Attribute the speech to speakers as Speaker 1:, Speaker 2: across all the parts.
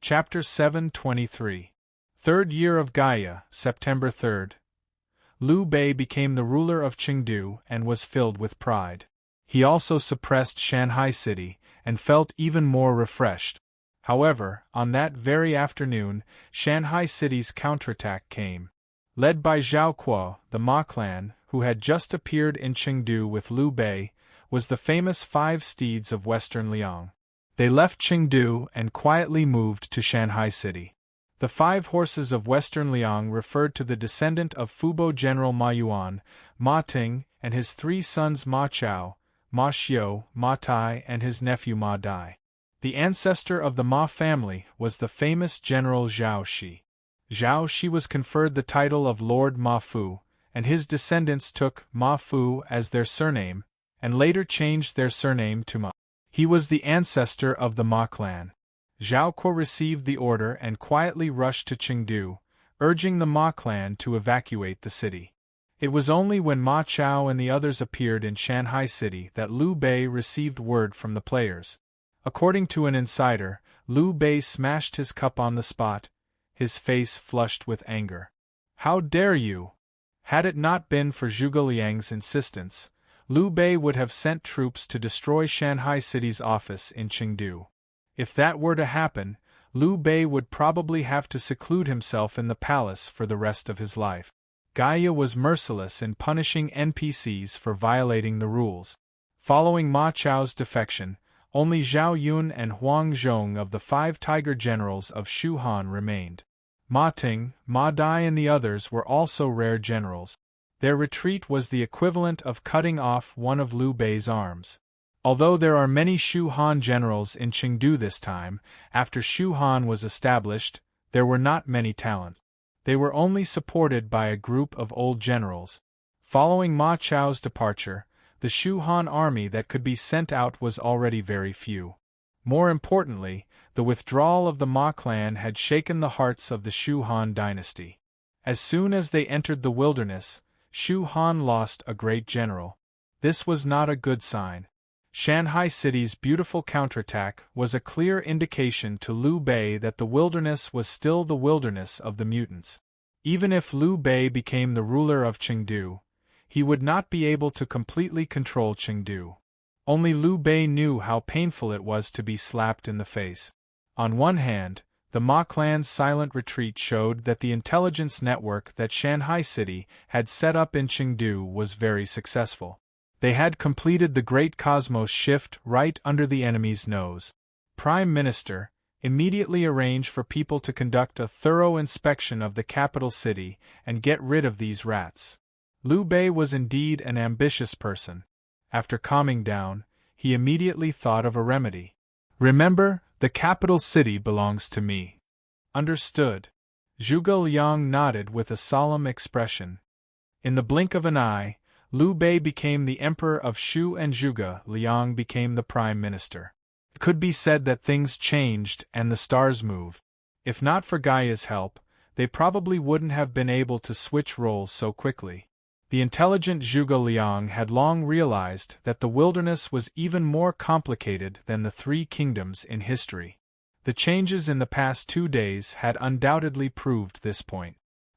Speaker 1: Chapter 723. Third Year of Gaia, September 3rd. Liu Bei became the ruler of Chengdu and was filled with pride. He also suppressed Shanghai City, and felt even more refreshed. However, on that very afternoon, Shanghai City's counterattack came. Led by Zhao Kuo, the Ma clan, who had just appeared in Chengdu with Liu Bei, was the famous 5 steeds of Western Liang. They left Chengdu and quietly moved to Shanghai City. The 5 horses of Western Liang referred to the descendant of Fubo General Ma Yuan, Ma Ting, and his 3 sons Ma Chao, Ma Xiu, Ma Tai, and his nephew Ma Dai. The ancestor of the Ma family was the famous General Zhao Shi. Zhao Shi was conferred the title of Lord Ma Fu, and his descendants took Ma Fu as their surname, and later changed their surname to Ma. He was the ancestor of the Ma clan. Zhao Kuo received the order and quietly rushed to Chengdu, urging the Ma clan to evacuate the city. It was only when Ma Chao and the others appeared in Shanghai City that Liu Bei received word from the players. According to an insider, Liu Bei smashed his cup on the spot, his face flushed with anger. "How dare you!" Had it not been for Zhuge Liang's insistence, Liu Bei would have sent troops to destroy Shanghai City's office in Chengdu. If that were to happen, Liu Bei would probably have to seclude himself in the palace for the rest of his life. Gaia was merciless in punishing NPCs for violating the rules. Following Ma Chao's defection, only Zhao Yun and Huang Zhong of the 5 tiger generals of Shu Han remained. Ma Ting, Ma Dai and the others were also rare generals. Their retreat was the equivalent of cutting off one of Liu Bei's arms. Although there are many Shu Han generals in Chengdu this time, after Shu Han was established, there were not many talents. They were only supported by a group of old generals. Following Ma Chao's departure, the Shu Han army that could be sent out was already very few. More importantly, the withdrawal of the Ma clan had shaken the hearts of the Shu Han dynasty. As soon as they entered the wilderness, Shu Han lost a great general. This was not a good sign. Shanghai City's beautiful counterattack was a clear indication to Liu Bei that the wilderness was still the wilderness of the mutants. Even if Liu Bei became the ruler of Chengdu, he would not be able to completely control Chengdu. Only Liu Bei knew how painful it was to be slapped in the face. On one hand, the Ma clan's silent retreat showed that the intelligence network that Shanghai City had set up in Chengdu was very successful. They had completed the Great Cosmos Shift right under the enemy's nose. Prime Minister immediately arranged for people to conduct a thorough inspection of the capital city and get rid of these rats. Liu Bei was indeed an ambitious person. After calming down, he immediately thought of a remedy. "Remember, the capital city belongs to me." "Understood." Zhuge Liang nodded with a solemn expression. In the blink of an eye, Liu Bei became the emperor of Shu and Zhuge Liang became the prime minister. It could be said that things changed and the stars moved. If not for Gaia's help, they probably wouldn't have been able to switch roles so quickly. The intelligent Zhuge Liang had long realized that the wilderness was even more complicated than the 3 kingdoms in history. The changes in the past 2 days had undoubtedly proved this point.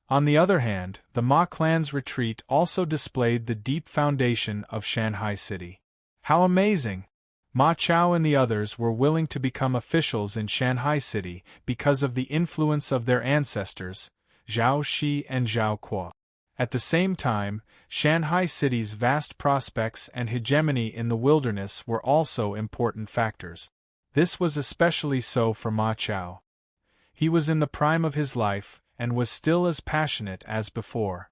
Speaker 1: On the other hand, the Ma clan's retreat also displayed the deep foundation of Shanghai City. How amazing! Ma Chao and the others were willing to become officials in Shanghai City because of the influence of their ancestors, Zhao Shi and Zhao Kuo. At the same time, Shanghai City's vast prospects and hegemony in the wilderness were also important factors. This was especially so for Ma Chao. He was in the prime of his life, and was still as passionate as before.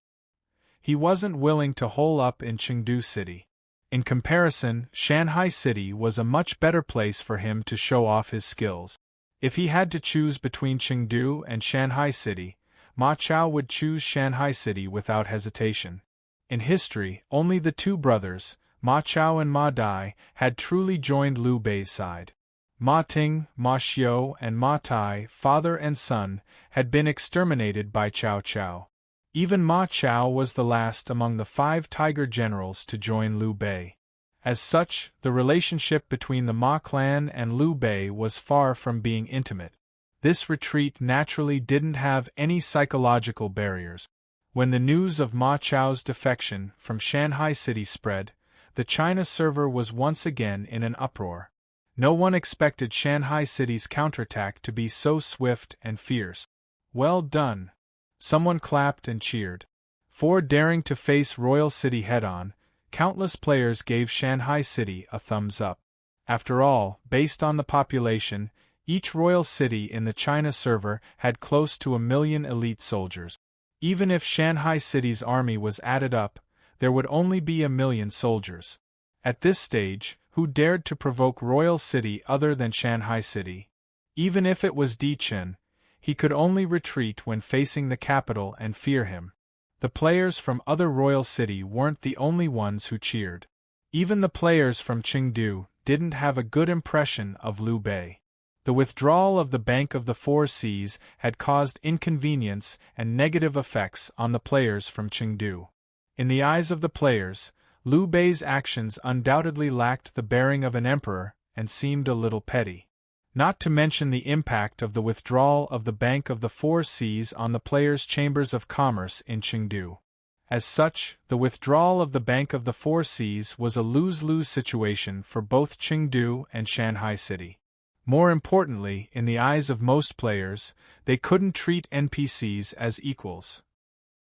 Speaker 1: He wasn't willing to hole up in Chengdu City. In comparison, Shanghai City was a much better place for him to show off his skills. If he had to choose between Chengdu and Shanghai City, Ma Chao would choose Shanghai City without hesitation. In history, only the 2 brothers, Ma Chao and Ma Dai, had truly joined Liu Bei's side. Ma Ting, Ma Xiu and Ma Tai, father and son, had been exterminated by Cao Cao. Even Ma Chao was the last among the 5 tiger generals to join Liu Bei. As such, the relationship between the Ma clan and Liu Bei was far from being intimate. This retreat naturally didn't have any psychological barriers. When the news of Ma Chao's defection from Shanghai City spread, the China server was once again in an uproar. No one expected Shanghai City's counterattack to be so swift and fierce. Well done! Someone clapped and cheered. For daring to face Royal City head-on, countless players gave Shanghai City a thumbs up. After all, based on the population, each royal city in the China server had close to 1 million elite soldiers. Even if Shanghai City's army was added up, there would only be 1 million soldiers. At this stage, who dared to provoke Royal City other than Shanghai City? Even if it was Di Chen, he could only retreat when facing the capital and fear him. The players from other royal city weren't the only ones who cheered. Even the players from Chengdu didn't have a good impression of Liu Bei. The withdrawal of the Bank of the Four Seas had caused inconvenience and negative effects on the players from Chengdu. In the eyes of the players, Liu Bei's actions undoubtedly lacked the bearing of an emperor and seemed a little petty. Not to mention the impact of the withdrawal of the Bank of the Four Seas on the players' chambers of commerce in Chengdu. As such, the withdrawal of the Bank of the Four Seas was a lose-lose situation for both Chengdu and Shanghai City. More importantly, in the eyes of most players, they couldn't treat NPCs as equals.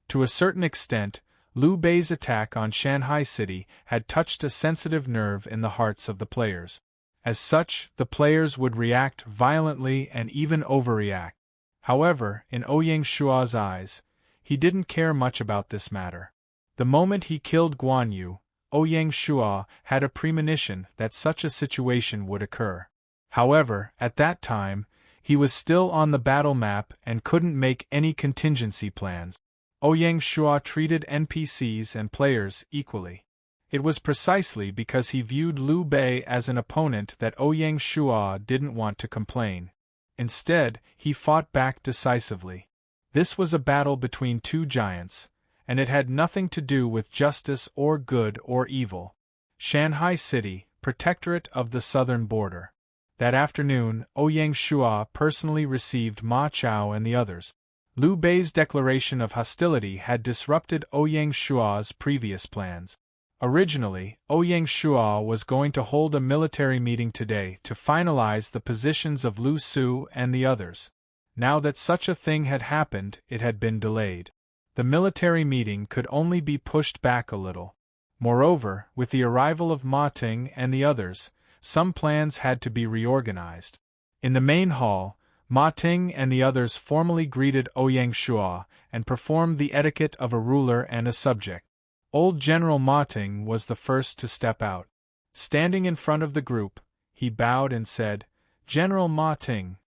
Speaker 1: To a certain extent, Liu Bei's attack on Shanghai City had touched a sensitive nerve in the hearts of the players. As such, the players would react violently and even overreact. However, in Ouyang Shua's eyes, he didn't care much about this matter. The moment he killed Guan Yu, Ouyang Shua had a premonition that such a situation would occur. However, at that time, he was still on the battle map and couldn't make any contingency plans. Ouyang Shua treated NPCs and players equally. It was precisely because he viewed Liu Bei as an opponent that Ouyang Shua didn't want to complain. Instead, he fought back decisively. This was a battle between two giants, and it had nothing to do with justice or good or evil. Shanghai City, protectorate of the southern border. That afternoon, Ouyang Shua personally received Ma Chao and the others. Liu Bei's declaration of hostility had disrupted Ouyang Shua's previous plans. Originally, Ouyang Shua was going to hold a military meeting today to finalize the positions of Lu Su and the others. Now that such a thing had happened, it had been delayed. The military meeting could only be pushed back a little. Moreover, with the arrival of Ma Ting and the others, some plans had to be reorganized. In the main hall, Ma Ting and the others formally greeted Ouyang Shua and performed the etiquette of a ruler and a subject. Old General Ma Ting was the first to step out. Standing in front of the group, he bowed and said, "General Ma Ting,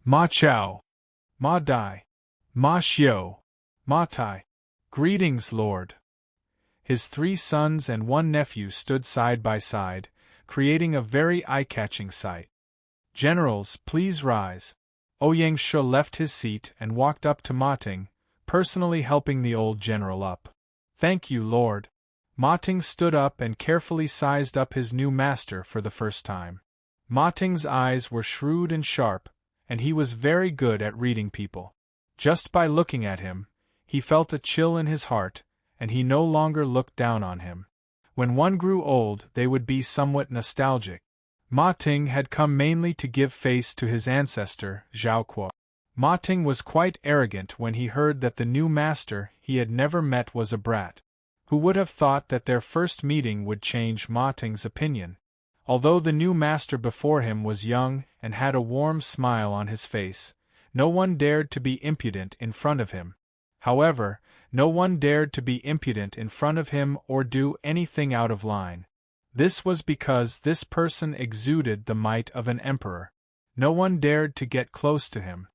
Speaker 1: Ma Chao, Ma Dai, Ma Xiao, Ma Tai. Greetings, Lord." His 3 sons and 1 nephew stood side by side, creating a very eye-catching sight. "Generals, please rise." Ouyang Shua left his seat and walked up to Ma Ting, personally helping the old general up. "Thank you, Lord." Ma Ting stood up and carefully sized up his new master for the first time. Ma Ting's eyes were shrewd and sharp, and he was very good at reading people. Just by looking at him, he felt a chill in his heart, and he no longer looked down on him. When one grew old, they would be somewhat nostalgic. Ma Ting had come mainly to give face to his ancestor, Zhao Kuo. Ma Ting was quite arrogant when he heard that the new master he had never met was a brat. Who would have thought that their first meeting would change Ma Ting's opinion? Although the new master before him was young and had a warm smile on his face, no one dared to be impudent in front of him. However, no one dared to be impudent in front of him or do anything out of line. This was because this person exuded the might of an emperor. No one dared to get close to him.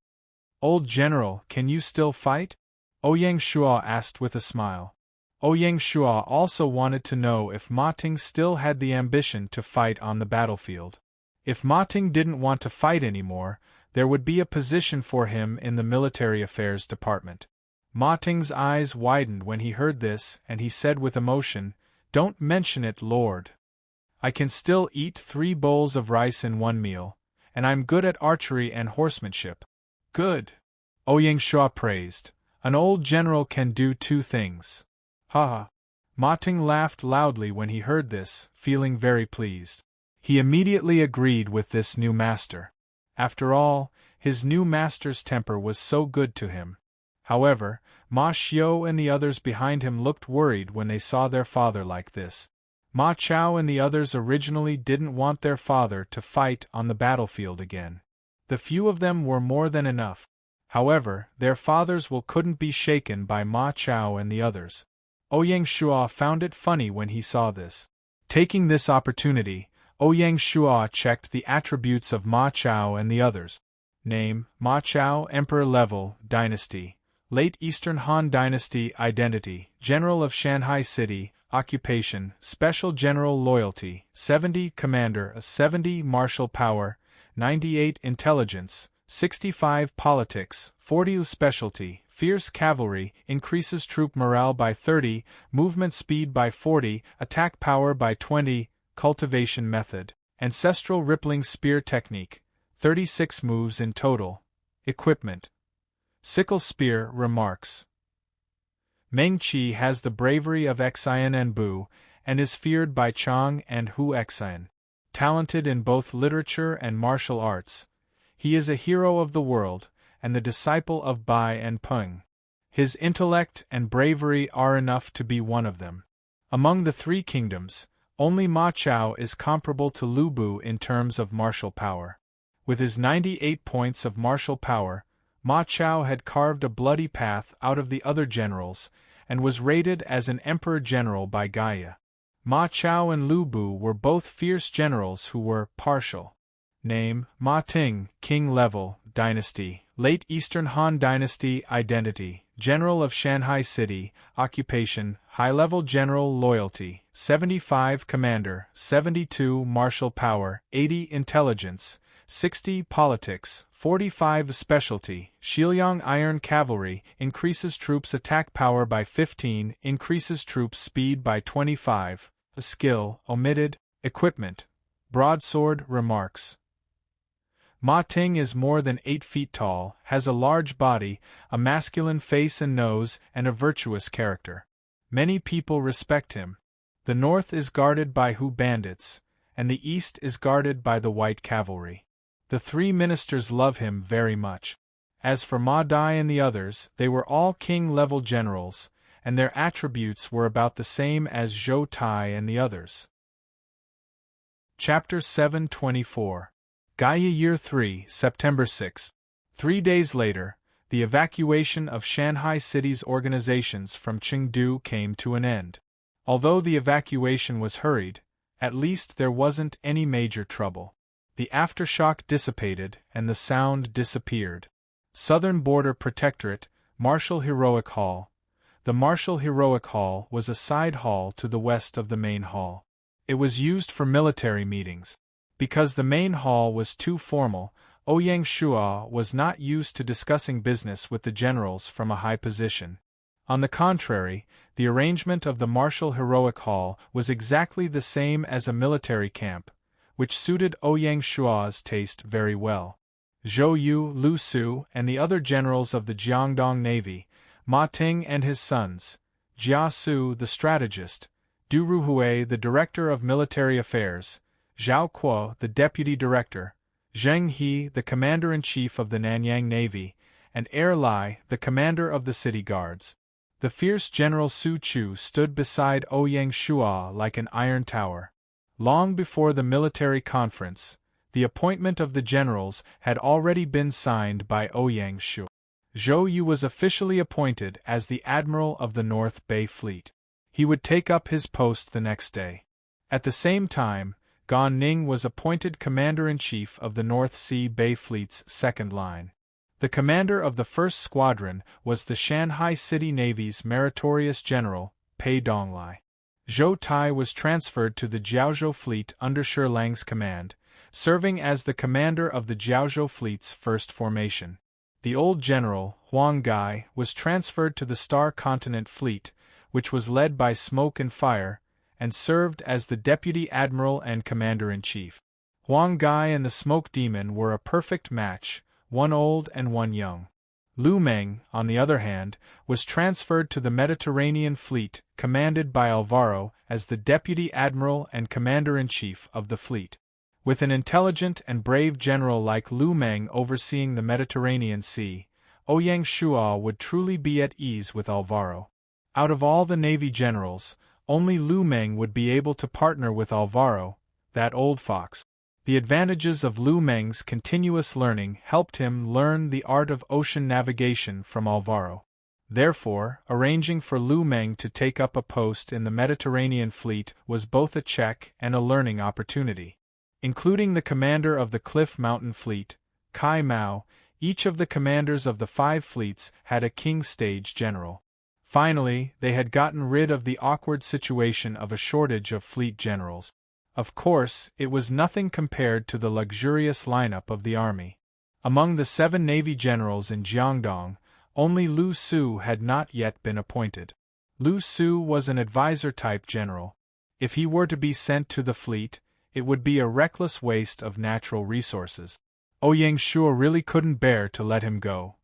Speaker 1: "Old General, can you still fight?" Ouyang Shua asked with a smile. Ouyang Shua also wanted to know if Ma Ting still had the ambition to fight on the battlefield. If Ma Ting didn't want to fight anymore, there would be a position for him in the military affairs department. Ma Ting's eyes widened when he heard this, and he said with emotion, "Don't mention it, Lord. I can still eat 3 bowls of rice in one meal, and I'm good at archery and horsemanship." Good. Ouyang Shua praised. An old general can do two things. Ha ha. Ma Ting laughed loudly when he heard this, feeling very pleased. He immediately agreed with this new master. After all, his new master's temper was so good to him. However, Ma Xiao and the others behind him looked worried when they saw their father like this. Ma Chao and the others originally didn't want their father to fight on the battlefield again. The few of them were more than enough. However, their father's will couldn't be shaken by Ma Chao and the others. Ouyang Shua found it funny when he saw this. Taking this opportunity, Ouyang Shua checked the attributes of Ma Chao and the others. Name: Ma Chao, Emperor level, Dynasty, Late Eastern Han Dynasty, Identity, General of Shanghai City, Occupation, Special General Loyalty, 70 Commander, 70 Martial Power, 98 Intelligence, 65 Politics, 40 Specialty, Fierce Cavalry, increases troop morale by 30, movement speed by 40, attack power by 20, cultivation method, Ancestral Rippling Spear Technique, 36 moves in total. Equipment: Sickle Spear. Remarks: Meng Qi has the bravery of Xian and Bu, and is feared by Chang and Hu Xian. Talented in both literature and martial arts, he is a hero of the world, and the disciple of Bai and Peng. His intellect and bravery are enough to be one of them. Among the three kingdoms, only Ma Chao is comparable to Lu Bu in terms of martial power. With his 98 points of martial power, Ma Chao had carved a bloody path out of the other generals, and was rated as an emperor general by Gaia. Ma Chao and Lu Bu were both fierce generals who were partial. Name: Ma Ting, King level, Dynasty, Late Eastern Han Dynasty, Identity, General of Shanghai City, Occupation, High-Level General Loyalty, 75 Commander, 72 Martial Power, 80 Intelligence, 60 Politics, 45 Specialty, Xiaoyang Iron Cavalry, increases troops attack power by 15, increases troops speed by 25, a skill, omitted, equipment, broadsword. Remarks: Ma Ting is more than 8 feet tall, has a large body, a masculine face and nose, and a virtuous character. Many people respect him. The north is guarded by Hu bandits, and the east is guarded by the White Cavalry. The three ministers love him very much. As for Ma Dai and the others, they were all king-level generals, and their attributes were about the same as Zhou Tai and the others. Chapter 724. Gaia Year 3, September 6. 3 days later, the evacuation of Shanghai City's organizations from Chengdu came to an end. Although the evacuation was hurried, at least there wasn't any major trouble. The aftershock dissipated and the sound disappeared. Southern Border Protectorate, Martial Heroic Hall. The Martial Heroic Hall was a side hall to the west of the main hall. It was used for military meetings. Because the main hall was too formal, Ouyang Shua was not used to discussing business with the generals from a high position. On the contrary, the arrangement of the Martial Heroic Hall was exactly the same as a military camp, which suited Ouyang Shua's taste very well. Zhou Yu, Lu Su, and the other generals of the Jiangdong Navy, Ma Ting and his sons, Jia Su the strategist, Du Ruhui the director of military affairs, Zhao Kuo the deputy director, Zheng He the commander-in-chief of the Nanyang Navy, and Er Lai the commander of the city guards. The fierce General Su Chu stood beside Ouyang Shua like an iron tower. Long before the military conference, the appointment of the generals had already been signed by Ouyang Shua. Zhou Yu was officially appointed as the admiral of the North Bay Fleet. He would take up his post the next day. At the same time, Gan Ning was appointed commander-in-chief of the North Sea Bay Fleet's second line. The commander of the first squadron was the Shanghai City Navy's meritorious general, Pei Donglai. Zhou Tai was transferred to the Jiaozhou Fleet under Shi Lang's command, serving as the commander of the Jiaozhou Fleet's first formation. The old general, Huang Gai, was transferred to the Star Continent Fleet, which was led by Smoke and Fire, and served as the deputy admiral and commander-in-chief. Huang Gai and the Smoke Demon were a perfect match, one old and one young. Lu Meng, on the other hand, was transferred to the Mediterranean fleet, commanded by Alvaro as the deputy admiral and commander-in-chief of the fleet. With an intelligent and brave general like Lu Meng overseeing the Mediterranean Sea, Ouyang Shuo would truly be at ease with Alvaro. Out of all the navy generals, only Lu Meng would be able to partner with Alvaro, that old fox. The advantages of Lu Meng's continuous learning helped him learn the art of ocean navigation from Alvaro. Therefore, arranging for Lu Meng to take up a post in the Mediterranean fleet was both a check and a learning opportunity. Including the commander of the Cliff Mountain Fleet, Kai Mao, each of the commanders of the 5 fleets had a king stage general. Finally, they had gotten rid of the awkward situation of a shortage of fleet generals. Of course, it was nothing compared to the luxurious lineup of the army. Among the 7 navy generals in Jiangdong, only Lu Su had not yet been appointed. Lu Su was an advisor-type general. If he were to be sent to the fleet, it would be a reckless waste of natural resources. Ouyang Shuo really couldn't bear to let him go.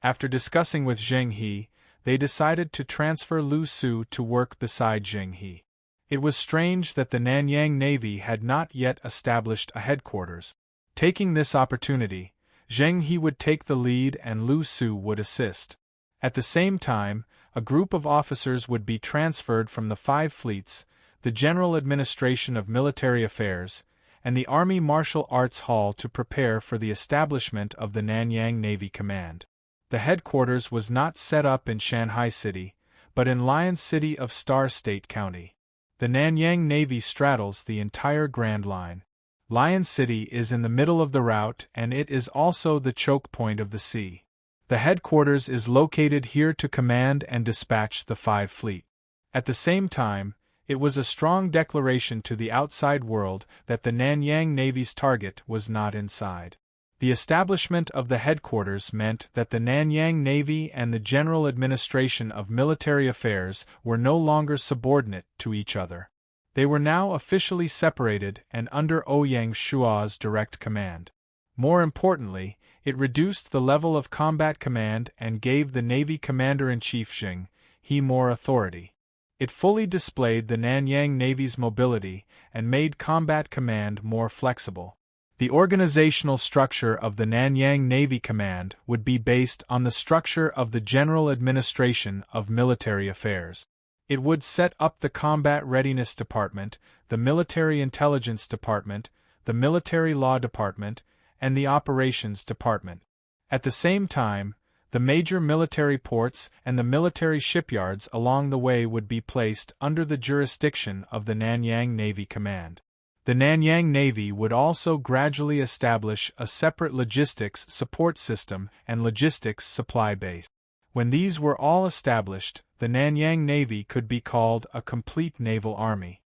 Speaker 1: After discussing with Zheng He, they decided to transfer Lu Su to work beside Zheng He. It was strange that the Nanyang Navy had not yet established a headquarters. Taking this opportunity, Zheng He would take the lead and Lu Su would assist. At the same time, a group of officers would be transferred from the 5 fleets, the General Administration of Military Affairs, and the Army Martial Arts Hall to prepare for the establishment of the Nanyang Navy Command. The headquarters was not set up in Shanghai City, but in Lion City of Star State County. The Nanyang Navy straddles the entire Grand Line. Lion City is in the middle of the route and it is also the choke point of the sea. The headquarters is located here to command and dispatch the 5 fleet. At the same time, it was a strong declaration to the outside world that the Nanyang Navy's target was not inside. The establishment of the headquarters meant that the Nanyang Navy and the General Administration of Military Affairs were no longer subordinate to each other. They were now officially separated and under Ouyang Shuo's direct command. More importantly, it reduced the level of combat command and gave the Navy Commander-in-Chief Zheng He more authority. It fully displayed the Nanyang Navy's mobility and made combat command more flexible. The organizational structure of the Nanyang Navy Command would be based on the structure of the General Administration of Military Affairs. It would set up the Combat Readiness Department, the Military Intelligence Department, the Military Law Department, and the Operations Department. At the same time, the major military ports and the military shipyards along the way would be placed under the jurisdiction of the Nanyang Navy Command. The Nanyang Navy would also gradually establish a separate logistics support system and logistics supply base. When these were all established, the Nanyang Navy could be called a complete naval army.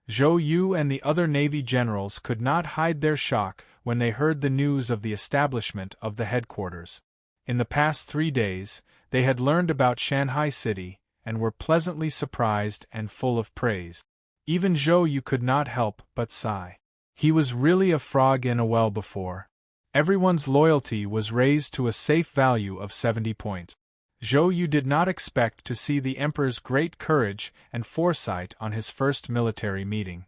Speaker 1: Zhou Yu and the other Navy generals could not hide their shock when they heard the news of the establishment of the headquarters. In the past 3 days, they had learned about Shanghai City and were pleasantly surprised and full of praise. Even Zhou Yu could not help but sigh. He was really a frog in a well before. Everyone's loyalty was raised to a safe value of 70 points. Zhou Yu did not expect to see the Emperor's great courage and foresight on his first military meeting.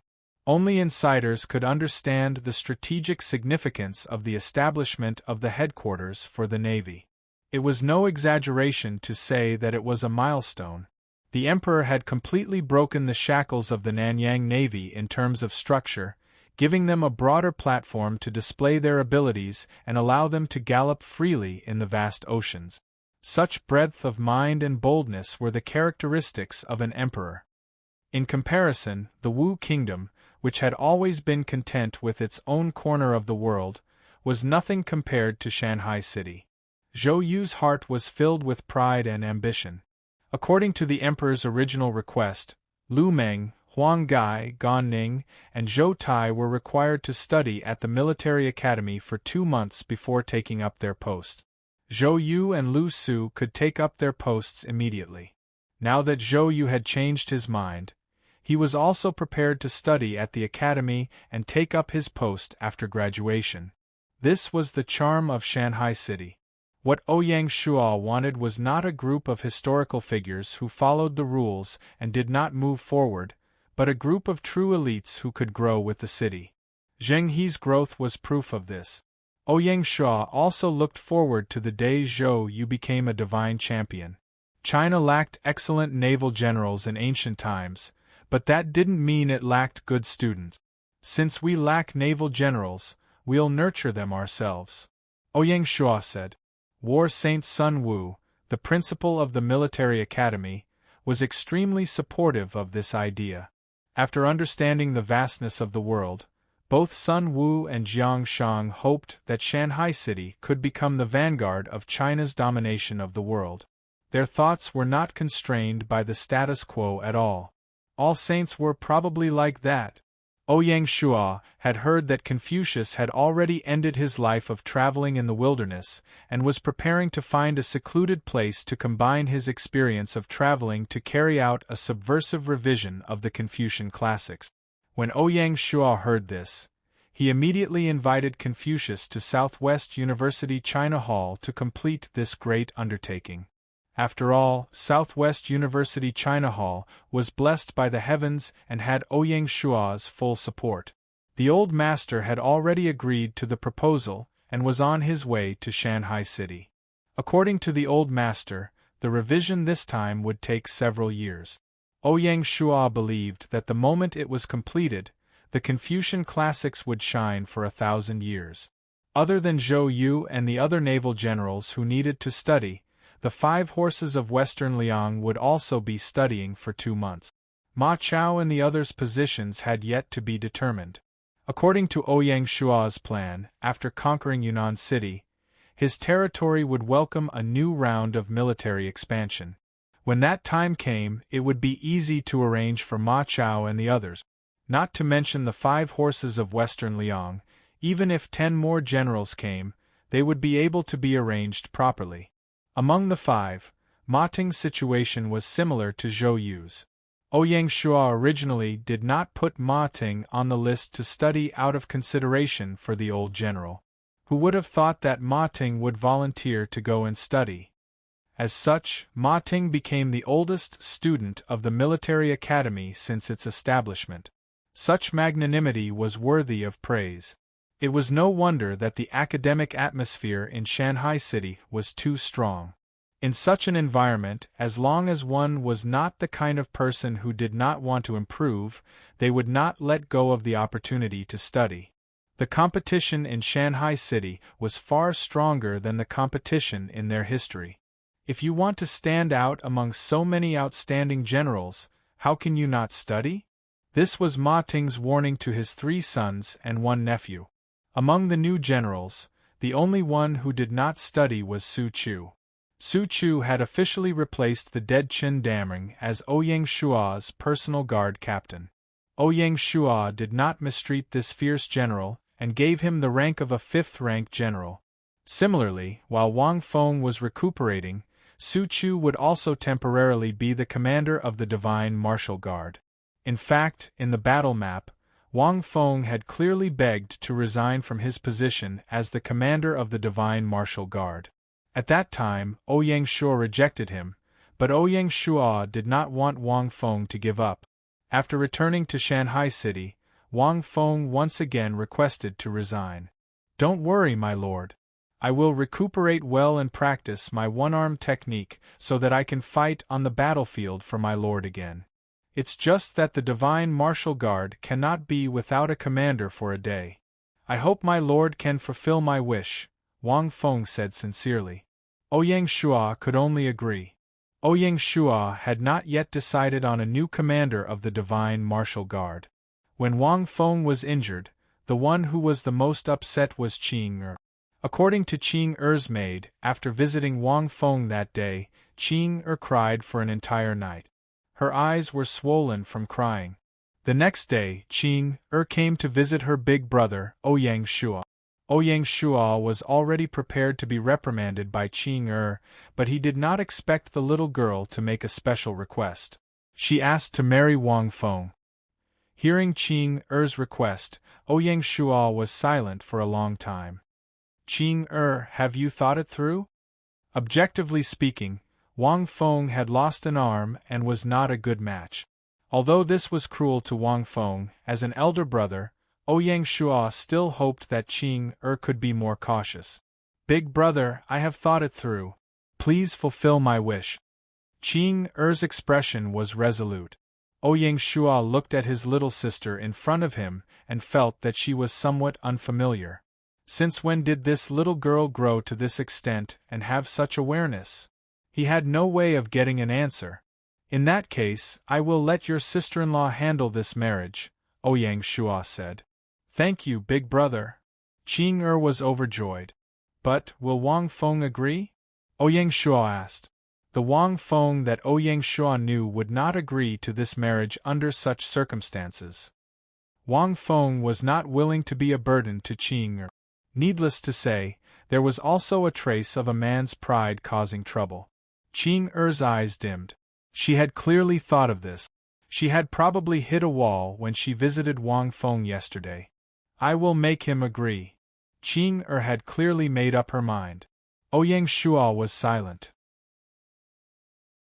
Speaker 1: Only insiders could understand the strategic significance of the establishment of the headquarters for the Navy. It was no exaggeration to say that it was a milestone. The Emperor had completely broken the shackles of the Nanyang Navy in terms of structure, giving them a broader platform to display their abilities and allow them to gallop freely in the vast oceans. Such breadth of mind and boldness were the characteristics of an emperor. In comparison, the Wu Kingdom, which had always been content with its own corner of the world, was nothing compared to Shanghai City. Zhou Yu's heart was filled with pride and ambition. According to the emperor's original request, Lu Meng, Huang Gai, Gan Ning, and Zhou Tai were required to study at the military academy for 2 months before taking up their posts. Zhou Yu and Lu Su could take up their posts immediately. Now that Zhou Yu had changed his mind, he was also prepared to study at the academy and take up his post after graduation. This was the charm of Shanghai City. What Ouyang Shuo wanted was not a group of historical figures who followed the rules and did not move forward, but a group of true elites who could grow with the city. Zheng He's growth was proof of this. Ouyang Shuo also looked forward to the day Zhou Yu became a divine champion. China lacked excellent naval generals in ancient times, but that didn't mean it lacked good students. Since we lack naval generals, we'll nurture them ourselves. Ouyang Shuo said. War Saint Sun Wu, the principal of the military academy, was extremely supportive of this idea. After understanding the vastness of the world, both Sun Wu and Jiang Shang hoped that Shanghai City could become the vanguard of China's domination of the world. Their thoughts were not constrained by the status quo at all. All saints were probably like that. Ouyang Shuo had heard that Confucius had already ended his life of traveling in the wilderness and was preparing to find a secluded place to combine his experience of traveling to carry out a subversive revision of the Confucian classics. When Ouyang Shuo heard this, he immediately invited Confucius to Southwest University China Hall to complete this great undertaking. After all, Southwest University China Hall was blessed by the heavens and had Ouyang Shuo's full support. The old master had already agreed to the proposal and was on his way to Shanghai City. According to the old master, the revision this time would take several years. Ouyang Shuo believed that the moment it was completed, the Confucian classics would shine for 1,000 years. Other than Zhou Yu and the other naval generals who needed to study, the 5 horses of Western Liang would also be studying for 2 months. Ma Chao and the others' positions had yet to be determined. According to Ouyang Shuo's plan, after conquering Yunnan City, his territory would welcome a new round of military expansion. When that time came, it would be easy to arrange for Ma Chao and the others. Not to mention the 5 horses of Western Liang, even if 10 more generals came, they would be able to be arranged properly. Among the 5, Ma Ting's situation was similar to Zhou Yu's. Ouyang Shuo originally did not put Ma Ting on the list to study out of consideration for the old general. Who would have thought that Ma Ting would volunteer to go and study? As such, Ma Ting became the oldest student of the military academy since its establishment. Such magnanimity was worthy of praise. It was no wonder that the academic atmosphere in Shanghai City was too strong. In such an environment, as long as one was not the kind of person who did not want to improve, they would not let go of the opportunity to study. The competition in Shanghai City was far stronger than the competition in their history. If you want to stand out among so many outstanding generals, how can you not study? This was Ma Ting's warning to his 3 sons and 1 nephew. Among the new generals, the only one who did not study was Su Chu. Su Chu had officially replaced the dead Qin Damring as Ouyang Shuo's personal guard captain. Ouyang Shuo did not mistreat this fierce general and gave him the rank of a 5th-rank general. Similarly, while Wang Feng was recuperating, Su Chu would also temporarily be the commander of the Divine Martial Guard. In fact, in the battle map, Wang Feng had clearly begged to resign from his position as the commander of the Divine Martial Guard. At that time, Ouyang Shuo rejected him, but Ouyang Shuo did not want Wang Feng to give up. After returning to Shanghai City, Wang Feng once again requested to resign. "Don't worry, my lord. I will recuperate well and practice my one-arm technique so that I can fight on the battlefield for my lord again. It's just that the Divine Martial Guard cannot be without a commander for a day. I hope my lord can fulfill my wish," Wang Feng said sincerely. Ouyang Shuo could only agree. Ouyang Shuo had not yet decided on a new commander of the Divine Martial Guard. When Wang Feng was injured, the one who was the most upset was Qing Er. According to Qing Er's maid, after visiting Wang Feng that day, Qing Er cried for an entire night. Her eyes were swollen from crying. The next day, Qing Er came to visit her big brother, Ouyang Shuo. Ouyang Shuo was already prepared to be reprimanded by Qing Er, but he did not expect the little girl to make a special request. She asked to marry Wang Feng. Hearing Qing Er's request, Ouyang Shuo was silent for a long time. Qing have you thought it through? Objectively speaking, Wang Feng had lost an arm and was not a good match. Although this was cruel to Wang Feng, as an elder brother, Ouyang Shuo still hoped that Qing could be more cautious. Big brother, I have thought it through. Please fulfill my wish. Qing expression was resolute. Ouyang Shuo looked at his little sister in front of him and felt that she was somewhat unfamiliar. Since when did this little girl grow to this extent and have such awareness? He had no way of getting an answer. In that case, I will let your sister-in-law handle this marriage, Ouyang Shuo said. Thank you, big brother. Qing was overjoyed. But, will Wang Feng agree? Ouyang Shuo asked. The Wang Feng that Ouyang Shuo knew would not agree to this marriage under such circumstances. Wang Feng was not willing to be a burden to Qing. Needless to say, there was also a trace of a man's pride causing trouble. Qing eyes dimmed. She had clearly thought of this. She had probably hit a wall when she visited Wang Feng yesterday. I will make him agree. Qing had clearly made up her mind. Ouyang Shuo was silent.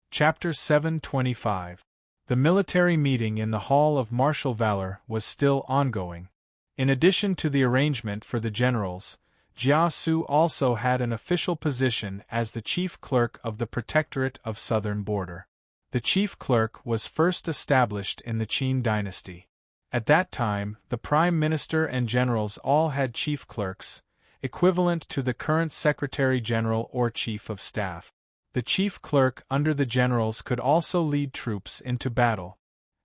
Speaker 1: Chapter 725. The military meeting in the Hall of Martial Valor was still ongoing. In addition to the arrangement for the generals, Jia Su also had an official position as the chief clerk of the Protectorate of Southern Border. The chief clerk was first established in the Qin dynasty. At that time, the prime minister and generals all had chief clerks, equivalent to the current secretary-general or chief of staff. The chief clerk under the generals could also lead troops into battle.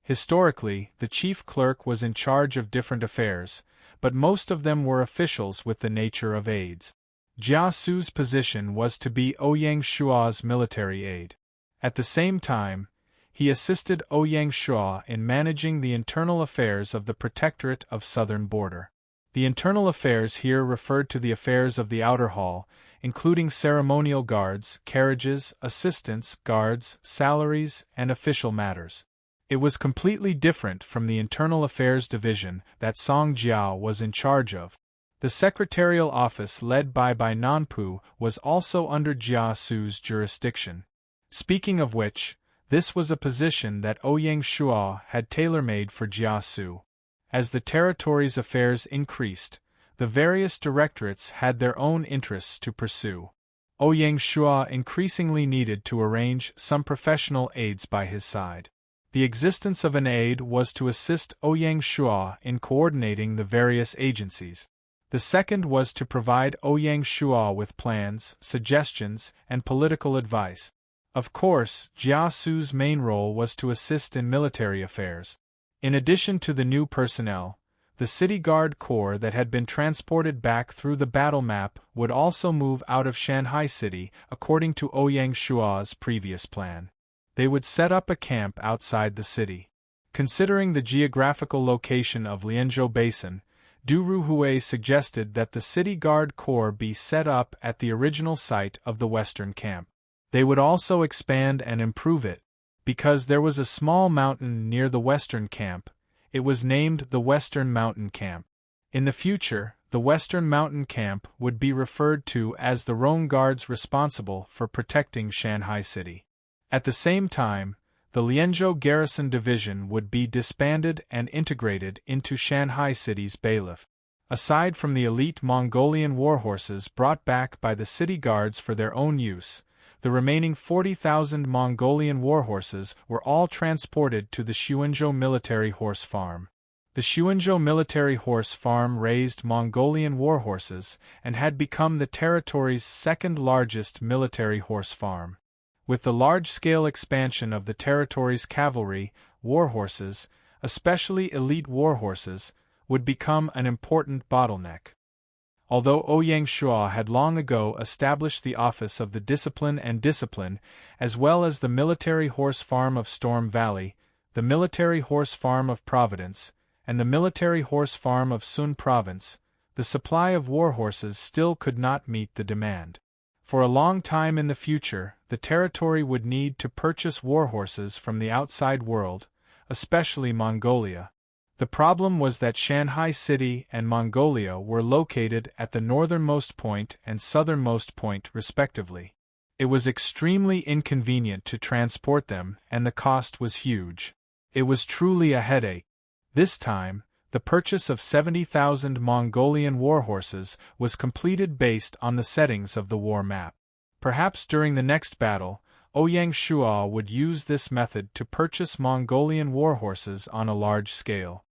Speaker 1: Historically, the chief clerk was in charge of different affairs, but most of them were officials with the nature of aides. Jia Su's position was to be Ouyang Shuo's military aide. At the same time, he assisted Ouyang Shuo in managing the internal affairs of the Protectorate of Southern Border. The internal affairs here referred to the affairs of the outer hall, including ceremonial guards, carriages, assistants, guards, salaries, and official matters. It was completely different from the Internal Affairs Division that Song Jiao was in charge of. The secretarial office led by Nanpu was also under Jia Su's jurisdiction. Speaking of which, this was a position that Ouyang Shuo had tailor-made for Jia Su. As the territory's affairs increased, the various directorates had their own interests to pursue. Ouyang Shuo increasingly needed to arrange some professional aides by his side. The existence of an aide was to assist Ouyang Shuo in coordinating the various agencies. The second was to provide Ouyang Shuo with plans, suggestions, and political advice. Of course, Jia Su's main role was to assist in military affairs. In addition to the new personnel, the City Guard Corps that had been transported back through the battle map would also move out of Shanghai City according to Ouyang Shuo's previous plan. They would set up a camp outside the city. Considering the geographical location of Lianzhou Basin, Du Ruhui suggested that the City Guard Corps be set up at the original site of the Western Camp. They would also expand and improve it. Because there was a small mountain near the Western Camp, it was named the Western Mountain Camp. In the future, the Western Mountain Camp would be referred to as the Rhone Guards responsible for protecting Shanghai City. At the same time, the Lianzhou Garrison Division would be disbanded and integrated into Shanghai City's bailiff. Aside from the elite Mongolian warhorses brought back by the city guards for their own use, the remaining 40,000 Mongolian warhorses were all transported to the Xuanzhou Military Horse Farm. The Xuanzhou Military Horse Farm raised Mongolian warhorses and had become the territory's second-largest military horse farm. With the large-scale expansion of the territory's cavalry, warhorses, especially elite warhorses, would become an important bottleneck. Although Ouyang Shuo had long ago established the office of the Discipline and Discipline, as well as the Military Horse Farm of Storm Valley, the Military Horse Farm of Providence, and the Military Horse Farm of Sun Province, the supply of warhorses still could not meet the demand. For a long time in the future, the territory would need to purchase warhorses from the outside world, especially Mongolia. The problem was that Shanghai City and Mongolia were located at the northernmost point and southernmost point respectively. It was extremely inconvenient to transport them, and the cost was huge. It was truly a headache. This time, the purchase of 70,000 Mongolian warhorses was completed based on the settings of the war map. Perhaps during the next battle, Ouyang Shuo would use this method to purchase Mongolian warhorses on a large scale.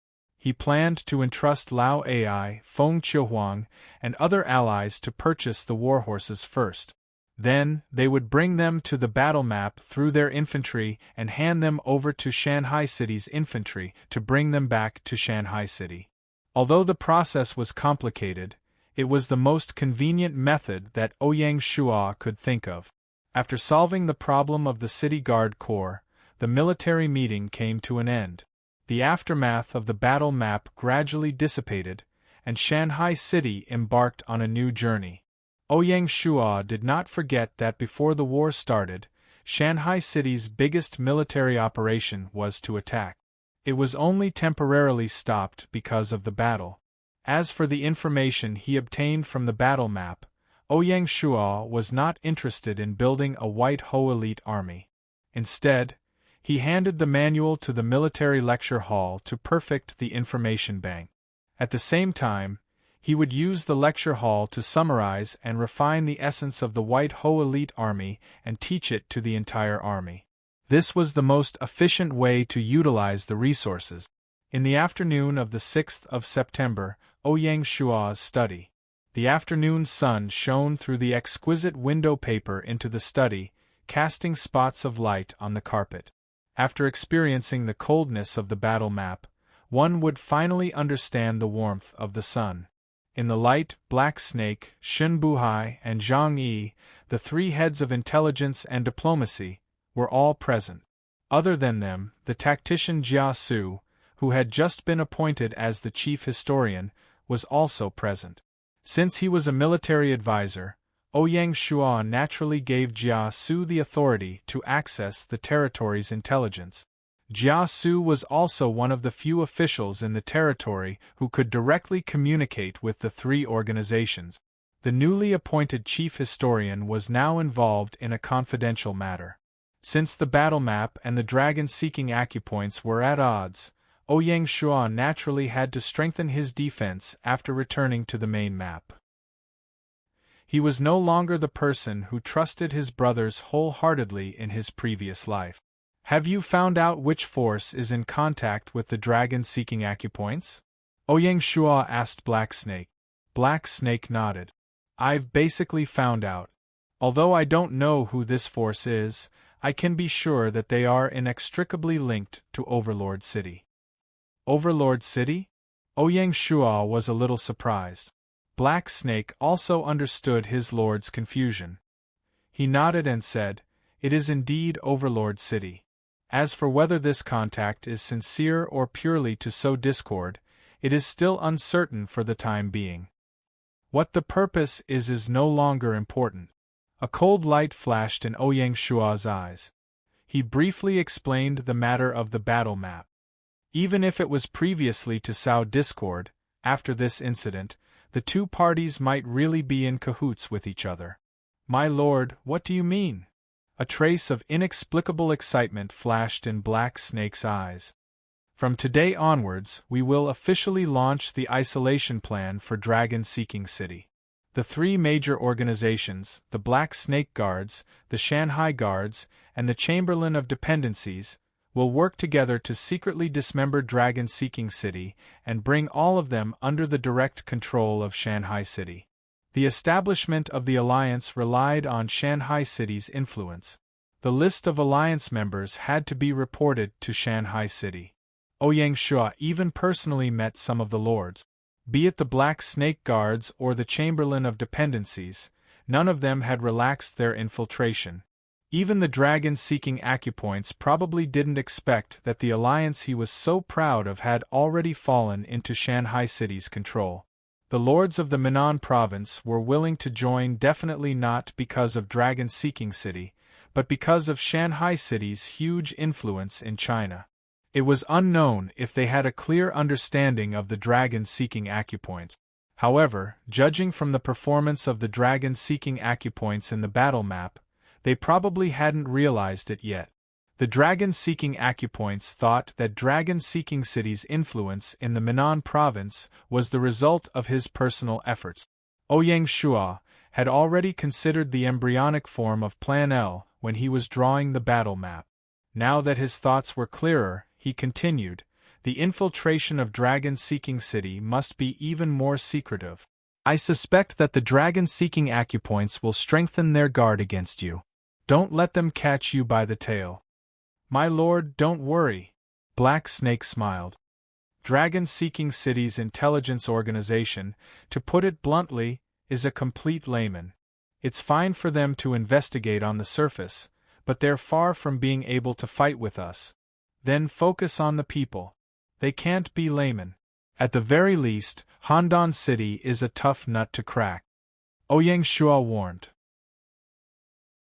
Speaker 1: He planned to entrust Lao Ai, Feng Qiuhuang, and other allies to purchase the warhorses first. Then, they would bring them to the battle map through their infantry and hand them over to Shanghai City's infantry to bring them back to Shanghai City. Although the process was complicated, it was the most convenient method that Ouyang Shuo could think of. After solving the problem of the City Guard Corps, the military meeting came to an end. The aftermath of the battle map gradually dissipated, and Shanghai City embarked on a new journey. Ouyang Shuo did not forget that before the war started, Shanghai City's biggest military operation was to attack. It was only temporarily stopped because of the battle. As for the information he obtained from the battle map, Ouyang Shuo was not interested in building a White Ho elite army. Instead, he handed the manual to the military lecture hall to perfect the information bank. At the same time, he would use the lecture hall to summarize and refine the essence of the White Ho elite army and teach it to the entire army. This was the most efficient way to utilize the resources. In the afternoon of the 6th of September, Ouyang Shuo's study. The afternoon sun shone through the exquisite window paper into the study, casting spots of light on the carpet. After experiencing the coldness of the battle map, one would finally understand the warmth of the sun. In the light, Black Snake, Shun Buhai, and Zhang Yi, the three heads of intelligence and diplomacy, were all present. Other than them, the tactician Jia Su, who had just been appointed as the chief historian, was also present. Since he was a military advisor, Ouyang Shuo naturally gave Jia Su the authority to access the territory's intelligence. Jia Su was also one of the few officials in the territory who could directly communicate with the three organizations. The newly appointed chief historian was now involved in a confidential matter. Since the battle map and the dragon-seeking acupoints were at odds, Ouyang Shuo naturally had to strengthen his defense after returning to the main map. He was no longer the person who trusted his brothers wholeheartedly in his previous life. Have you found out which force is in contact with the dragon-seeking acupoints? Ouyang Shuo asked Black Snake. Black Snake nodded. I've basically found out. Although I don't know who this force is, I can be sure that they are inextricably linked to Overlord City. Overlord City? Ouyang Shuo was a little surprised. Black Snake also understood his lord's confusion. He nodded and said, "It is indeed Overlord City. As for whether this contact is sincere or purely to sow discord, it is still uncertain for the time being. What the purpose is no longer important." A cold light flashed in Ouyang Shuo's eyes. He briefly explained the matter of the battle map. Even if it was previously to sow discord, after this incident, the two parties might really be in cahoots with each other. "My lord, what do you mean?" A trace of inexplicable excitement flashed in Black Snake's eyes. "From today onwards, we will officially launch the isolation plan for Dragon-Seeking City. The three major organizations, the Black Snake Guards, the Shanghai Guards, and the Chamberlain of Dependencies, will work together to secretly dismember Dragon-Seeking City and bring all of them under the direct control of Shanghai City." The establishment of the alliance relied on Shanghai City's influence. The list of alliance members had to be reported to Shanghai City. Ouyang Shuo even personally met some of the lords. Be it the Black Snake Guards or the Chamberlain of Dependencies, none of them had relaxed their infiltration. Even the dragon-seeking acupoints probably didn't expect that the alliance he was so proud of had already fallen into Shanghai City's control. The lords of the Minnan province were willing to join, definitely not because of Dragon-Seeking City, but because of Shanghai City's huge influence in China. It was unknown if they had a clear understanding of the dragon-seeking acupoints. However, judging from the performance of the dragon-seeking acupoints in the battle map, they probably hadn't realized it yet. The dragon-seeking acupoints thought that dragon-seeking city's influence in the Minnan province was the result of his personal efforts. Ouyang Shua had already considered the embryonic form of Plan L when he was drawing the battle map. Now that his thoughts were clearer, he continued, the infiltration of dragon-seeking city must be even more secretive. I suspect that the dragon-seeking acupoints will strengthen their guard against you. Don't let them catch you by the tail. My lord, don't worry. Black Snake smiled. Dragon-seeking city's intelligence organization, to put it bluntly, is a complete layman. It's fine for them to investigate on the surface, but they're far from being able to fight with us. Then focus on the people. They can't be laymen. At the very least, Handan City is a tough nut to crack. Ouyang Shua warned.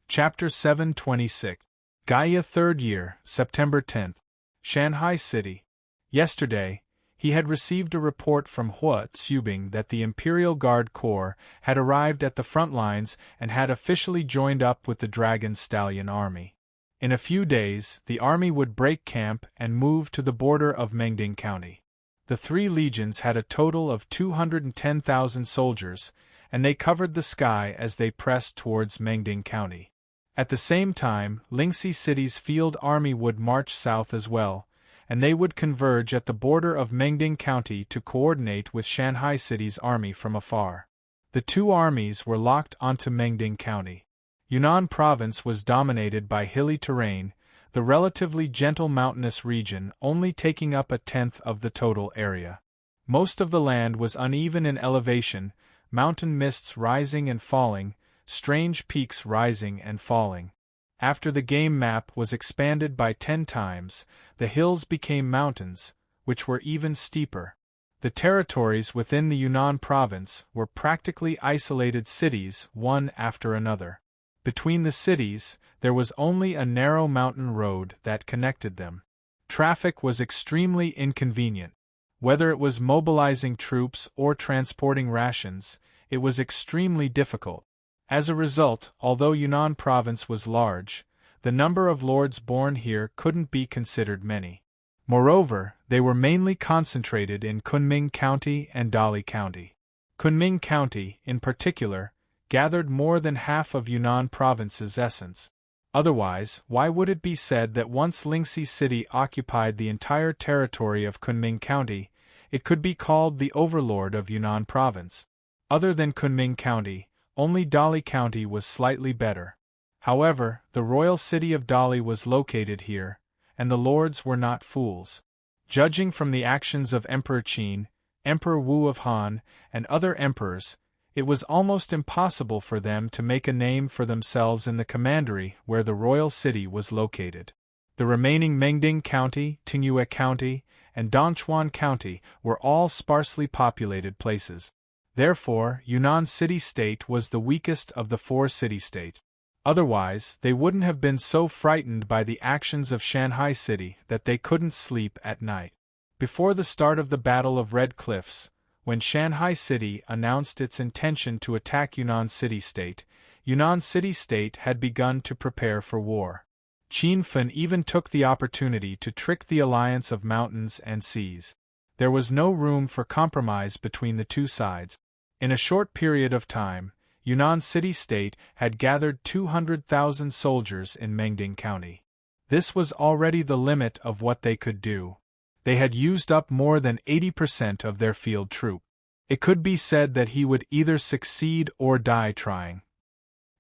Speaker 1: Chapter 726. Gaia 3rd Year, September 10th. Shanghai City. Yesterday, he had received a report from Hua Tsubing that the Imperial Guard Corps had arrived at the front lines and had officially joined up with the Dragon Stallion Army. In a few days, the army would break camp and move to the border of Mengding County. The three legions had a total of 210,000 soldiers, and they covered the sky as they pressed towards Mengding County. At the same time, Lingxi City's field army would march south as well, and they would converge at the border of Mengding County to coordinate with Shanghai City's army from afar. The two armies were locked onto Mengding County. Yunnan Province was dominated by hilly terrain, the relatively gentle mountainous region only taking up 1/10 of the total area. Most of the land was uneven in elevation, mountain mists rising and falling, strange peaks rising and falling. After the game map was expanded by 10 times, the hills became mountains, which were even steeper. The territories within the Yunnan province were practically isolated cities, one after another. Between the cities, there was only a narrow mountain road that connected them. Traffic was extremely inconvenient. Whether it was mobilizing troops or transporting rations, it was extremely difficult. As a result, although Yunnan province was large, the number of lords born here couldn't be considered many. Moreover, they were mainly concentrated in Kunming County and Dali County. Kunming County, in particular, gathered more than half of Yunnan province's essence. Otherwise, why would it be said that once Lingxi City occupied the entire territory of Kunming County, it could be called the overlord of Yunnan province? Other than Kunming County, only Dali County was slightly better. However, the royal city of Dali was located here, and the lords were not fools. Judging from the actions of Emperor Qin, Emperor Wu of Han, and other emperors, it was almost impossible for them to make a name for themselves in the commandery where the royal city was located. The remaining Mengding County, Tingyue County, and Dongchuan County were all sparsely populated places. Therefore, Yunnan city-state was the weakest of the 4 city-states. Otherwise, they wouldn't have been so frightened by the actions of Shanghai City that they couldn't sleep at night. Before the start of the Battle of Red Cliffs, when Shanghai City announced its intention to attack Yunnan city-state, Yunnan city-state had begun to prepare for war. Qin Fan even took the opportunity to trick the alliance of mountains and seas. There was no room for compromise between the two sides. In a short period of time, Yunnan city-state had gathered 200,000 soldiers in Mengding County. This was already the limit of what they could do. They had used up more than 80% of their field troop. It could be said that he would either succeed or die trying.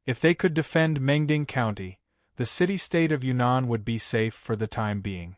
Speaker 1: If they could defend Mengding County, the city-state of Yunnan would be safe for the time being.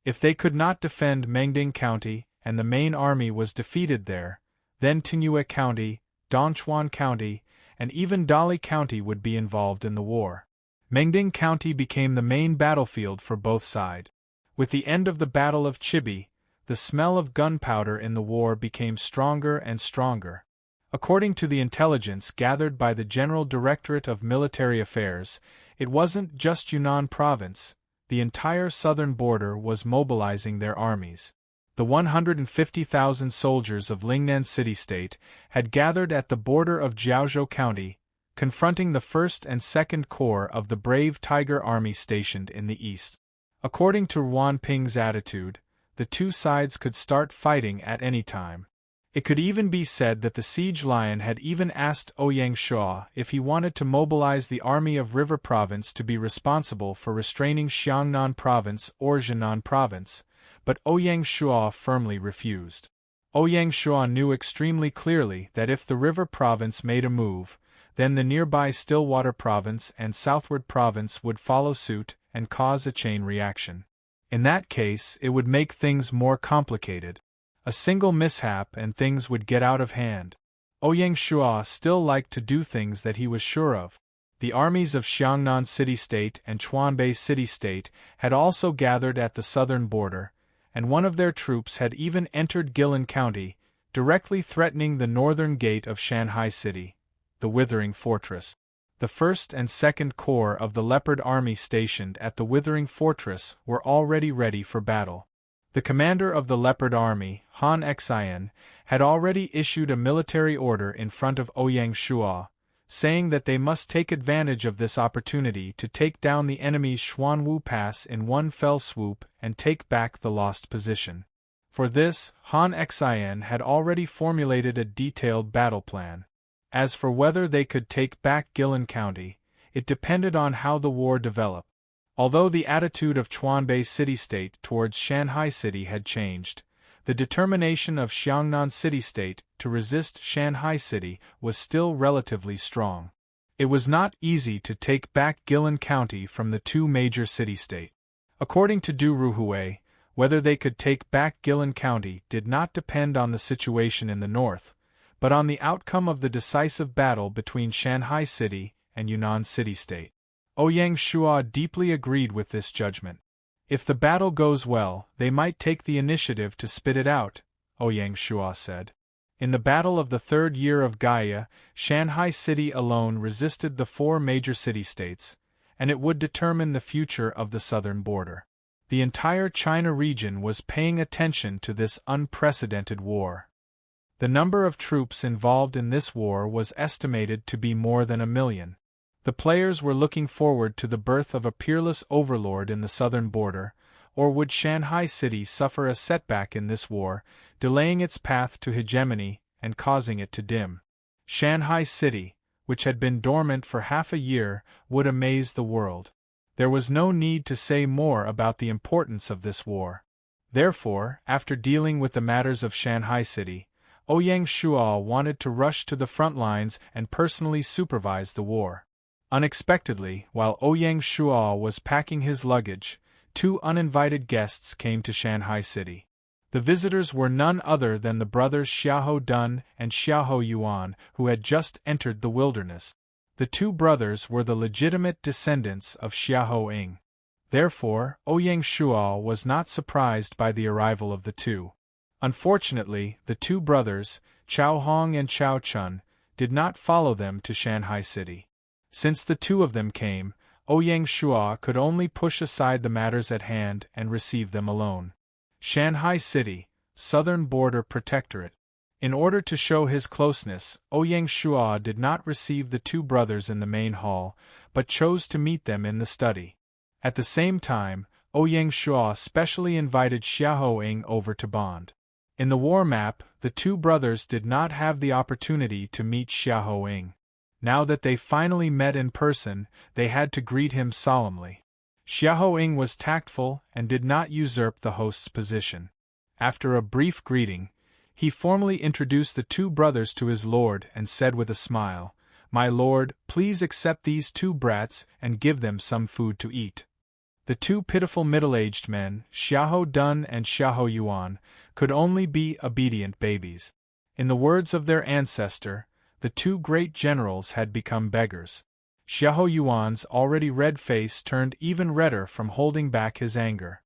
Speaker 1: If they could not defend Mengding County and the main army was defeated there, then Tingyue County, Dongchuan County, and even Dali County would be involved in the war. Mengding County became the main battlefield for both sides. With the end of the Battle of Chibi, the smell of gunpowder in the war became stronger and stronger. According to the intelligence gathered by the General Directorate of Military Affairs, it wasn't just Yunnan province, the entire southern border was mobilizing their armies. The 150,000 soldiers of Lingnan city-state had gathered at the border of Jiaozhou County, confronting the 1st and 2nd Corps of the brave Tiger Army stationed in the east. According to Yuan Ping's attitude, the two sides could start fighting at any time. It could even be said that the Siege Lion had even asked Ouyang Shuo if he wanted to mobilize the army of River Province to be responsible for restraining Xiangnan Province or Jinan Province, but Ouyang Shuo firmly refused. Ouyang Shuo knew extremely clearly that if the River Province made a move, then the nearby Stillwater Province and Southward Province would follow suit and cause a chain reaction. In that case, it would make things more complicated. A single mishap and things would get out of hand. Ouyang Shuo still liked to do things that he was sure of. The armies of Xiangnan city-state and Chuanbei city-state had also gathered at the southern border, and one of their troops had even entered Guilin County, directly threatening the northern gate of Shanghai City, the Withering Fortress. The 1st and 2nd Corps of the Leopard Army stationed at the Withering Fortress were already ready for battle. The commander of the Leopard Army, Han Xian, had already issued a military order in front of Ouyang Shuo, saying that they must take advantage of this opportunity to take down the enemy's Xuanwu Pass in one fell swoop and take back the lost position. For this, Han Xian had already formulated a detailed battle plan. As for whether they could take back Guilin County, it depended on how the war developed. Although the attitude of Chuanbei city-state towards Shanghai City had changed, the determination of Xiangnan city-state to resist Shanghai City was still relatively strong. It was not easy to take back Guilin County from the two major city-states. According to Du Ruhui, whether they could take back Guilin County did not depend on the situation in the north, but on the outcome of the decisive battle between Shanghai City and Yunnan city-state. Ouyang Shuo deeply agreed with this judgment. If the battle goes well, they might take the initiative to spit it out, Ouyang Shuo said. In the battle of the 3rd year of Gaia, Shanghai City alone resisted the 4 major city-states, and it would determine the future of the southern border. The entire China region was paying attention to this unprecedented war. The number of troops involved in this war was estimated to be more than 1 million. The players were looking forward to the birth of a peerless overlord in the southern border, or would Shanghai City suffer a setback in this war, delaying its path to hegemony and causing it to dim? Shanghai City, which had been dormant for half a year, would amaze the world. There was no need to say more about the importance of this war. Therefore, after dealing with the matters of Shanghai City, Ouyang Shuo wanted to rush to the front lines and personally supervise the war. Unexpectedly, while Ouyang Shuo was packing his luggage, 2 uninvited guests came to Shanghai City. The visitors were none other than the brothers Xiahou Dun and Xiahou Yuan, who had just entered the wilderness. The 2 brothers were the legitimate descendants of Xiahou Ying. Therefore, Ouyang Shuo was not surprised by the arrival of the 2. Unfortunately, the 2 brothers, Chao Hong and Chao Chun, did not follow them to Shanghai City. Since the 2 of them came, Ouyang Shuo could only push aside the matters at hand and receive them alone. Shanghai City, Southern Border Protectorate. In order to show his closeness, Ouyang Shuo did not receive the 2 brothers in the main hall, but chose to meet them in the study. At the same time, Ouyang Shuo specially invited Xiahou Ying over to bond. In the war map, the 2 brothers did not have the opportunity to meet Xiahou Ying. Now that they finally met in person, they had to greet him solemnly. Xiahou Ying was tactful and did not usurp the host's position. After a brief greeting, he formally introduced the 2 brothers to his lord and said with a smile, "My lord, please accept these 2 brats and give them some food to eat." The 2 pitiful middle-aged men, Xiahou Dun and Xiahou Yuan, could only be obedient babies. In the words of their ancestor, the 2 great generals had become beggars. Xiahou Yuan's already red face turned even redder from holding back his anger.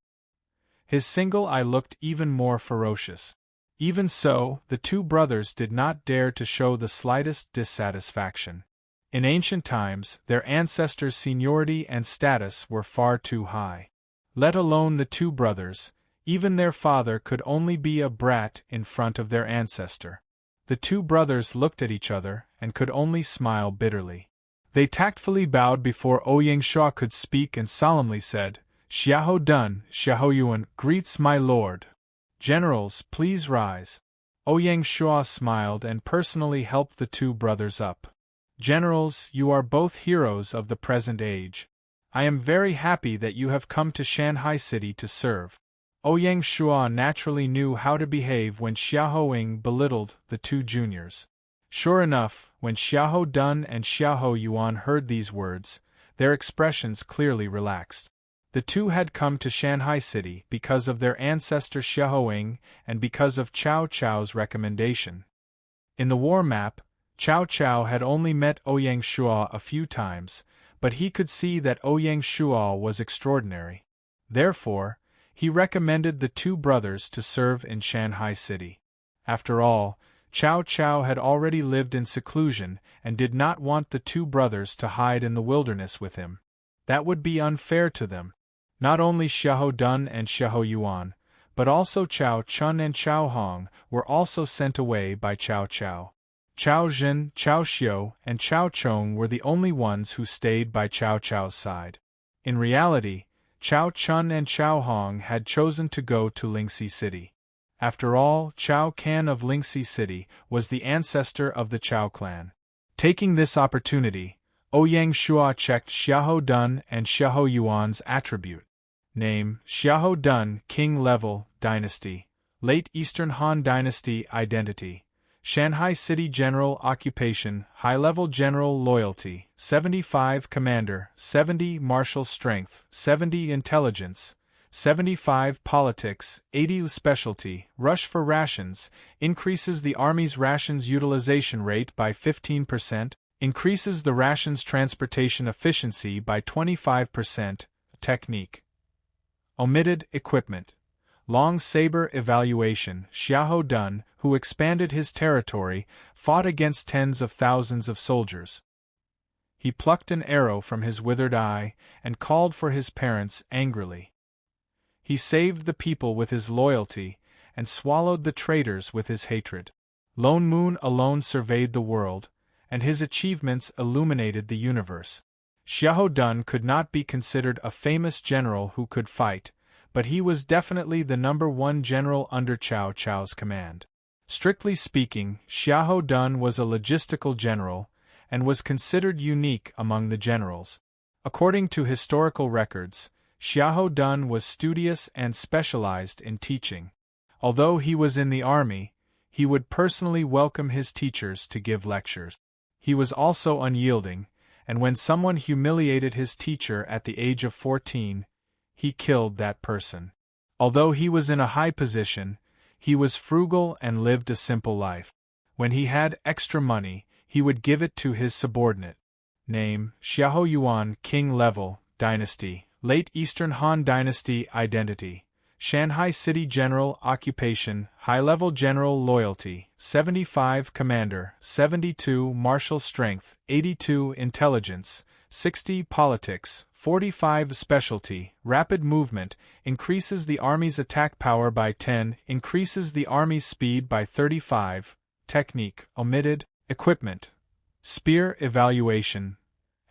Speaker 1: His single eye looked even more ferocious. Even so, the 2 brothers did not dare to show the slightest dissatisfaction. In ancient times, their ancestors' seniority and status were far too high. Let alone the two brothers, even their father could only be a brat in front of their ancestor. The two brothers looked at each other and could only smile bitterly. They tactfully bowed before Ouyang Shuo could speak and solemnly said, Xiahou Dun, Xiahou Yuan greets my lord. Generals, please rise. Ouyang Shuo smiled and personally helped the two brothers up. Generals, you are both heroes of the present age. I am very happy that you have come to Shanghai City to serve. Ouyang Shuo naturally knew how to behave when Xiahou Ying belittled the two juniors. Sure enough, when Xiahou Dun and Xiahou Yuan heard these words, their expressions clearly relaxed. The two had come to Shanghai City because of their ancestor Xiahou Ying and because of Cao Cao's recommendation. In the war map, Cao Cao had only met Ouyang Shuo a few times, but he could see that Ouyang Shuo was extraordinary. Therefore, he recommended the two brothers to serve in Shanghai City. After all, Cao Cao had already lived in seclusion and did not want the two brothers to hide in the wilderness with him. That would be unfair to them. Not only Xiahou Dun and Xiahou Yuan, but also Cao Chun and Cao Hong were also sent away by Cao Cao. Cao Zhen, Cao Xiu, and Cao Chong were the only ones who stayed by Cao Cao's side. In reality, Cao Chun and Cao Hong had chosen to go to Lingxi City. After all, Cao Can of Lingxi City was the ancestor of the Cao clan. Taking this opportunity, Ouyang Shuo checked Xiahou Dun and Xiahou Yuan's attribute. Name: Xiahou Dun, King Level, Dynasty, Late Eastern Han Dynasty. Identity: Shanghai City General. Occupation: High-level General. Loyalty: 75 Commander, 70 Martial Strength, 70 Intelligence, 75 Politics, 80 Specialty. Rush for rations: increases the Army's rations utilization rate by 15%, increases the rations transportation efficiency by 25%. Technique: omitted. Equipment: Long Saber. Evaluation: Xiahou Dun, who expanded his territory, fought against tens of thousands of soldiers. He plucked an arrow from his withered eye and called for his parents angrily. He saved the people with his loyalty and swallowed the traitors with his hatred. Lone Moon alone surveyed the world, and his achievements illuminated the universe. Xiahou Dun could not be considered a famous general who could fight, but he was definitely the #1 general under Cao Cao's command. Strictly speaking, Xiahou Dun was a logistical general, and was considered unique among the generals. According to historical records, Xiahou Dun was studious and specialized in teaching. Although he was in the army, he would personally welcome his teachers to give lectures. He was also unyielding, and when someone humiliated his teacher at the age of 14, he killed that person. Although he was in a high position, he was frugal and lived a simple life. When he had extra money, he would give it to his subordinate. Name: Xiahou Yuan. King Level, Dynasty, Late Eastern Han Dynasty. Identity: Shanghai City General. Occupation: High-level General. Loyalty: 75 Commander, 72 Martial Strength, 82 Intelligence, 60 Politics, 45 Specialty. Rapid Movement: increases the Army's attack power by 10, increases the Army's speed by 35. Technique: omitted. Equipment: Spear. Evaluation: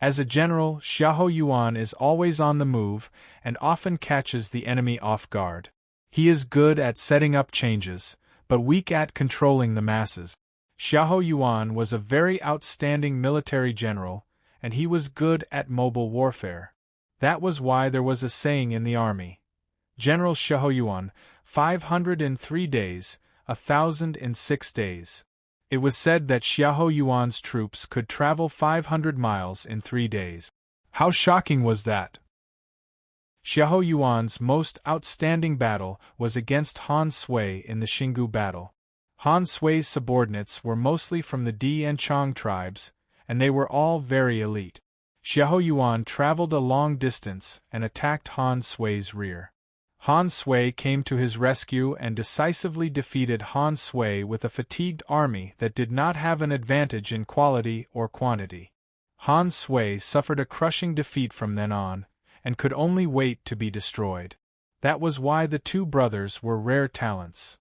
Speaker 1: as a general, Xiahou Yuan is always on the move and often catches the enemy off guard. He is good at setting up changes, but weak at controlling the masses. Xiahou Yuan was a very outstanding military general, and he was good at mobile warfare. That was why there was a saying in the army: General Xiahou Yuan, 503 days, 1,006 days. It was said that Xiahou Yuan's troops could travel 500 miles in 3 days. How shocking was that? Xiahou Yuan's most outstanding battle was against Han Sui in the Xingu battle. Han Sui's subordinates were mostly from the Di and Chang tribes, and they were all very elite. Xiahou Yuan traveled a long distance and attacked Han Sui's rear. Han Sui came to his rescue and decisively defeated Han Sui with a fatigued army that did not have an advantage in quality or quantity. Han Sui suffered a crushing defeat from then on, and could only wait to be destroyed. That was why the two brothers were rare talents.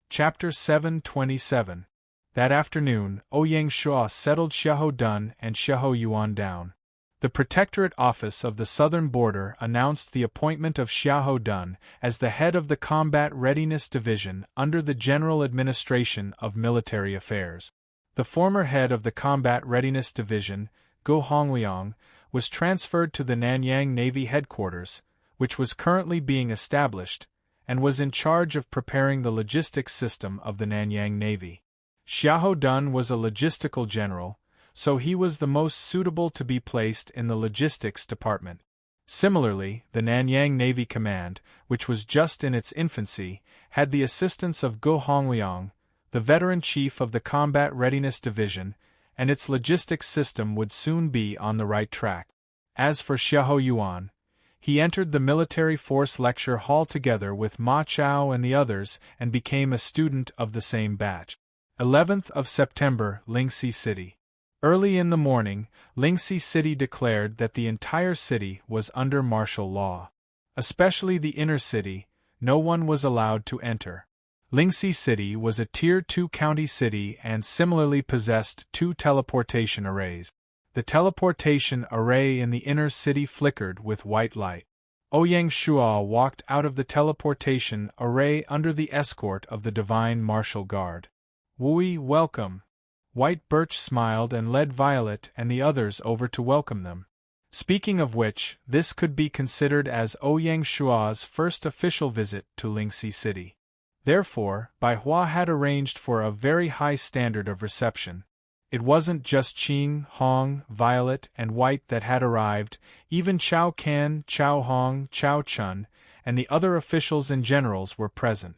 Speaker 1: Chapter 727. That afternoon, Ouyang Shua settled Xiahou Dun and Xiahou Yuan down. The Protectorate Office of the Southern Border announced the appointment of Xiahou Dun as the head of the Combat Readiness Division under the General Administration of Military Affairs. The former head of the Combat Readiness Division, Guo Hongliang, was transferred to the Nanyang Navy Headquarters, which was currently being established, and was in charge of preparing the logistics system of the Nanyang Navy. Xiahou Dun was a logistical general, so he was the most suitable to be placed in the logistics department. Similarly, the Nanyang Navy Command, which was just in its infancy, had the assistance of Guo Hongliang, the veteran chief of the Combat Readiness Division, and its logistics system would soon be on the right track. As for Xiahou Yuan, he entered the military force lecture hall together with Ma Chao and the others and became a student of the same batch. 11th of September, Lingxi City. Early in the morning, Lingxi City declared that the entire city was under martial law. Especially the inner city, no one was allowed to enter. Lingxi City was a Tier 2 county city and similarly possessed 2 teleportation arrays. The teleportation array in the inner city flickered with white light. Ouyang Shua walked out of the teleportation array under the escort of the Divine Martial Guard. "Wui, welcome." White Birch smiled and led Violet and the others over to welcome them. Speaking of which, this could be considered as Ouyang Shua's first official visit to Lingxi City. Therefore, Bai Hua had arranged for a very high standard of reception. It wasn't just Qing, Hong, Violet, and White that had arrived, even Chao Can, Chao Hong, Chao Chun, and the other officials and generals were present.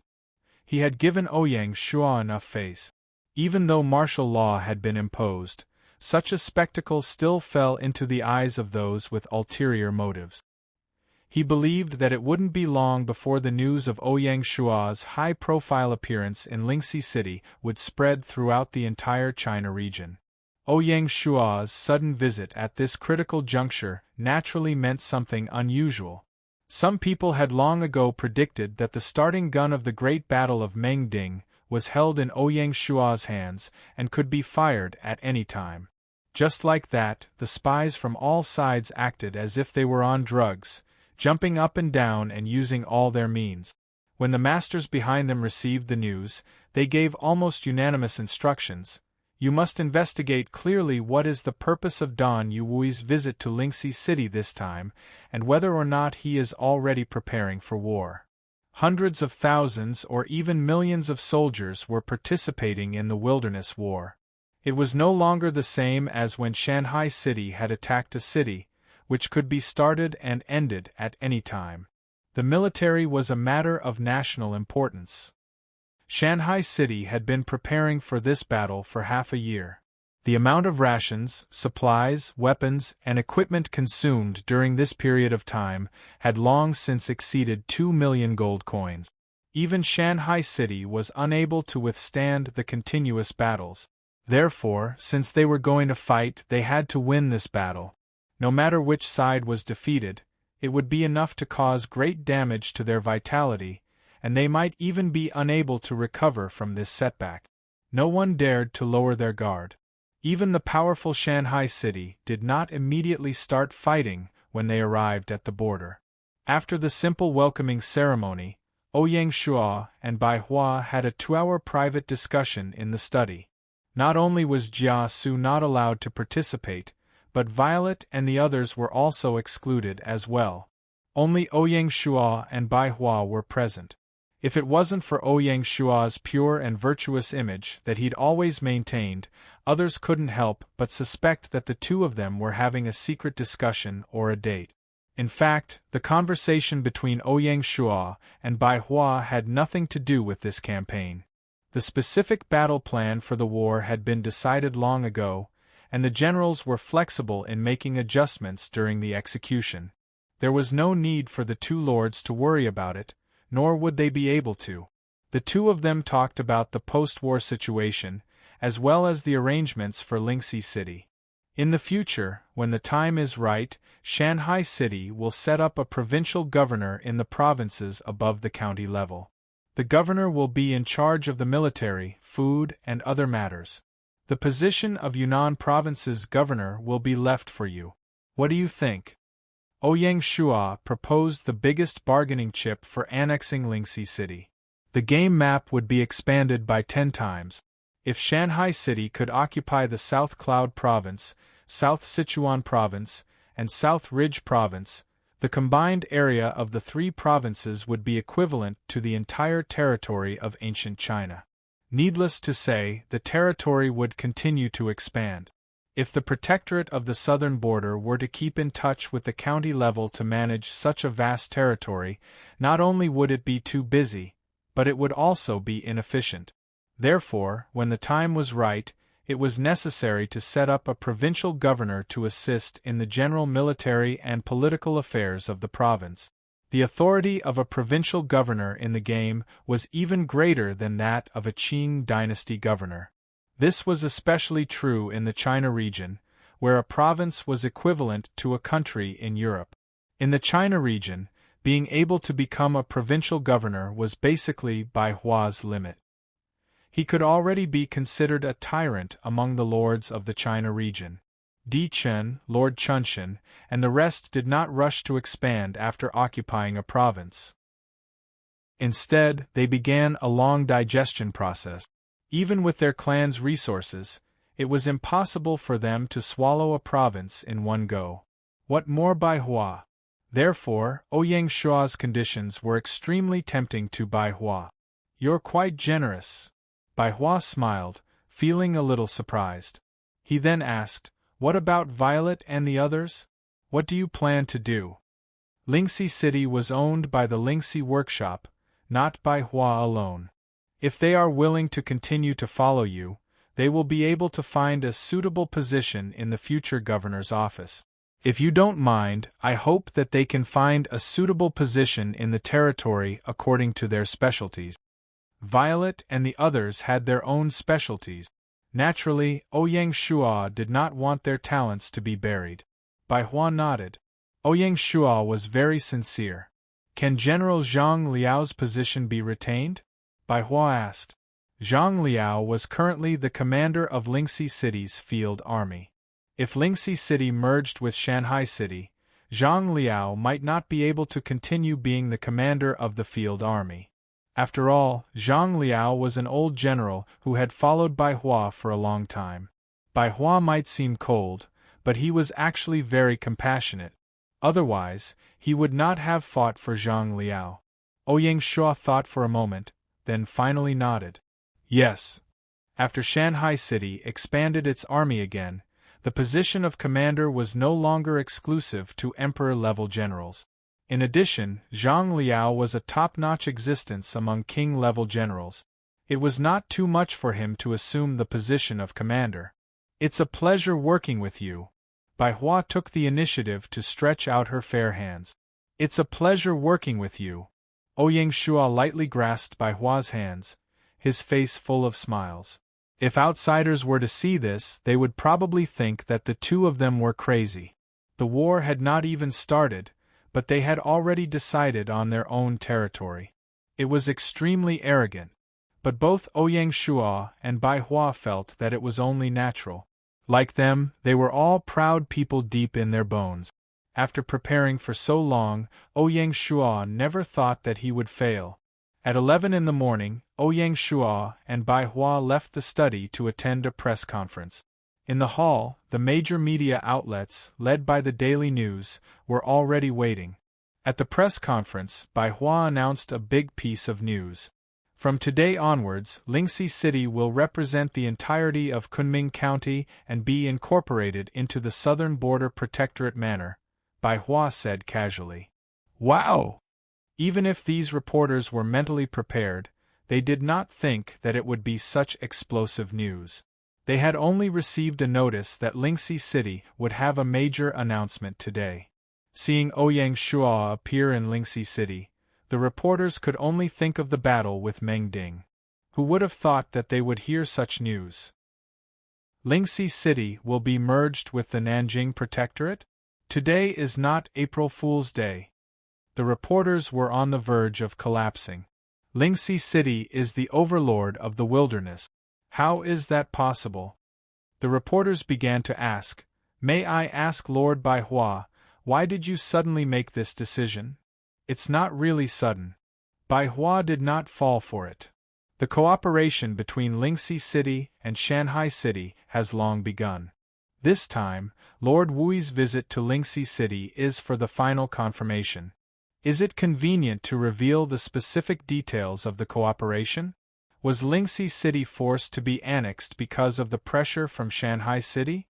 Speaker 1: He had given Ouyang Shua enough face. Even though martial law had been imposed, such a spectacle still fell into the eyes of those with ulterior motives. He believed that it wouldn't be long before the news of Ouyang Shua's high-profile appearance in Lingxi City would spread throughout the entire China region. Ouyang Shua's sudden visit at this critical juncture naturally meant something unusual. Some people had long ago predicted that the starting gun of the Great Battle of Mengding was held in Ouyang Shua's hands and could be fired at any time. Just like that, the spies from all sides acted as if they were on drugs, jumping up and down and using all their means. When the masters behind them received the news, they gave almost unanimous instructions. You must investigate clearly what is the purpose of Don Yuwui's visit to Lingxi City this time, and whether or not he is already preparing for war. Hundreds of thousands or even millions of soldiers were participating in the Wilderness War. It was no longer the same as when Shanghai City had attacked a city, which could be started and ended at any time. The military was a matter of national importance. Shanghai City had been preparing for this battle for half a year. The amount of rations, supplies, weapons, and equipment consumed during this period of time had long since exceeded 2 million gold coins. Even Shanghai City was unable to withstand the continuous battles. Therefore, since they were going to fight, they had to win this battle. No matter which side was defeated, it would be enough to cause great damage to their vitality, and they might even be unable to recover from this setback. No one dared to lower their guard. Even the powerful Shanghai City did not immediately start fighting when they arrived at the border. After the simple welcoming ceremony, Ouyang Shua and Bai Hua had a 2-hour private discussion in the study. Not only was Jia Su not allowed to participate, but Violet and the others were also excluded as well. Only Ouyang Shua and Bai Hua were present. If it wasn't for Ouyang Shua's pure and virtuous image that he'd always maintained, others couldn't help but suspect that the two of them were having a secret discussion or a date. In fact, the conversation between Ouyang Shua and Bai Hua had nothing to do with this campaign. The specific battle plan for the war had been decided long ago, and the generals were flexible in making adjustments during the execution. There was no need for the two lords to worry about it, nor would they be able to. The two of them talked about the post-war situation, as well as the arrangements for Lingxi City. In the future, when the time is right, Shanghai City will set up a provincial governor in the provinces above the county level. The governor will be in charge of the military, food, and other matters. The position of Yunnan Province's governor will be left for you. What do you think? Ouyang Shua proposed the biggest bargaining chip for annexing Lingxi City. The game map would be expanded by 10 times. If Shanghai City could occupy the South Cloud Province, South Sichuan Province, and South Ridge Province, the combined area of the 3 provinces would be equivalent to the entire territory of ancient China. Needless to say, the territory would continue to expand. If the Protectorate of the Southern Border were to keep in touch with the county level to manage such a vast territory, not only would it be too busy, but it would also be inefficient. Therefore, when the time was right, it was necessary to set up a provincial governor to assist in the general military and political affairs of the province. The authority of a provincial governor in the game was even greater than that of a Qing dynasty governor. This was especially true in the China region, where a province was equivalent to a country in Europe. In the China region, being able to become a provincial governor was basically Bai Hua's limit. He could already be considered a tyrant among the lords of the China region. Di Chen, Lord Chunshan, and the rest did not rush to expand after occupying a province. Instead, they began a long digestion process. Even with their clan's resources, it was impossible for them to swallow a province in one go. What more Bai Hua? Therefore, Ouyang Shua's conditions were extremely tempting to Bai Hua. "You're quite generous." Bai Hua smiled, feeling a little surprised. He then asked, "What about Violet and the others? What do you plan to do?" Lingxi City was owned by the Lingxi Workshop, not Bai Hua alone. If they are willing to continue to follow you, they will be able to find a suitable position in the future governor's office. If you don't mind, I hope that they can find a suitable position in the territory according to their specialties. Violet and the others had their own specialties. Naturally, Ouyang Shua did not want their talents to be buried. Bai Hua nodded. Ouyang Shua was very sincere. "Can General Zhang Liao's position be retained?" Bai Hua asked. Zhang Liao was currently the commander of Lingxi City's field army. If Lingxi City merged with Shanghai City, Zhang Liao might not be able to continue being the commander of the field army. After all, Zhang Liao was an old general who had followed Bai Hua for a long time. Bai Hua might seem cold, but he was actually very compassionate. Otherwise, he would not have fought for Zhang Liao. Ouyang Shua thought for a moment, then finally nodded. Yes. After Shanghai City expanded its army again, the position of commander was no longer exclusive to emperor-level generals. In addition, Zhang Liao was a top-notch existence among king-level generals. It was not too much for him to assume the position of commander. "It's a pleasure working with you." Bai Hua took the initiative to stretch out her fair hands. "It's a pleasure working with you." Ouyang Shua lightly grasped Bai Hua's hands, his face full of smiles. If outsiders were to see this, they would probably think that the two of them were crazy. The war had not even started, but they had already decided on their own territory. It was extremely arrogant. But both Ouyang Shua and Bai Hua felt that it was only natural. Like them, they were all proud people deep in their bones. After preparing for so long, Ouyang Shua never thought that he would fail. At 11 in the morning, Ouyang Shua and Bai Hua left the study to attend a press conference. In the hall, the major media outlets, led by the Daily News, were already waiting. At the press conference, Bai Hua announced a big piece of news. From today onwards, Lingxi City will represent the entirety of Kunming County and be incorporated into the Southern Border Protectorate manor, Bai Hua said casually. Wow! Even if these reporters were mentally prepared, they did not think that it would be such explosive news. They had only received a notice that Lingxi City would have a major announcement today. Seeing Ouyang Shua appear in Lingxi City, the reporters could only think of the battle with Meng Ding. Who would have thought that they would hear such news? Lingxi City will be merged with the Nanjing Protectorate? Today is not April Fool's Day. The reporters were on the verge of collapsing. Lingxi City is the overlord of the wilderness. How is that possible? The reporters began to ask, "May I ask Lord Baihua, why did you suddenly make this decision?" "It's not really sudden. Baihua did not fall for it. The cooperation between Lingxi City and Shanghai City has long begun. This time, Lord Wui's visit to Lingxi City is for the final confirmation. Is it convenient to reveal the specific details of the cooperation? Was Lingxi City forced to be annexed because of the pressure from Shanghai City?"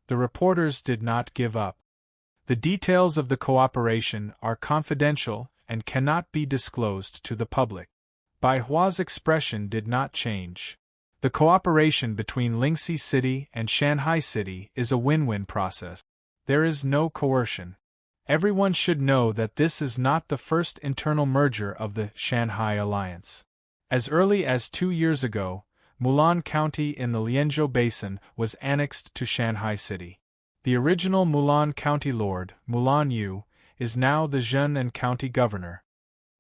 Speaker 1: The reporters did not give up. "The details of the cooperation are confidential and cannot be disclosed to the public." Baihua's expression did not change. "The cooperation between Lingxi City and Shanghai City is a win-win process. There is no coercion. Everyone should know that this is not the first internal merger of the Shanghai Alliance. As early as 2 years ago, Mulan County in the Lianzhou Basin was annexed to Shanghai City. The original Mulan County Lord, Mulan Yu, is now the Zhenan County Governor."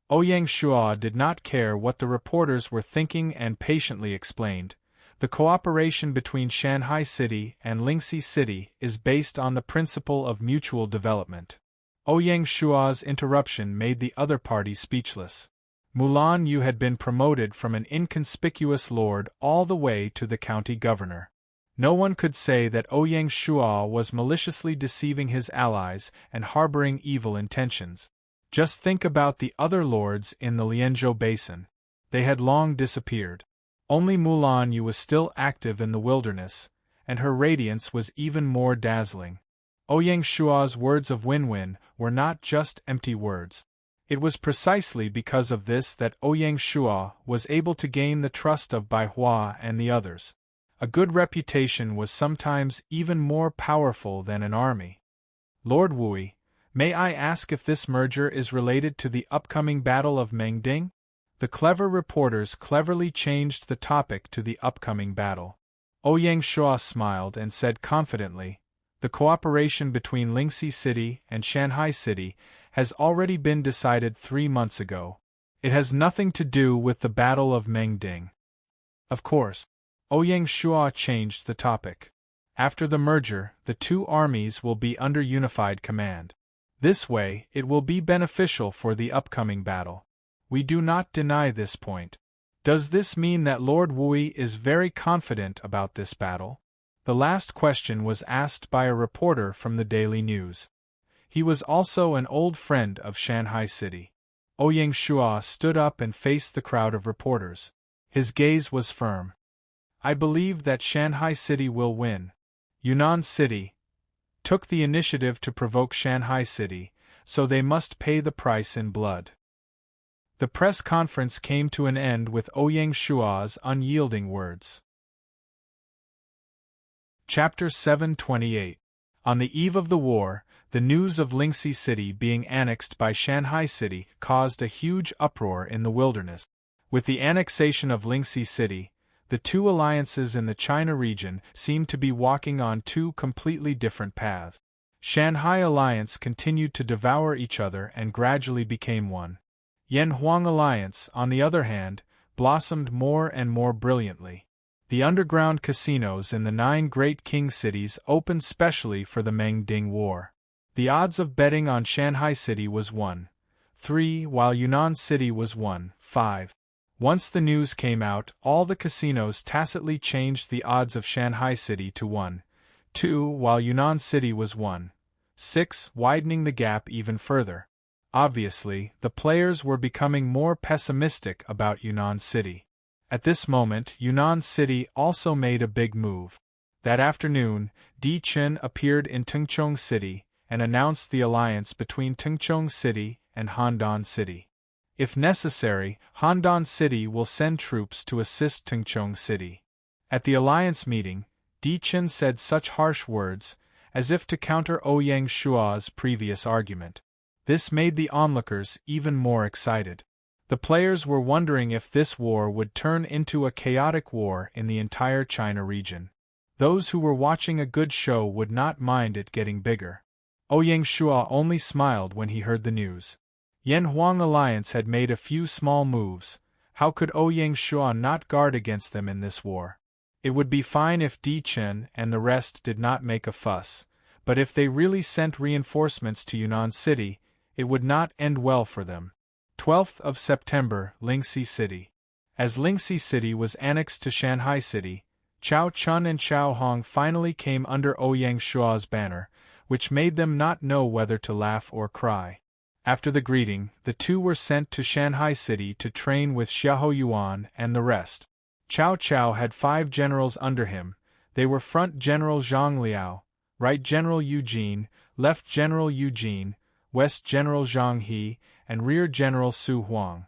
Speaker 1: Ouyang Shuo did not care what the reporters were thinking and patiently explained, "The cooperation between Shanghai City and Lingxi City is based on the principle of mutual development." Ouyang Shuo's interruption made the other party speechless. Mulan Yu had been promoted from an inconspicuous lord all the way to the county governor. No one could say that Ouyang Shuo was maliciously deceiving his allies and harboring evil intentions. Just think about the other lords in the Lianzhou Basin. They had long disappeared. Only Mulan Yu was still active in the wilderness, and her radiance was even more dazzling. Ouyang Shuo's words of win-win were not just empty words. It was precisely because of this that Ouyang Shuo was able to gain the trust of Baihua and the others. A good reputation was sometimes even more powerful than an army. "Lord Wui, may I ask if this merger is related to the upcoming Battle of Mengding?" The clever reporters cleverly changed the topic to the upcoming battle. Ouyang Shuo smiled and said confidently, "The cooperation between Lingxi City and Shanghai City has already been decided 3 months ago. It has nothing to do with the Battle of Mengding." Of course, Ouyang Shuo changed the topic. After the merger, the two armies will be under unified command. This way, it will be beneficial for the upcoming battle. We do not deny this point. Does this mean that Lord Wui is very confident about this battle? The last question was asked by a reporter from the Daily News. He was also an old friend of Shanghai City. Ouyang Shuo stood up and faced the crowd of reporters. His gaze was firm. "I believe that Shanghai City will win. Yunnan City took the initiative to provoke Shanghai City, so they must pay the price in blood." The press conference came to an end with Ouyang Shuo's unyielding words. Chapter 728. On the eve of the war, the news of Lingxi City being annexed by Shanghai City caused a huge uproar in the wilderness. With the annexation of Lingxi City, the two alliances in the China region seemed to be walking on two completely different paths. Shanghai Alliance continued to devour each other and gradually became one. Yanhuang Alliance, on the other hand, blossomed more and more brilliantly. The underground casinos in the 9 great king cities opened specially for the Mengding War. The odds of betting on Shanghai City was 1-3, while Yunnan City was 1-5. Once the news came out, all the casinos tacitly changed the odds of Shanghai City to 1-2, while Yunnan City was 1-6, widening the gap even further. Obviously, the players were becoming more pessimistic about Yunnan City. At this moment, Yunnan City also made a big move. That afternoon, Di Chen appeared in Tengchong City and announced the alliance between Tengchong City and Handan City. If necessary, Handan City will send troops to assist Tengchong City. At the alliance meeting, Di Chen said such harsh words, as if to counter Ouyang Shuo's previous argument. This made the onlookers even more excited. The players were wondering if this war would turn into a chaotic war in the entire China region. Those who were watching a good show would not mind it getting bigger. Ouyang Shua only smiled when he heard the news. Yan Huang alliance had made a few small moves. How could Ouyang Shua not guard against them in this war? It would be fine if Di Chen and the rest did not make a fuss, but if they really sent reinforcements to Yunnan City, it would not end well for them. 12th of September, Lingxi City. As Lingxi City was annexed to Shanghai City, Chao Chun and Chao Hong finally came under Ouyang Shua's banner, which made them not know whether to laugh or cry. After the greeting, the two were sent to Shanghai City to train with Xiahou Yuan and the rest. Cao Cao had 5 generals under him. They were Front General Zhang Liao, Right General Eugene, Left General Eugene, West General Zhang He, and Rear General Su Huang.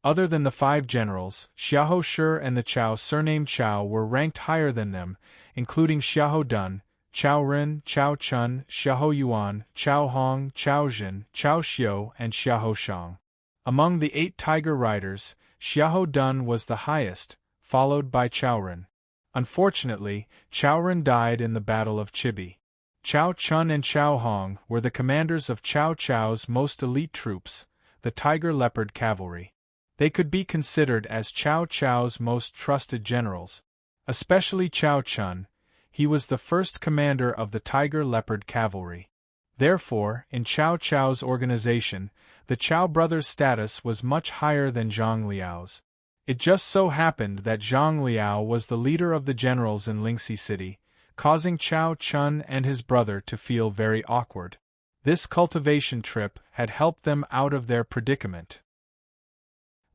Speaker 1: Other than the 5 generals, Xiahou Shi and the Chao surnamed Chao were ranked higher than them, including Xiahou Dun, Chao Ren, Chao Chun, Xiahou Yuan, Chao Hong, Chao Jin, Chao Xiu, and Xiahou Shang. Among the 8 Tiger Riders, Xiahou Dun was the highest, followed by Chao Ren. Unfortunately, Chao Ren died in the Battle of Chibi. Chao Chun and Chao Hong were the commanders of Chao Chao's most elite troops, the Tiger Leopard Cavalry. They could be considered as Chao Chao's most trusted generals. Especially Chao Chun. He was the first commander of the Tiger Leopard Cavalry. Therefore, in Chao Chao's organization, the Chao brothers' status was much higher than Zhang Liao's. It just so happened that Zhang Liao was the leader of the generals in Lingxi City, causing Chao Chun and his brother to feel very awkward. This cultivation trip had helped them out of their predicament.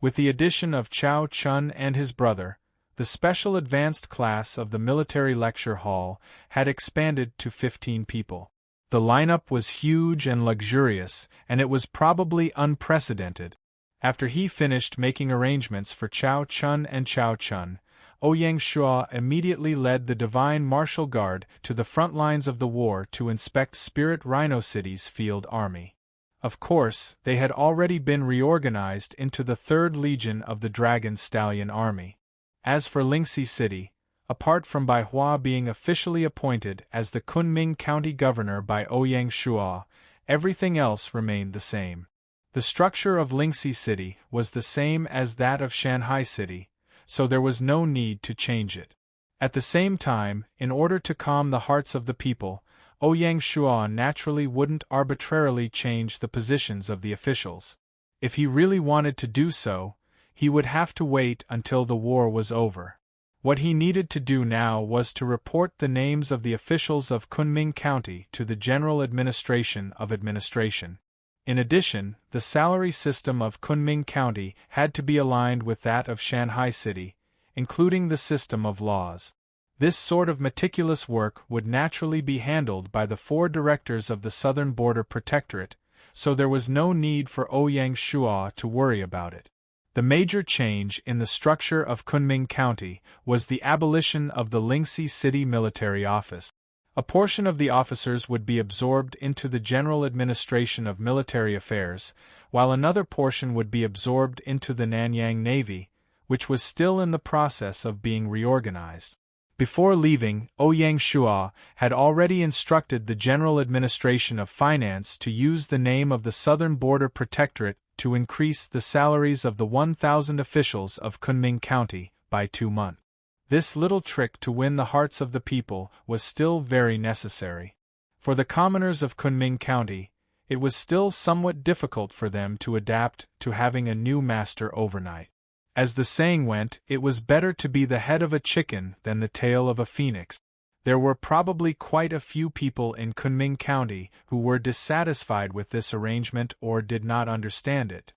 Speaker 1: With the addition of Chao Chun and his brother, the special advanced class of the military lecture hall had expanded to 15 people. The lineup was huge and luxurious, and it was probably unprecedented. After he finished making arrangements for Chao Chun and Chao Chun, Ouyang Shua immediately led the Divine Martial Guard to the front lines of the war to inspect Spirit Rhino City's field army. Of course, they had already been reorganized into the 3rd Legion of the Dragon Stallion Army. As for Lingxi City, apart from Bai Hua being officially appointed as the Kunming County Governor by Ouyang Shua, everything else remained the same. The structure of Lingxi City was the same as that of Shanghai City, so there was no need to change it. At the same time, in order to calm the hearts of the people, Ouyang Shua naturally wouldn't arbitrarily change the positions of the officials. If he really wanted to do so, he would have to wait until the war was over. What he needed to do now was to report the names of the officials of Kunming County to the General Administration of Administration. In addition, the salary system of Kunming County had to be aligned with that of Shanghai City, including the system of laws. This sort of meticulous work would naturally be handled by the 4 directors of the Southern Border Protectorate, so there was no need for Ouyang Shua to worry about it. The major change in the structure of Kunming County was the abolition of the Lingxi City Military Office. A portion of the officers would be absorbed into the General Administration of Military Affairs, while another portion would be absorbed into the Nanyang Navy, which was still in the process of being reorganized. Before leaving, Ouyang Shua had already instructed the General Administration of Finance to use the name of the Southern Border Protectorate to increase the salaries of the 1,000 officials of Kunming County by 2 months. This little trick to win the hearts of the people was still very necessary. For the commoners of Kunming County, it was still somewhat difficult for them to adapt to having a new master overnight. As the saying went, it was better to be the head of a chicken than the tail of a phoenix. There were probably quite a few people in Kunming County who were dissatisfied with this arrangement or did not understand it.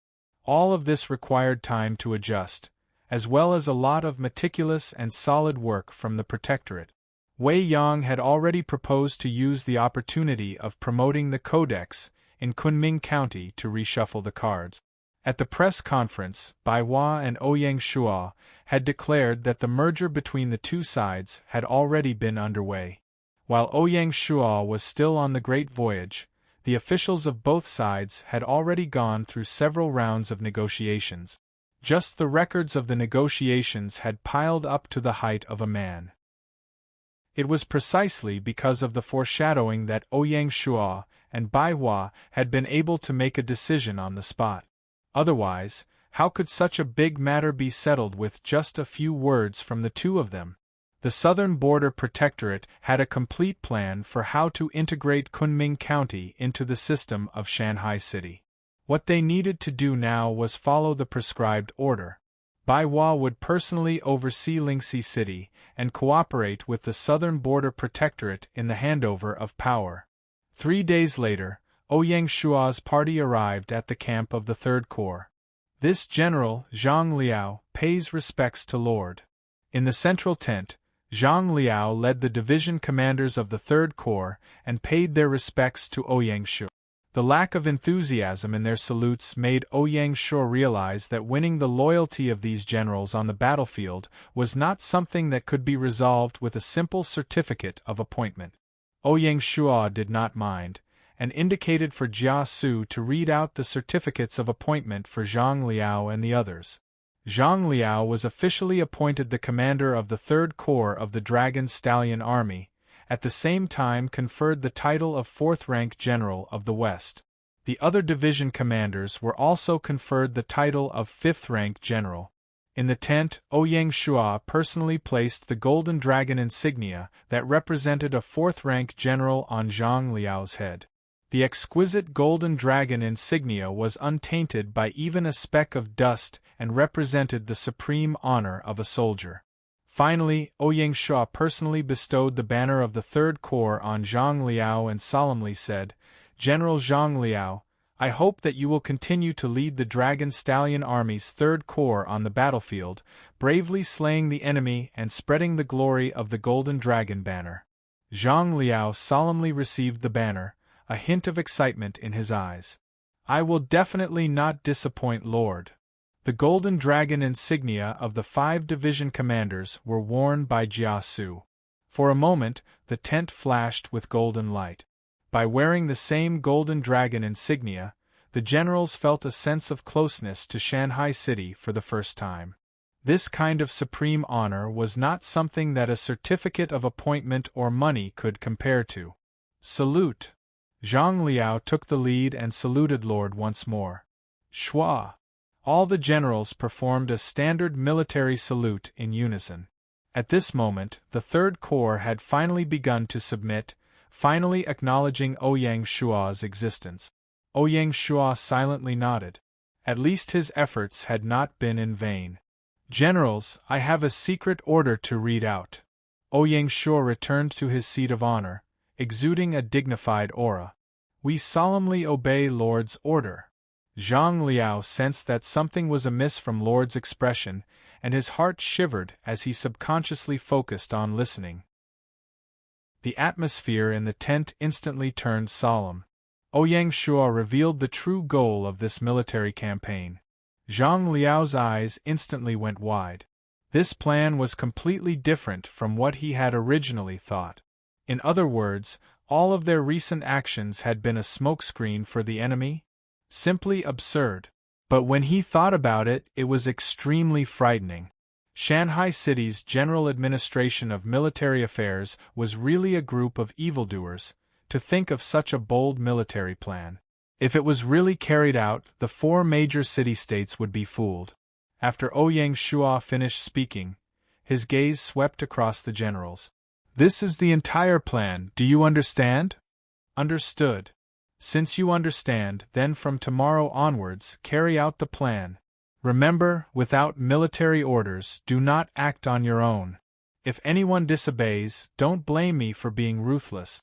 Speaker 1: All of this required time to adjust, as well as a lot of meticulous and solid work from the Protectorate. Wei Yang had already proposed to use the opportunity of promoting the Codex in Kunming County to reshuffle the cards. At the press conference, Bai Hua and Ouyang Shua had declared that the merger between the two sides had already been underway. While Ouyang Shua was still on the Great Voyage, the officials of both sides had already gone through several rounds of negotiations. Just the records of the negotiations had piled up to the height of a man. It was precisely because of the foreshadowing that Ouyang Shuo and Bai Hua had been able to make a decision on the spot. Otherwise, how could such a big matter be settled with just a few words from the two of them? The Southern Border Protectorate had a complete plan for how to integrate Kunming County into the system of Shanghai City. What they needed to do now was follow the prescribed order. Bai Hua would personally oversee Lingxi City and cooperate with the Southern Border Protectorate in the handover of power. 3 days later, Ouyang Shuo's party arrived at the camp of the Third Corps. This general, Zhang Liao, pays respects to Lord. In the central tent, Zhang Liao led the division commanders of the Third Corps and paid their respects to Ouyang Shuo. The lack of enthusiasm in their salutes made Ouyang Shuo realize that winning the loyalty of these generals on the battlefield was not something that could be resolved with a simple certificate of appointment. Ouyang Shuo did not mind, and indicated for Jia Su to read out the certificates of appointment for Zhang Liao and the others. Zhang Liao was officially appointed the commander of the Third Corps of the Dragon Stallion Army, at the same time conferred the title of 4th-rank General of the West. The other division commanders were also conferred the title of 5th-rank General. In the tent, Ouyang Shuo personally placed the Golden Dragon insignia that represented a 4th-rank General on Zhang Liao's head. The exquisite Golden Dragon insignia was untainted by even a speck of dust and represented the supreme honor of a soldier. Finally, Ouyang Shuo personally bestowed the banner of the Third Corps on Zhang Liao and solemnly said, "General Zhang Liao, I hope that you will continue to lead the Dragon Stallion Army's Third Corps on the battlefield, bravely slaying the enemy and spreading the glory of the Golden Dragon banner." Zhang Liao solemnly received the banner, a hint of excitement in his eyes. "I will definitely not disappoint, Lord." The Golden Dragon insignia of the 5 division commanders were worn by Jia Su. For a moment, the tent flashed with golden light. By wearing the same Golden Dragon insignia, the generals felt a sense of closeness to Shanghai City for the first time. This kind of supreme honor was not something that a certificate of appointment or money could compare to. "Salute!" Zhang Liao took the lead and saluted Lord once more. "Shua!" All the generals performed a standard military salute in unison. At this moment, the Third Corps had finally begun to submit, finally acknowledging Ouyang Shuo's existence. Ouyang Shuo silently nodded. At least his efforts had not been in vain. "Generals, I have a secret order to read out." Ouyang Shuo returned to his seat of honor, exuding a dignified aura. "We solemnly obey Lord's order." Zhang Liao sensed that something was amiss from Lord's expression, and his heart shivered as he subconsciously focused on listening. The atmosphere in the tent instantly turned solemn. Ouyang Shuo revealed the true goal of this military campaign. Zhang Liao's eyes instantly went wide. This plan was completely different from what he had originally thought. In other words, all of their recent actions had been a smokescreen for the enemy? Simply absurd. But when he thought about it, it was extremely frightening. Shanghai City's General Administration of Military Affairs was really a group of evildoers. To think of such a bold military plan. If it was really carried out, the 4 major city-states would be fooled. After Ouyang Shuo finished speaking, his gaze swept across the generals. "This is the entire plan, do you understand?" "Understood." "Since you understand, then from tomorrow onwards, carry out the plan. Remember, without military orders, do not act on your own. If anyone disobeys, don't blame me for being ruthless."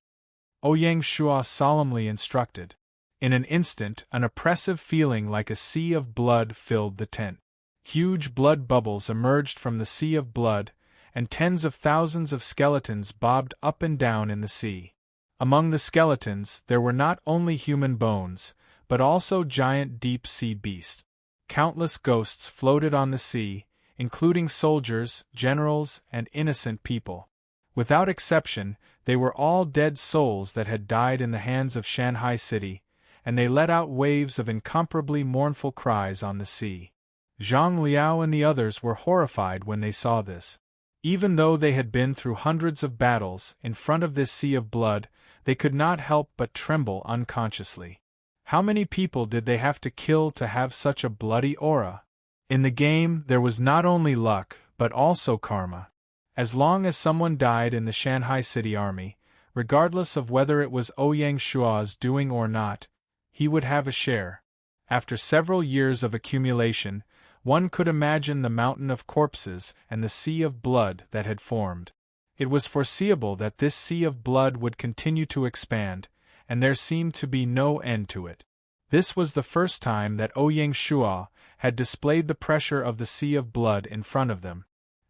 Speaker 1: Ouyang Shuo solemnly instructed. In an instant, an oppressive feeling like a sea of blood filled the tent. Huge blood bubbles emerged from the sea of blood, and tens of thousands of skeletons bobbed up and down in the sea. Among the skeletons, there were not only human bones, but also giant deep-sea beasts. Countless ghosts floated on the sea, including soldiers, generals, and innocent people. Without exception, they were all dead souls that had died in the hands of Shanghai City, and they let out waves of incomparably mournful cries on the sea. Zhang Liao and the others were horrified when they saw this. Even though they had been through hundreds of battles in front of this sea of blood, they could not help but tremble unconsciously. How many people did they have to kill to have such a bloody aura? In the game, there was not only luck, but also karma. As long as someone died in the Shanghai City Army, regardless of whether it was Ouyang Shua's doing or not, he would have a share. After several years of accumulation, one could imagine the mountain of corpses and the sea of blood that had formed. It was foreseeable that this sea of blood would continue to expand, and there seemed to be no end to it. This was the first time that Ouyang Shua had displayed the pressure of the sea of blood in front of them.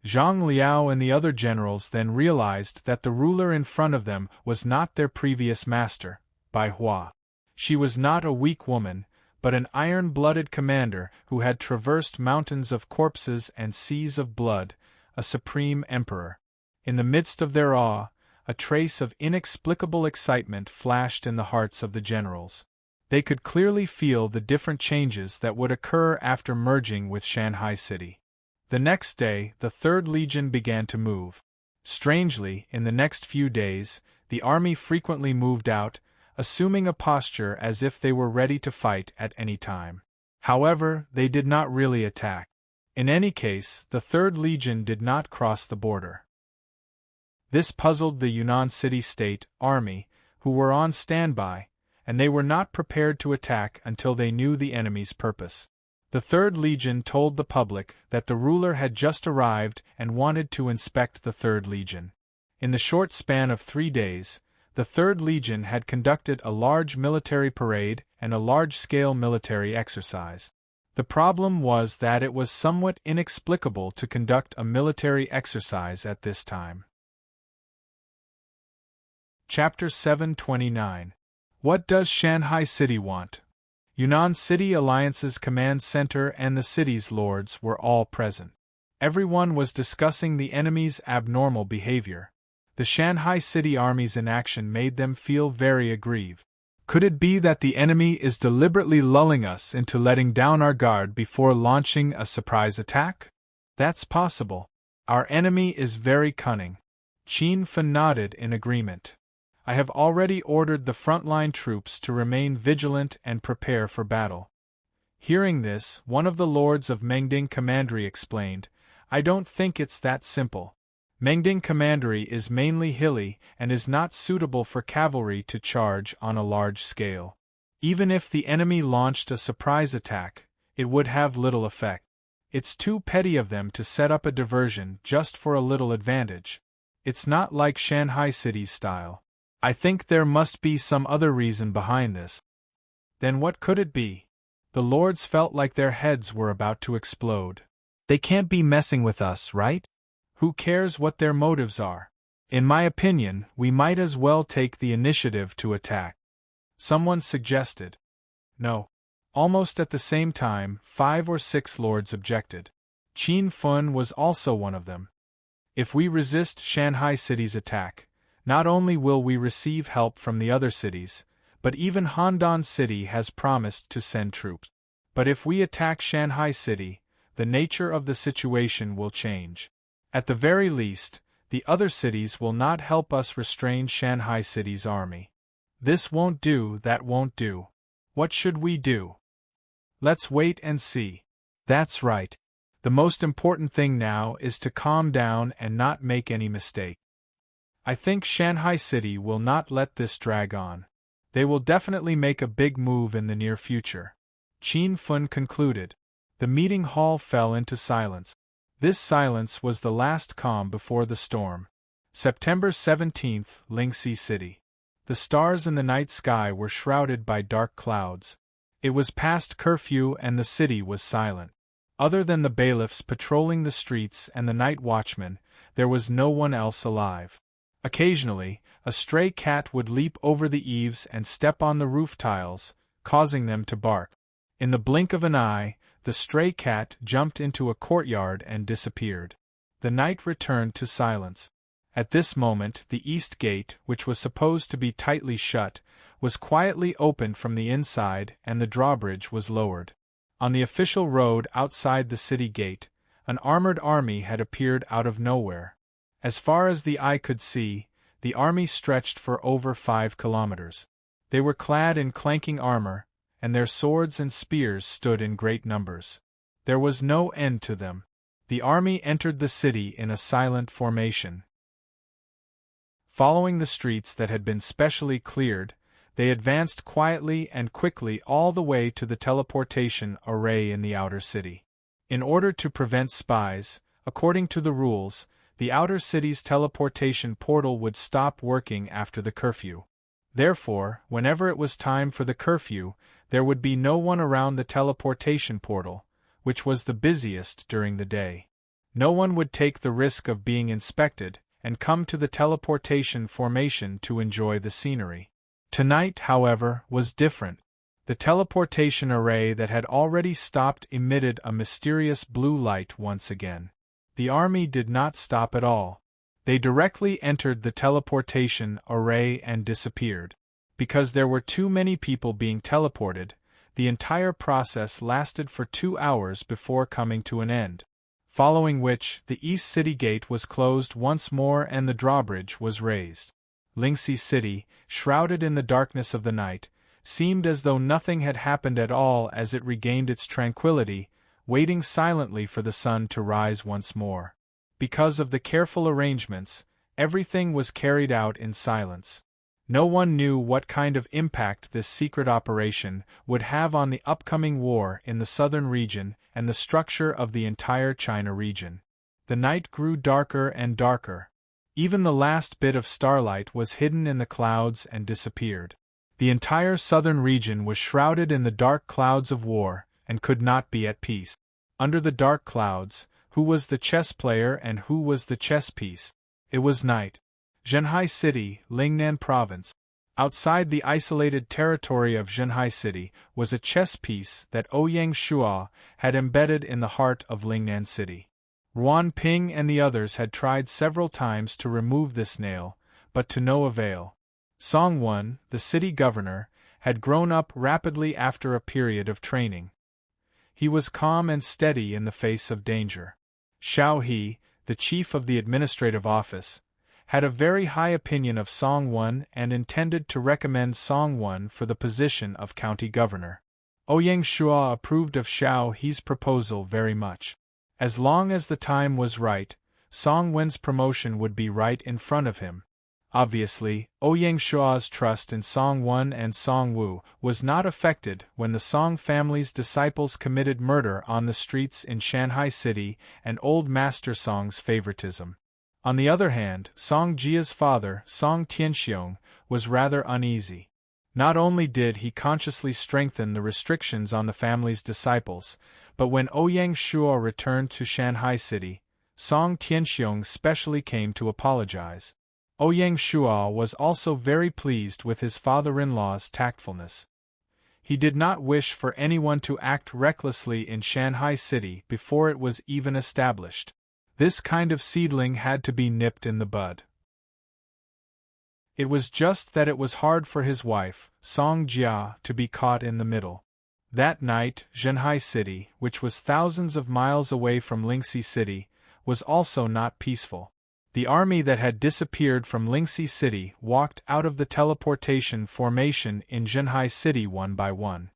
Speaker 1: Zhang Liao and the other generals then realized that the ruler in front of them was not their previous master, Bai Hua. She was not a weak woman, but an iron-blooded commander who had traversed mountains of corpses and seas of blood, a supreme emperor. In the midst of their awe, a trace of inexplicable excitement flashed in the hearts of the generals. They could clearly feel the different changes that would occur after merging with Shanghai City. The next day, the Third Legion began to move. Strangely, in the next few days, the army frequently moved out, assuming a posture as if they were ready to fight at any time. However, they did not really attack. In any case, the Third Legion did not cross the border. This puzzled the Yunnan city-state army, who were on standby, and they were not prepared to attack until they knew the enemy's purpose. The Third Legion told the public that the ruler had just arrived and wanted to inspect the Third Legion. In the short span of 3 days, the Third Legion had conducted a large military parade and a large-scale military exercise. The problem was that it was somewhat inexplicable to conduct a military exercise at this time. Chapter 729. What does Shanghai City want? Yunnan City Alliance's command center and the city's lords were all present. Everyone was discussing the enemy's abnormal behavior. The Shanghai City Army's inaction made them feel very aggrieved. Could it be that the enemy is deliberately lulling us into letting down our guard before launching a surprise attack? That's possible. Our enemy is very cunning. Qin Fen nodded in agreement. I have already ordered the frontline troops to remain vigilant and prepare for battle. Hearing this, one of the lords of Mengding Commandery explained, I don't think it's that simple. Mengding Commandery is mainly hilly and is not suitable for cavalry to charge on a large scale. Even if the enemy launched a surprise attack, it would have little effect. It's too petty of them to set up a diversion just for a little advantage. It's not like Shanghai City's style. I think there must be some other reason behind this. Then what could it be? The lords felt like their heads were about to explode. They can't be messing with us, right? Who cares what their motives are? In my opinion, we might as well take the initiative to attack. Someone suggested. No. Almost at the same time, 5 or 6 lords objected. Qin Fen was also one of them. If we resist Shanghai City's attack, not only will we receive help from the other cities, but even Handan City has promised to send troops. But if we attack Shanghai City, the nature of the situation will change. At the very least, the other cities will not help us restrain Shanghai City's army. This won't do, that won't do. What should we do? Let's wait and see. That's right. The most important thing now is to calm down and not make any mistake. I think Shanghai City will not let this drag on. They will definitely make a big move in the near future. Qin Fen concluded. The meeting hall fell into silence. This silence was the last calm before the storm. September 17th, Lingxi City. The stars in the night sky were shrouded by dark clouds. It was past curfew and the city was silent. Other than the bailiffs patrolling the streets and the night watchmen, there was no one else alive. Occasionally, a stray cat would leap over the eaves and step on the roof tiles, causing them to bark. In the blink of an eye, the stray cat jumped into a courtyard and disappeared. The night returned to silence. At this moment, the east gate, which was supposed to be tightly shut, was quietly opened from the inside and the drawbridge was lowered. On the official road outside the city gate, an armored army had appeared out of nowhere. As far as the eye could see, the army stretched for over 5 kilometers. They were clad in clanking armor, and their swords and spears stood in great numbers. There was no end to them. The army entered the city in a silent formation. Following the streets that had been specially cleared, they advanced quietly and quickly all the way to the teleportation array in the outer city. In order to prevent spies, according to the rules, the outer city's teleportation portal would stop working after the curfew. Therefore, whenever it was time for the curfew, there would be no one around the teleportation portal, which was the busiest during the day. No one would take the risk of being inspected and come to the teleportation formation to enjoy the scenery. Tonight, however, was different. The teleportation array that had already stopped emitted a mysterious blue light once again. The army did not stop at all. They directly entered the teleportation array and disappeared. Because there were too many people being teleported, the entire process lasted for 2 hours before coming to an end. Following which, the East City Gate was closed once more and the drawbridge was raised. Lingxi City, shrouded in the darkness of the night, seemed as though nothing had happened at all as it regained its tranquility, waiting silently for the sun to rise once more. Because of the careful arrangements, everything was carried out in silence. No one knew what kind of impact this secret operation would have on the upcoming war in the southern region and the structure of the entire China region. The night grew darker and darker. Even the last bit of starlight was hidden in the clouds and disappeared. The entire southern region was shrouded in the dark clouds of war and could not be at peace. Under the dark clouds, who was the chess player and who was the chess piece? It was night. Zhenhai City, Lingnan Province. Outside the isolated territory of Zhenhai City was a chess piece that Ouyang Shua had embedded in the heart of Lingnan City. Ruan Ping and the others had tried several times to remove this nail, but to no avail. Song Wen, the city governor, had grown up rapidly after a period of training. He was calm and steady in the face of danger. Xiao He, the chief of the administrative office, had a very high opinion of Song Wen and intended to recommend Song Wen for the position of county governor. Ouyang Shua approved of Xiao He's proposal very much. As long as the time was right, Song Wen's promotion would be right in front of him. Obviously, Ouyang Shua's trust in Song Wen and Song Wu was not affected when the Song family's disciples committed murder on the streets in Shanghai City and Old Master Song's favoritism. On the other hand, Song Jia's father, Song Tianxiong, was rather uneasy. Not only did he consciously strengthen the restrictions on the family's disciples, but when Ouyang Shua returned to Shanghai City, Song Tianxiong specially came to apologize. Ouyang Shua was also very pleased with his father-in-law's tactfulness. He did not wish for anyone to act recklessly in Shanghai City before it was even established. This kind of seedling had to be nipped in the bud. It was just that it was hard for his wife, Song Jia, to be caught in the middle. That night, Zhenhai City, which was thousands of miles away from Lingxi City, was also not peaceful. The army that had disappeared from Lingxi City walked out of the teleportation formation in Zhenhai City one by one.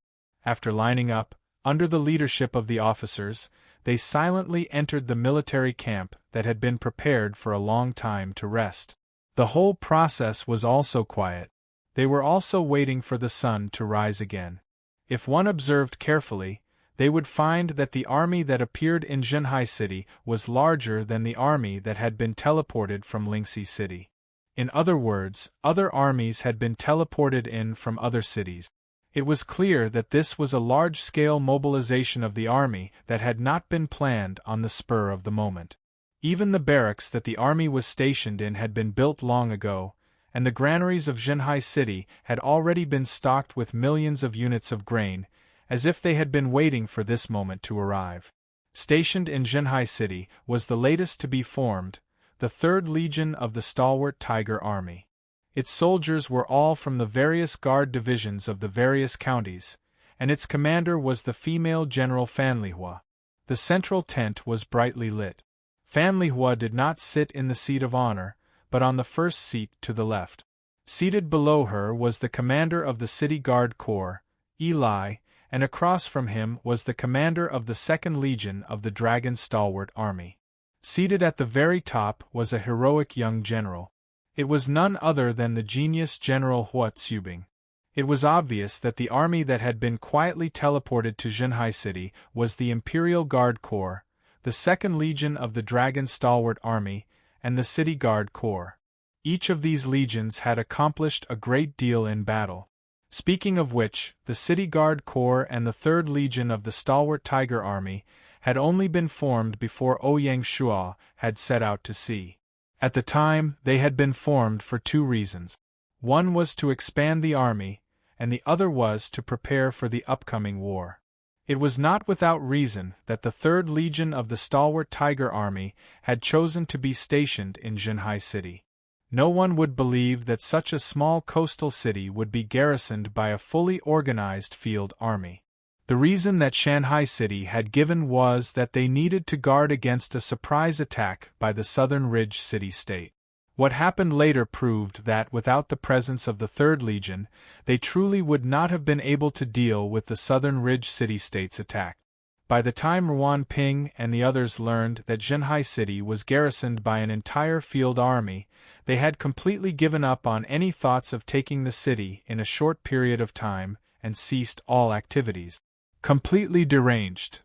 Speaker 1: After lining up, under the leadership of the officers, they silently entered the military camp that had been prepared for a long time to rest. The whole process was also quiet. They were also waiting for the sun to rise again. If one observed carefully, they would find that the army that appeared in Zhenhai City was larger than the army that had been teleported from Lingxi City. In other words, other armies had been teleported in from other cities. It was clear that this was a large-scale mobilization of the army that had not been planned on the spur of the moment. Even the barracks that the army was stationed in had been built long ago, and the granaries of Zhenhai City had already been stocked with millions of units of grain, as if they had been waiting for this moment to arrive. Stationed in Zhenhai City was the latest to be formed, the 3rd Legion of the stalwart Tiger Army. Its soldiers were all from the various guard divisions of the various counties, and its commander was the female General Fan Lihua. The central tent was brightly lit. Fanlihua did not sit in the seat of honor, but on the first seat to the left. Seated below her was the commander of the City Guard Corps, Eli, and across from him was the commander of the 2nd Legion of the Dragon's stalwart army. Seated at the very top was a heroic young general. It was none other than the genius General Hua Tsubing. It was obvious that the army that had been quietly teleported to Zhenhai City was the Imperial Guard Corps, the 2nd Legion of the Dragon Stalwart Army, and the City Guard Corps. Each of these legions had accomplished a great deal in battle. Speaking of which, the City Guard Corps and the 3rd Legion of the Stalwart Tiger Army had only been formed before Ouyang Shua had set out to sea. At the time, they had been formed for 2 reasons. One was to expand the army, and the other was to prepare for the upcoming war. It was not without reason that the 3rd Legion of the Stalwart Tiger Army had chosen to be stationed in Zhenhai City. No one would believe that such a small coastal city would be garrisoned by a fully organized field army. The reason that Shanghai City had given was that they needed to guard against a surprise attack by the Southern Ridge City-State. What happened later proved that without the presence of the 3rd Legion, they truly would not have been able to deal with the Southern Ridge City-State's attack. By the time Ruan Ping and the others learned that Zhenhai City was garrisoned by an entire field army, they had completely given up on any thoughts of taking the city in a short period of time and ceased all activities. Completely deranged.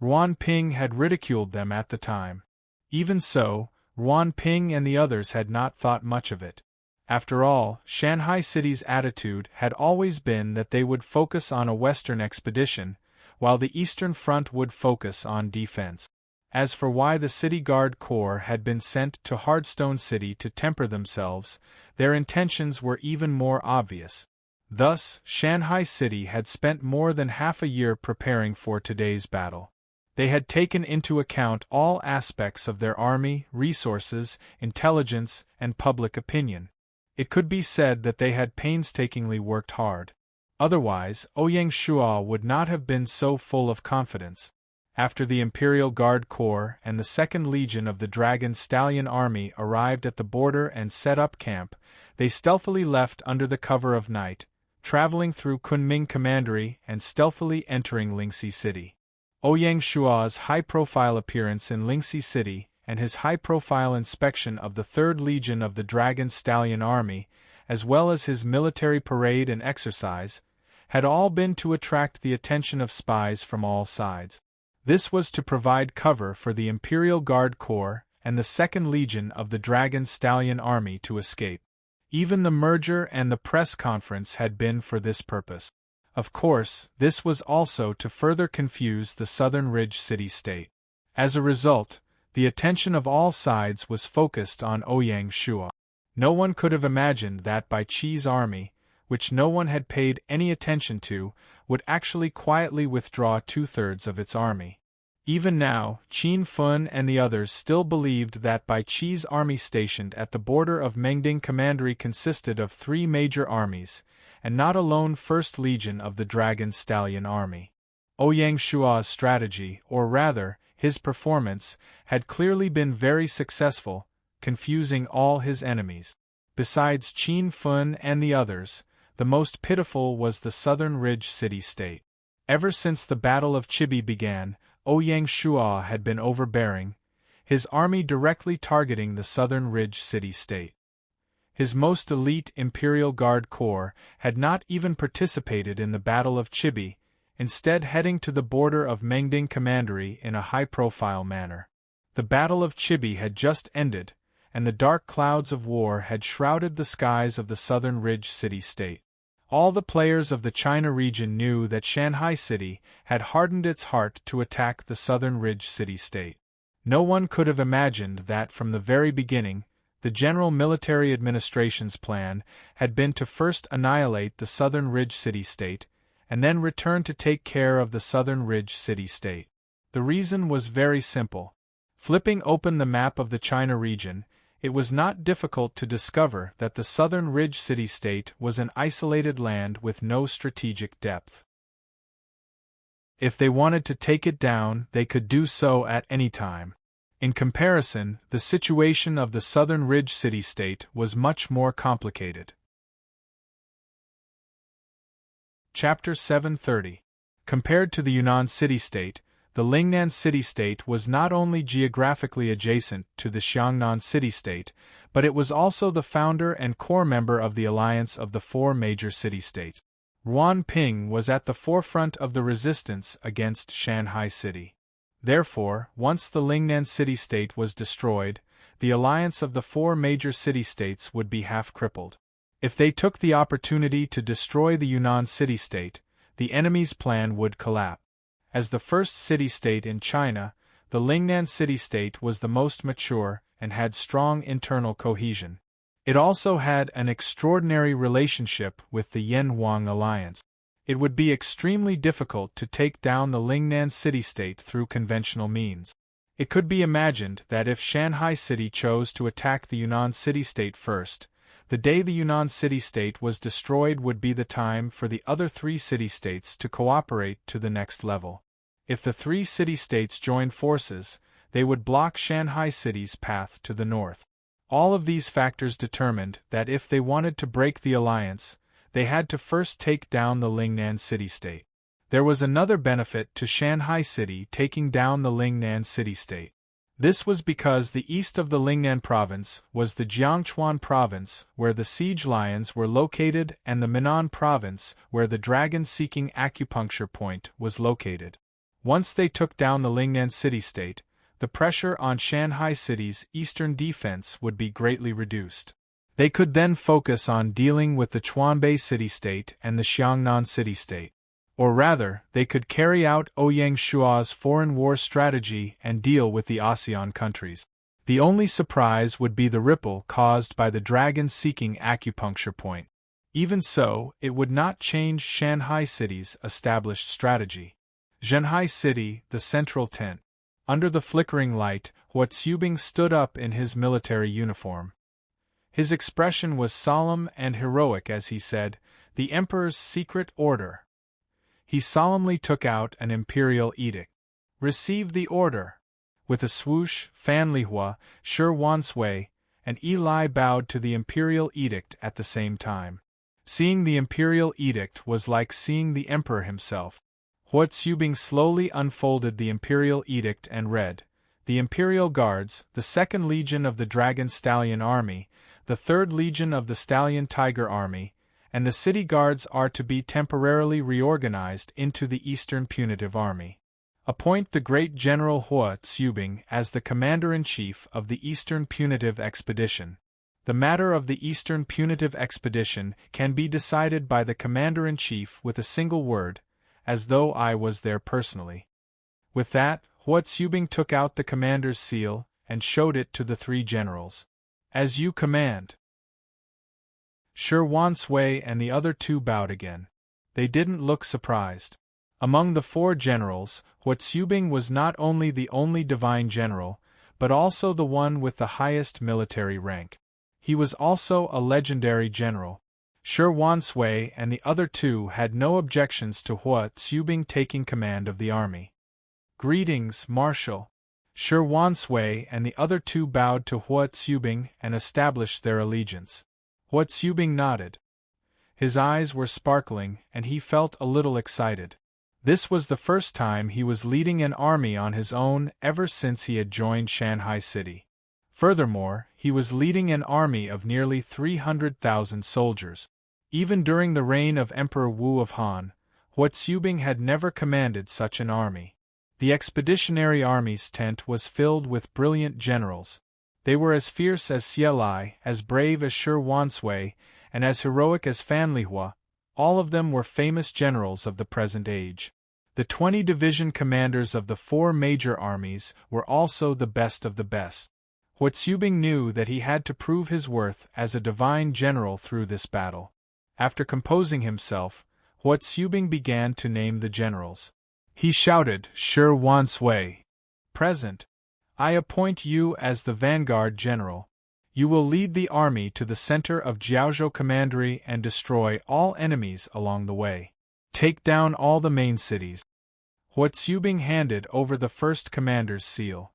Speaker 1: Ruan Ping had ridiculed them at the time. Even so, Ruan Ping and the others had not thought much of it. After all, Shanghai City's attitude had always been that they would focus on a western expedition, while the Eastern Front would focus on defense. As for why the City Guard Corps had been sent to Hardstone City to temper themselves, their intentions were even more obvious. Thus, Shanghai City had spent more than half a year preparing for today's battle. They had taken into account all aspects of their army, resources, intelligence, and public opinion. It could be said that they had painstakingly worked hard. Otherwise, Ouyang Shua would not have been so full of confidence. After the Imperial Guard Corps and the 2nd Legion of the Dragon Stallion Army arrived at the border and set up camp, they stealthily left under the cover of night, traveling through Kunming Commandery and stealthily entering Lingxi City. Ouyang Shua's high-profile appearance in Lingxi City and his high-profile inspection of the 3rd Legion of the Dragon Stallion Army, as well as his military parade and exercise, had all been to attract the attention of spies from all sides. This was to provide cover for the Imperial Guard Corps and the 2nd Legion of the Dragon Stallion Army to escape. Even the merger and the press conference had been for this purpose. Of course, this was also to further confuse the Southern Ridge City-State. As a result, the attention of all sides was focused on Ouyang Shua. No one could have imagined that Bai Qi's army, which no one had paid any attention to, would actually quietly withdraw 2/3 of its army. Even now, Qin Fun and the others still believed that Bai Qi's army stationed at the border of Mengding Commandery consisted of 3 major armies, and not alone 1st Legion of the Dragon Stallion Army. Ouyang Shua's strategy, or rather, his performance, had clearly been very successful, confusing all his enemies. Besides Qin Fun and the others, the most pitiful was the Southern Ridge City-State. Ever since the Battle of Chibi began, Ouyang Shua had been overbearing, his army directly targeting the Southern Ridge City-State. His most elite Imperial Guard Corps had not even participated in the Battle of Chibi, instead heading to the border of Mengding Commandery in a high-profile manner. The Battle of Chibi had just ended, and the dark clouds of war had shrouded the skies of the Southern Ridge City-State. All the players of the China region knew that Shanghai City had hardened its heart to attack the Southern Ridge City-State. No one could have imagined that from the very beginning, the General Military Administration's plan had been to first annihilate the Southern Ridge City-State, and then return to take care of the Southern Ridge City-State. The reason was very simple. Flipping open the map of the China region, it was not difficult to discover that the Southern Ridge City-State was an isolated land with no strategic depth. If they wanted to take it down, they could do so at any time. In comparison, the situation of the southern ridge city-state was much more complicated. Chapter 730. Compared to the Yunnan city-state, the Lingnan city-state was not only geographically adjacent to the Xiangnan city-state, but it was also the founder and core member of the alliance of the four major city-states. Ruanping was at the forefront of the resistance against Shanghai City. Therefore, once the Lingnan city-state was destroyed, the alliance of the four major city-states would be half crippled. If they took the opportunity to destroy the Yunnan city-state, the enemy's plan would collapse. As the first city-state in China, the Lingnan city-state was the most mature and had strong internal cohesion. It also had an extraordinary relationship with the Yan-Huang alliance. It would be extremely difficult to take down the Lingnan city-state through conventional means. It could be imagined that if Shanghai City chose to attack the Yunnan city-state first, the day the Yunnan city-state was destroyed would be the time for the other three city-states to cooperate to the next level. If the three city-states joined forces, they would block Shanghai City's path to the north. All of these factors determined that if they wanted to break the alliance, they had to first take down the Lingnan city-state. There was another benefit to Shanghai City taking down the Lingnan city-state. This was because the east of the Lingnan province was the Jiangchuan province, where the siege lions were located, and the Minnan province, where the dragon-seeking acupuncture point was located. Once they took down the Lingnan city-state, the pressure on Shanghai City's eastern defense would be greatly reduced. They could then focus on dealing with the Chuanbei city-state and the Xiangnan city-state. Or rather, they could carry out Ouyang Shua's foreign war strategy and deal with the ASEAN countries. The only surprise would be the ripple caused by the dragon-seeking acupuncture point. Even so, it would not change Shanghai City's established strategy. Shanghai City, the central tent. Under the flickering light, Huatsubing stood up in his military uniform. His expression was solemn and heroic as he said, "The Emperor's secret order." He solemnly took out an imperial edict. "Receive the order." With a swoosh, Fan Lihua, Shi Wansui, and Eli bowed to the imperial edict at the same time. Seeing the imperial edict was like seeing the emperor himself. Huatsubing slowly unfolded the imperial edict and read, "The Imperial Guards, the 2nd Legion of the Dragon Stallion Army, the 3rd Legion of the Stallion Tiger Army, and the City Guards are to be temporarily reorganized into the Eastern Punitive Army. Appoint the great General Huatsubing as the Commander-in-Chief of the Eastern Punitive Expedition. The matter of the Eastern Punitive Expedition can be decided by the Commander-in-Chief with a single word, as though I was there personally." With that, Huatsubing took out the commander's seal and showed it to the three generals. "As you command." Shi Wansui and the other two bowed again. They didn't look surprised. Among the four generals, Huatsubing was not only the only divine general, but also the one with the highest military rank. He was also a legendary general. Shi Wansui and the other two had no objections to Huatsubing taking command of the army. "Greetings, Marshal." Shi Wansui and the other two bowed to Huatsubing and established their allegiance. Huatsubing nodded. His eyes were sparkling and he felt a little excited. This was the first time he was leading an army on his own ever since he had joined Shanghai City. Furthermore, he was leading an army of nearly 300,000 soldiers. Even during the reign of Emperor Wu of Han, Huatsubing had never commanded such an army. The expeditionary army's tent was filled with brilliant generals. They were as fierce as Xie Lai, as brave as Shi Wansui, and as heroic as Fan Lihua. All of them were famous generals of the present age. The 20 division commanders of the four major armies were also the best of the best. Huatsubing knew that he had to prove his worth as a divine general through this battle. After composing himself, Huatsubing began to name the generals. He shouted, "Shi Wansui, present. I appoint you as the vanguard general. You will lead the army to the center of Jiaozhou Commandery and destroy all enemies along the way. Take down all the main cities." Huatsubing handed over the first commander's seal.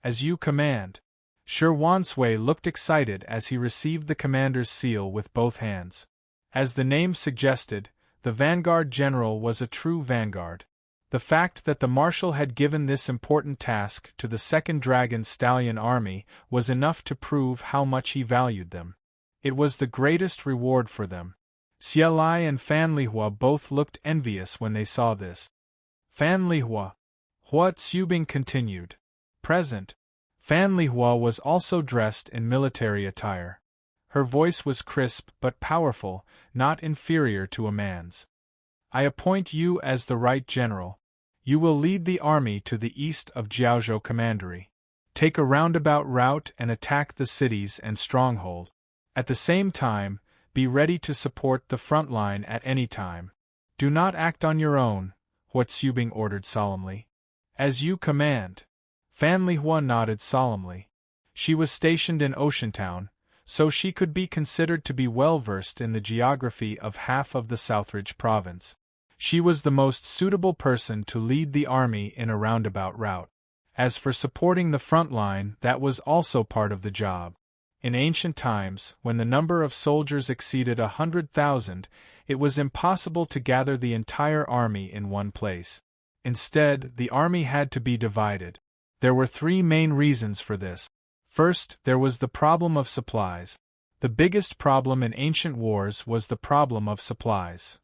Speaker 1: As you command. Shi Wansui looked excited as he received the commander's seal with both hands. As the name suggested, the vanguard general was a true vanguard. The fact that the marshal had given this important task to the Second Dragon Stallion army was enough to prove how much he valued them. It was the greatest reward for them. Xie Lai and Fan Lihua both looked envious when they saw this. Fan Lihua. Hua Tsubing continued. Present. Fan Lihua was also dressed in military attire. Her voice was crisp but powerful, not inferior to a man's. I appoint you as the right general. You will lead the army to the east of Jiaozhou Commandery. Take a roundabout route and attack the cities and stronghold. At the same time, be ready to support the front line at any time. Do not act on your own, Hua Tsubing ordered solemnly. As you command. Fan Lihua nodded solemnly. She was stationed in Oceantown, so she could be considered to be well versed in the geography of half of the Southridge province. She was the most suitable person to lead the army in a roundabout route. As for supporting the front line, that was also part of the job. In ancient times, when the number of soldiers exceeded 100,000, it was impossible to gather the entire army in one place. Instead, the army had to be divided. There were three main reasons for this. First, there was the problem of supplies. The biggest problem in ancient wars was the problem of supplies.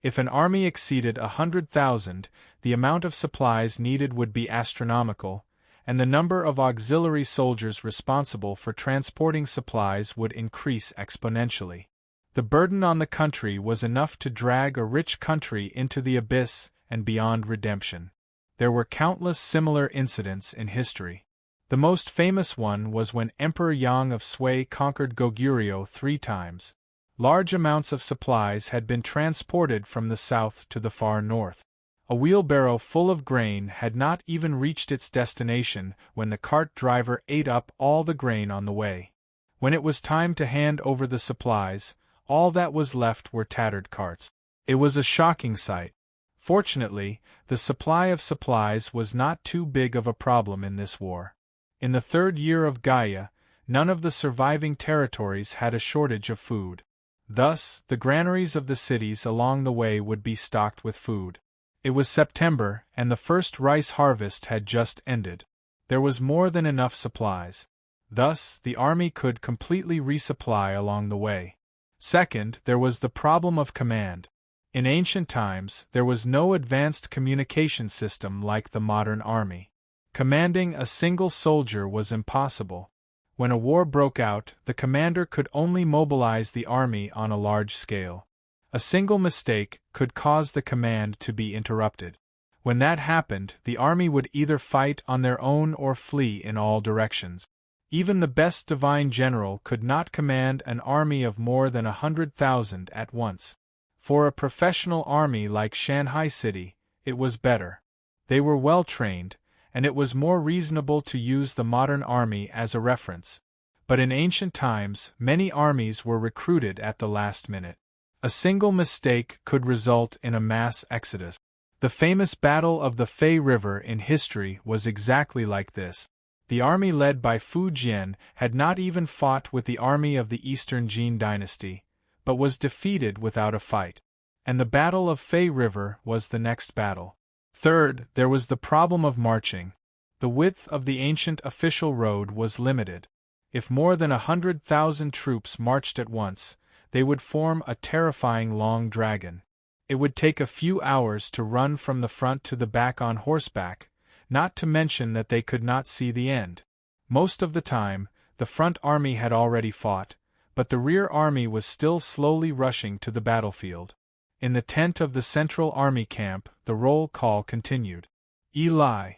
Speaker 1: If an army exceeded 100,000, the amount of supplies needed would be astronomical, and the number of auxiliary soldiers responsible for transporting supplies would increase exponentially. The burden on the country was enough to drag a rich country into the abyss and beyond redemption. There were countless similar incidents in history. The most famous one was when Emperor Yang of Sui conquered Goguryeo 3 times. Large amounts of supplies had been transported from the south to the far north. A wheelbarrow full of grain had not even reached its destination when the cart driver ate up all the grain on the way. When it was time to hand over the supplies, all that was left were tattered carts. It was a shocking sight. Fortunately, the supply of supplies was not too big of a problem in this war. In the 3rd year of Gaia, none of the surviving territories had a shortage of food. Thus, the granaries of the cities along the way would be stocked with food. It was September, and the first rice harvest had just ended. There was more than enough supplies. Thus, the army could completely resupply along the way. Second, there was the problem of command. In ancient times, there was no advanced communication system like the modern army. Commanding a single soldier was impossible. When a war broke out, the commander could only mobilize the army on a large scale. A single mistake could cause the command to be interrupted. When that happened, the army would either fight on their own or flee in all directions. Even the best divine general could not command an army of more than 100,000 at once. For a professional army like Shanghai City, it was better. They were well trained, and it was more reasonable to use the modern army as a reference. But in ancient times, many armies were recruited at the last minute. A single mistake could result in a mass exodus. The famous Battle of the Fei River in history was exactly like this. The army led by Fu Jian had not even fought with the army of the Eastern Jin dynasty, but was defeated without a fight. And the Battle of Fei River was the next battle. Third, there was the problem of marching. The width of the ancient official road was limited. If more than 100,000 troops marched at once, they would form a terrifying long dragon. It would take a few hours to run from the front to the back on horseback, not to mention that they could not see the end. Most of the time, the front army had already fought, but the rear army was still slowly rushing to the battlefield. In the tent of the Central Army camp, the roll call continued. Eli.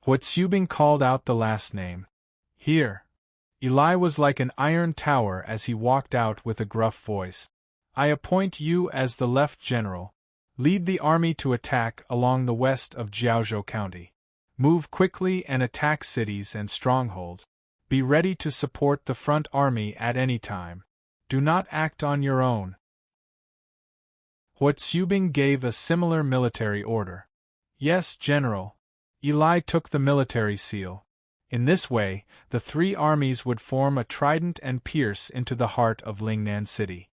Speaker 1: Hua Tsubing called out the last name. Here. Eli was like an iron tower as he walked out with a gruff voice. I appoint you as the left general. Lead the army to attack along the west of Jiaozhou County. Move quickly and attack cities and strongholds. Be ready to support the front army at any time. Do not act on your own. Hua Tsubing gave a similar military order. Yes, General. Eli took the military seal. In this way, the three armies would form a trident and pierce into the heart of Lingnan City.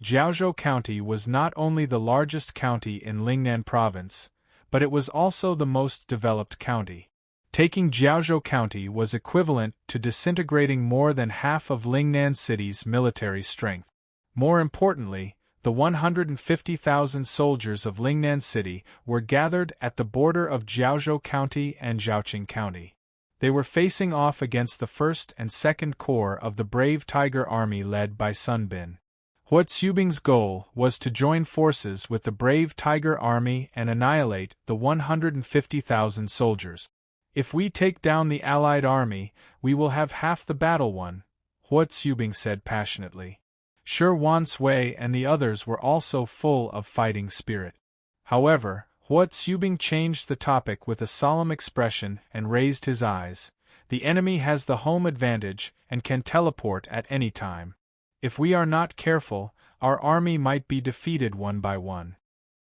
Speaker 1: Jiaozhou County was not only the largest county in Lingnan Province, but it was also the most developed county. Taking Jiaozhou County was equivalent to disintegrating more than half of Lingnan City's military strength. More importantly, the 150,000 soldiers of Lingnan City were gathered at the border of Jiaozhou County and Zhaoqing County. They were facing off against the 1st and 2nd Corps of the brave Tiger Army led by Sun Bin. Hua Tsubing's goal was to join forces with the brave Tiger Army and annihilate the 150,000 soldiers. If we take down the Allied army, we will have half the battle won, Hua Tsubing said passionately. Shi Wansui and the others were also full of fighting spirit. However, Hua Tsubing changed the topic with a solemn expression and raised his eyes. The enemy has the home advantage and can teleport at any time. If we are not careful, our army might be defeated one by one.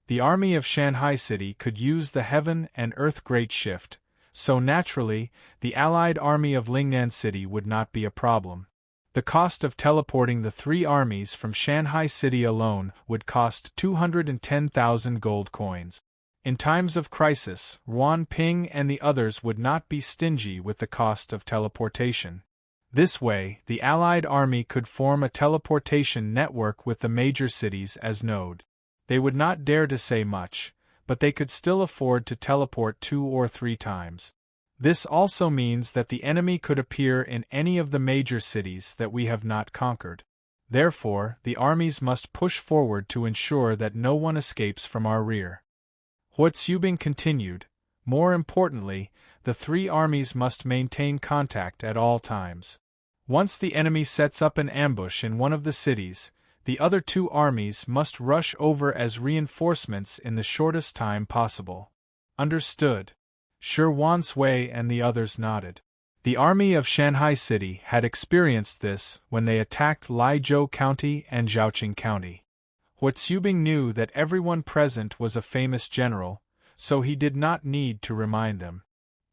Speaker 1: The army of Shanghai City could use the heaven and earth great shift, so naturally, the allied army of Lingnan City would not be a problem. The cost of teleporting the three armies from Shanghai City alone would cost 210,000 gold coins. In times of crisis, Ruan Ping and the others would not be stingy with the cost of teleportation. This way, the Allied army could form a teleportation network with the major cities as node. They would not dare to say much, but they could still afford to teleport 2 or 3 times. This also means that the enemy could appear in any of the major cities that we have not conquered. Therefore, the armies must push forward to ensure that no one escapes from our rear. Hua Tsubing continued, more importantly, the three armies must maintain contact at all times. Once the enemy sets up an ambush in one of the cities, the other 2 armies must rush over as reinforcements in the shortest time possible. Understood. Shi Wansui and the others nodded. The army of Shanghai City had experienced this when they attacked Liezhou County and Zhaoqing County. Hua Tsubing knew that everyone present was a famous general, so he did not need to remind them.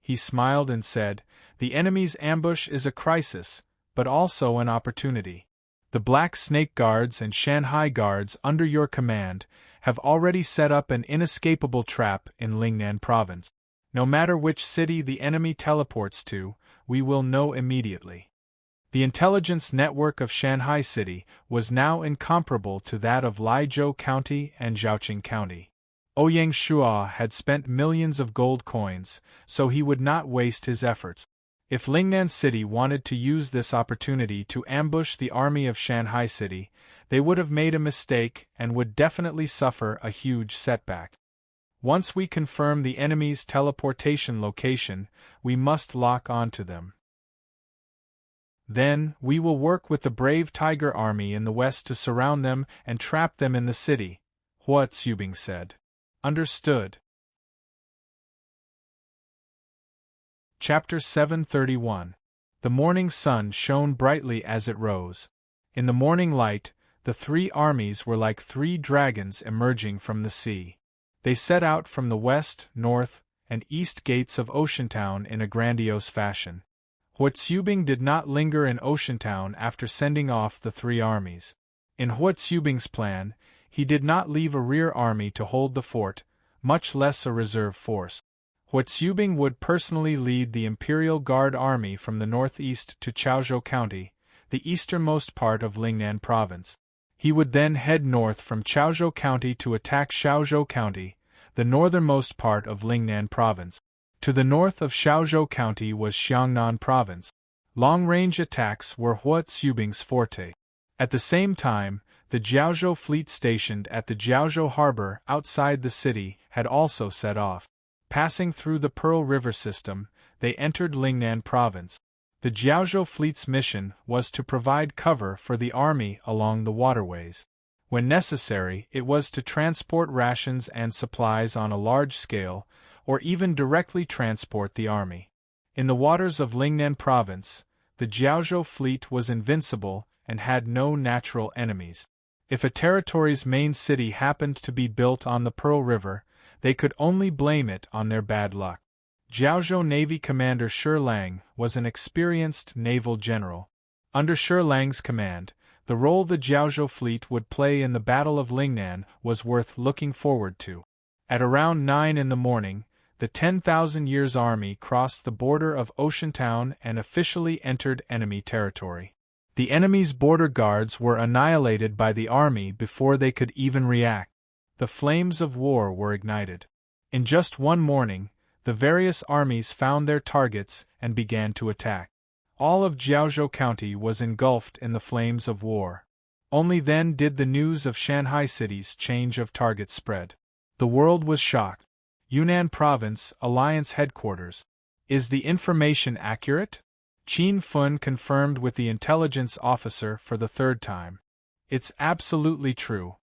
Speaker 1: He smiled and said, "The enemy's ambush is a crisis, but also an opportunity. The Black Snake Guards and Shanghai Guards under your command have already set up an inescapable trap in Lingnan Province. No matter which city the enemy teleports to, we will know immediately." The intelligence network of Shanghai City was now incomparable to that of Liezhou County and Zhaoqing County. Ouyang Shua had spent millions of gold coins, so he would not waste his efforts. If Lingnan City wanted to use this opportunity to ambush the army of Shanghai City, they would have made a mistake and would definitely suffer a huge setback. Once we confirm the enemy's teleportation location, we must lock onto them. Then, we will work with the brave Tiger Army in the west to surround them and trap them in the city, Hua Tsubing said. Understood. Chapter 731. The morning sun shone brightly as it rose. In the morning light, the three armies were like 3 dragons emerging from the sea. They set out from the west, north, and east gates of Oceantown in a grandiose fashion. Hua Tsubing did not linger in Oceantown after sending off the 3 armies. In Hua Tsubing's plan, he did not leave a rear army to hold the fort, much less a reserve force. Hua Tsubing would personally lead the Imperial Guard Army from the northeast to Chaozhou County, the easternmost part of Lingnan Province. He would then head north from Chaozhou County to attack Shaozhou County, the northernmost part of Lingnan Province. To the north of Shaozhou County was Xiangnan Province. Long-range attacks were Hua Tsubing's forte. At the same time, the Jiaozhou fleet stationed at the Jiaozhou harbor outside the city had also set off. Passing through the Pearl River system, they entered Lingnan Province. The Jiaozhou fleet's mission was to provide cover for the army along the waterways. When necessary, it was to transport rations and supplies on a large scale, or even directly transport the army. In the waters of Lingnan Province, the Jiaozhou fleet was invincible and had no natural enemies. If a territory's main city happened to be built on the Pearl River, they could only blame it on their bad luck. Jiaozhou Navy Commander Shi Lang was an experienced naval general. Under Shi Lang's command, the role the Jiaozhou fleet would play in the Battle of Lingnan was worth looking forward to. At around 9 in the morning, the 10,000 Years Army crossed the border of Oceantown and officially entered enemy territory. The enemy's border guards were annihilated by the army before they could even react. The flames of war were ignited. In just one morning, the various armies found their targets and began to attack. All of Jiaozhou County was engulfed in the flames of war. Only then did the news of Shanghai City's change of target spread. The world was shocked. Yunnan Province, Alliance Headquarters. Is the information accurate? Qin Fun confirmed with the intelligence officer for the third time. It's absolutely true.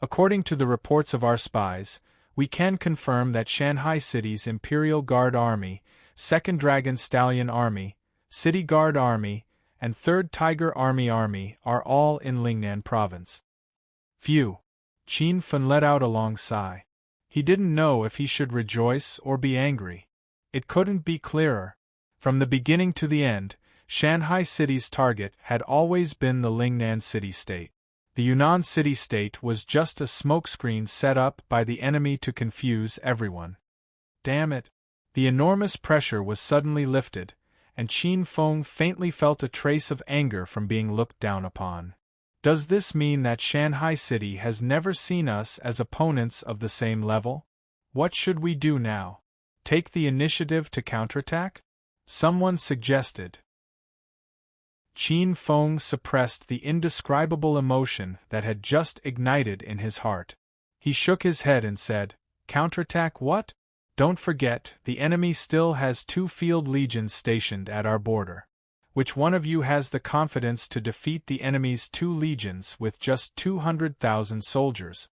Speaker 1: According to the reports of our spies, we can confirm that Shanghai City's Imperial Guard Army, 2nd Dragon Stallion Army, City Guard Army, and 3rd Tiger Army are all in Lingnan Province. Phew! Qin Fun let out a long sigh. He didn't know if he should rejoice or be angry. It couldn't be clearer. From the beginning to the end, Shanghai City's target had always been the Lingnan City-State. The Yunnan City-State was just a smokescreen set up by the enemy to confuse everyone. Damn it! The enormous pressure was suddenly lifted, and Qin Feng faintly felt a trace of anger from being looked down upon. Does this mean that Shanghai City has never seen us as opponents of the same level? What should we do now? Take the initiative to counterattack? Someone suggested. Qin Feng suppressed the indescribable emotion that had just ignited in his heart. He shook his head and said, "Counterattack what? Don't forget, the enemy still has 2 field legions stationed at our border. Which one of you has the confidence to defeat the enemy's 2 legions with just 200,000 soldiers?"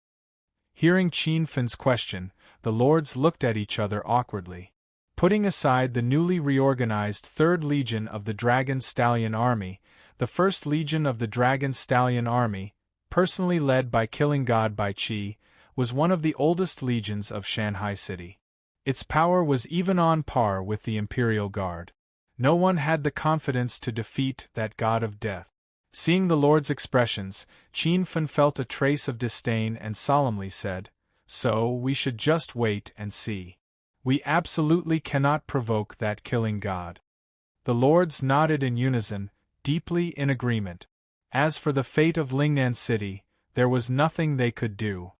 Speaker 1: Hearing Qin Fen's question, the lords looked at each other awkwardly. Putting aside the newly reorganized 3rd Legion of the Dragon Stallion Army, the 1st Legion of the Dragon Stallion Army, personally led by Killing God Bai Qi, was one of the oldest legions of Shanghai City. Its power was even on par with the Imperial Guard. No one had the confidence to defeat that god of death. Seeing the lord's expressions, Qin Fen felt a trace of disdain and solemnly said, "So we should just wait and see. We absolutely cannot provoke that killing god." The lords nodded in unison, deeply in agreement. As for the fate of Lingnan City, there was nothing they could do.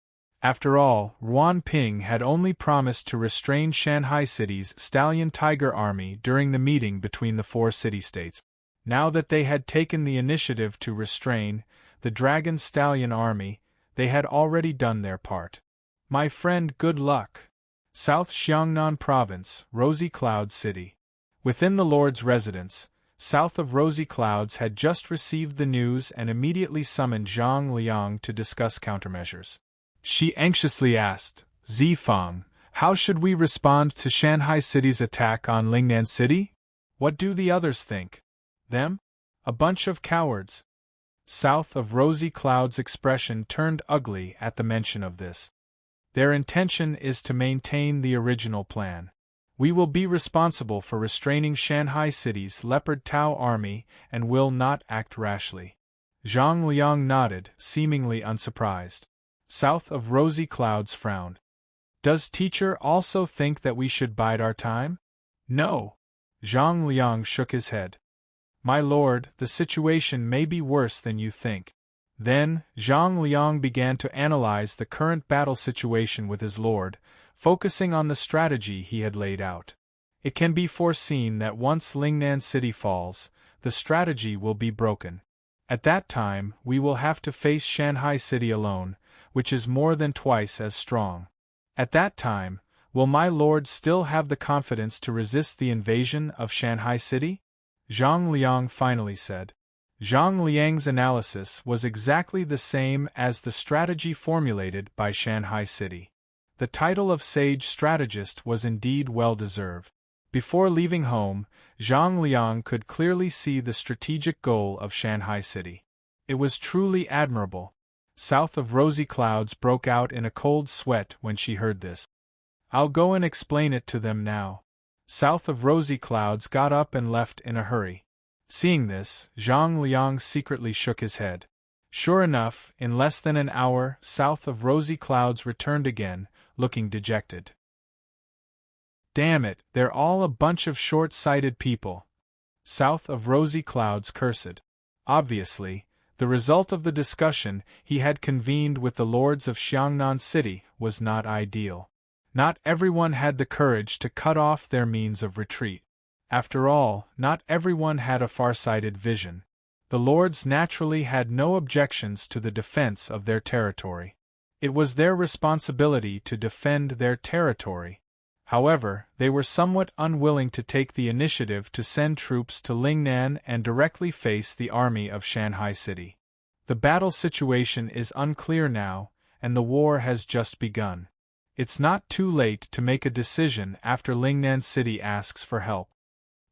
Speaker 1: After all, Ruan Ping had only promised to restrain Shanghai City's Stallion Tiger Army during the meeting between the 4 city-states. Now that they had taken the initiative to restrain the Dragon Stallion Army, they had already done their part. My friend, good luck. South Xiangnan Province, Rosy Cloud City. Within the Lord's residence, south of Rosy Clouds had just received the news and immediately summoned Zhang Liang to discuss countermeasures. She anxiously asked, "Zifeng, how should we respond to Shanghai City's attack on Lingnan City? What do the others think? Them? A bunch of cowards." South of Rosy Cloud's expression turned ugly at the mention of this. "Their intention is to maintain the original plan. We will be responsible for restraining Shanghai City's Leopard Tau army and will not act rashly." Zhang Liang nodded, seemingly unsurprised. South of Rosy Clouds frowned. "Does teacher also think that we should bide our time?" "No." Zhang Liang shook his head. "My lord, the situation may be worse than you think." Then, Zhang Liang began to analyze the current battle situation with his lord, focusing on the strategy he had laid out. It can be foreseen that once Lingnan City falls, the strategy will be broken. At that time, we will have to face Shanghai City alone, which is more than twice as strong. At that time, will my lord still have the confidence to resist the invasion of Shanghai City? Zhang Liang finally said. Zhang Liang's analysis was exactly the same as the strategy formulated by Shanghai City. The title of sage strategist was indeed well-deserved. Before leaving home, Zhang Liang could clearly see the strategic goal of Shanghai City. It was truly admirable. South of Rosy Clouds broke out in a cold sweat when she heard this. "I'll go and explain it to them now." south of rosy clouds got up and left in a hurry. Seeing this, Zhang Liang secretly shook his head. Sure enough, in less than an hour, south of rosy clouds returned again, looking dejected. Damn it, they're all a bunch of short-sighted people. South of rosy clouds cursed. Obviously, the result of the discussion he had convened with the lords of Xiangnan City was not ideal. Not everyone had the courage to cut off their means of retreat. After all, not everyone had a far-sighted vision. The lords naturally had no objections to the defense of their territory. It was their responsibility to defend their territory. However, they were somewhat unwilling to take the initiative to send troops to Lingnan and directly face the army of Shanghai City. The battle situation is unclear now, and the war has just begun. It's not too late to make a decision after Lingnan City asks for help.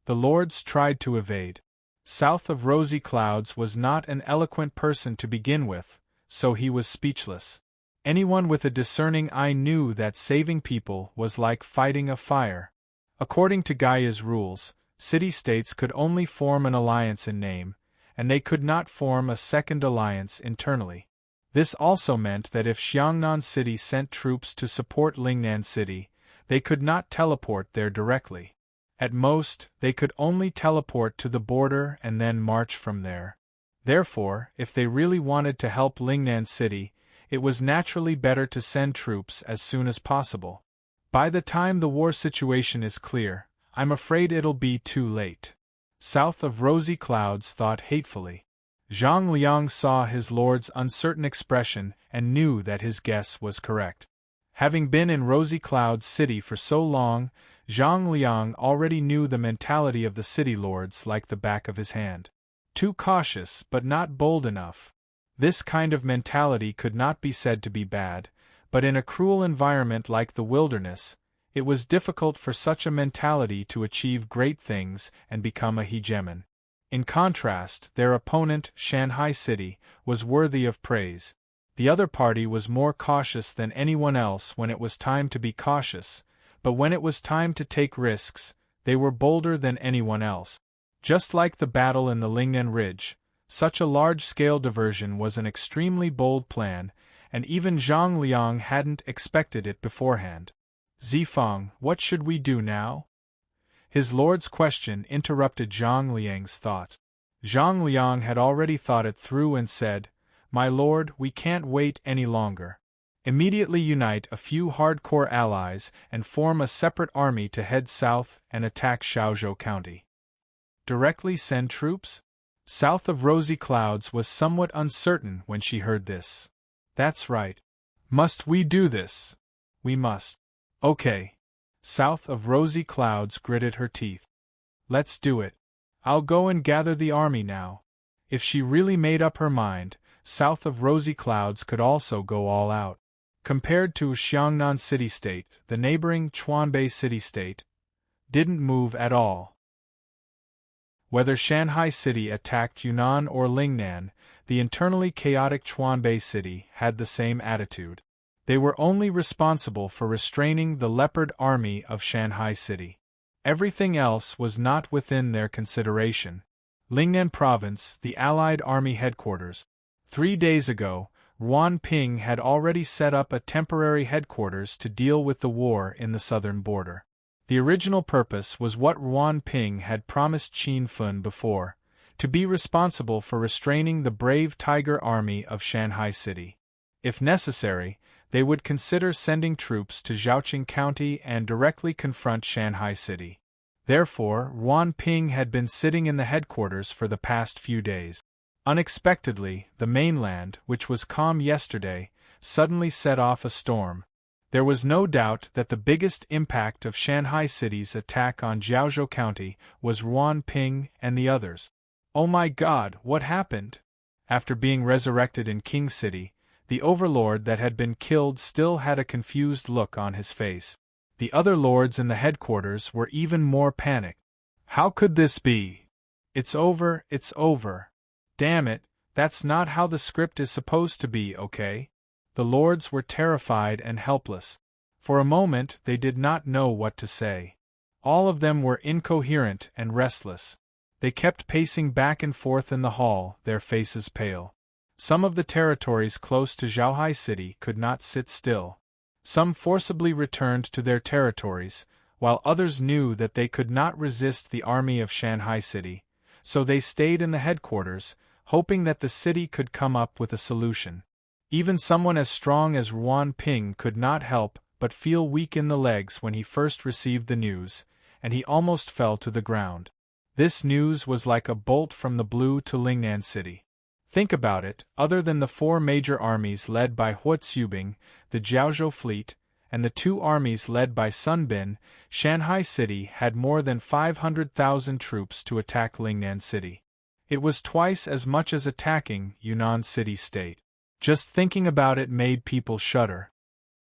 Speaker 1: The lords tried to evade. South of rosy clouds was not an eloquent person to begin with, so he was speechless. Anyone with a discerning eye knew that saving people was like fighting a fire. According to Gaia's rules, city-states could only form an alliance in name, and they could not form a second alliance internally. This also meant that if Xiangnan City sent troops to support Lingnan City, they could not teleport there directly. At most, they could only teleport to the border and then march from there. Therefore, if they really wanted to help Lingnan City, it was naturally better to send troops as soon as possible. By the time the war situation is clear, I'm afraid it'll be too late. South of rosy clouds thought hatefully. Zhang Liang saw his lord's uncertain expression and knew that his guess was correct. Having been in Rosy Cloud City for so long, Zhang Liang already knew the mentality of the city lords like the back of his hand. Too cautious but not bold enough. This kind of mentality could not be said to be bad, but in a cruel environment like the wilderness, it was difficult for such a mentality to achieve great things and become a hegemon. In contrast, their opponent, Shanghai City, was worthy of praise. The other party was more cautious than anyone else when it was time to be cautious, but when it was time to take risks, they were bolder than anyone else. Just like the battle in the Lingnan Ridge, such a large-scale diversion was an extremely bold plan, and even Zhang Liang hadn't expected it beforehand. Zifeng, what should we do now? His lord's question interrupted Zhang Liang's thought. Zhang Liang had already thought it through and said, "My lord, we can't wait any longer. Immediately unite a few hardcore allies and form a separate army to head south and attack Shaozhou County." Directly send troops? South of Rosy Clouds was somewhat uncertain when she heard this. That's right. Must we do this? We must. Okay. South of Rosy Clouds gritted her teeth. Let's do it. I'll go and gather the army now. If she really made up her mind, South of Rosy Clouds could also go all out. Compared to Xiangnan City-State, the neighboring Chuanbei City-State didn't move at all. Whether Shanghai City attacked Yunnan or Lingnan, the internally chaotic Chuanbei City had the same attitude. They were only responsible for restraining the leopard army of Shanghai City. Everything else was not within their consideration. Lingnan Province, the Allied Army headquarters. 3 days ago, Ruan Ping had already set up a temporary headquarters to deal with the war in the southern border. The original purpose was what Ruan Ping had promised Qin Fun before, to be responsible for restraining the brave Tiger Army of Shanghai City. If necessary, they would consider sending troops to Zhaoqing County and directly confront Shanghai City. Therefore, Ruan Ping had been sitting in the headquarters for the past few days. Unexpectedly, the mainland, which was calm yesterday, suddenly set off a storm. There was no doubt that the biggest impact of Shanghai City's attack on Jiaozhou County was Ruan Ping and the others. Oh my God, what happened? After being resurrected in King City, the overlord that had been killed still had a confused look on his face. The other lords in the headquarters were even more panicked. How could this be? It's over, it's over. Damn it, that's not how the script is supposed to be, okay? The lords were terrified and helpless. For a moment they did not know what to say. All of them were incoherent and restless. They kept pacing back and forth in the hall, their faces pale. Some of the territories close to Zhaohai City could not sit still. Some forcibly returned to their territories, while others knew that they could not resist the army of Shanghai City, so they stayed in the headquarters, hoping that the city could come up with a solution. Even someone as strong as Ruan Ping could not help but feel weak in the legs when he first received the news, and he almost fell to the ground. This news was like a bolt from the blue to Lingnan City. Think about it, other than the 4 major armies led by Hua Tsubing, the Jiaozhou fleet, and the 2 armies led by Sun Bin, Shanghai City had more than 500,000 troops to attack Lingnan City. It was twice as much as attacking Yunnan City State. Just thinking about it made people shudder.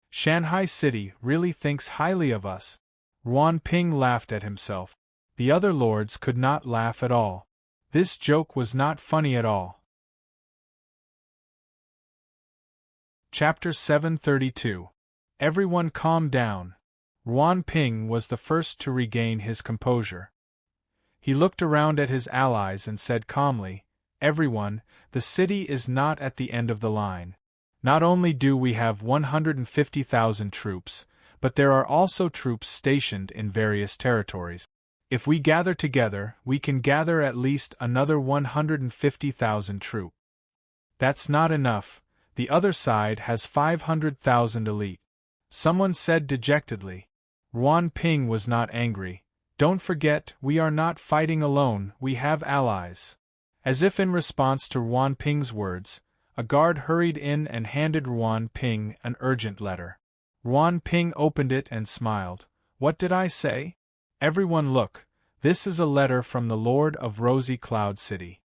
Speaker 1: Shanghai City really thinks highly of us. Ruan Ping laughed at himself. The other lords could not laugh at all. This joke was not funny at all. Chapter 732. Everyone calm down. Ruan Ping was the first to regain his composure. He looked around at his allies and said calmly, "Everyone, the city is not at the end of the line. Not only do we have 150,000 troops, but there are also troops stationed in various territories. If we gather together, we can gather at least another 150,000 troops. That's not enough. The other side has 500,000 elite." Someone said dejectedly. Ruan Ping was not angry. "Don't forget, we are not fighting alone, we have allies." As if in response to Ruan Ping's words, a guard hurried in and handed Ruan Ping an urgent letter. Ruan Ping opened it and smiled. "What did I say? Everyone look, this is a letter from the Lord of Rosy Cloud City.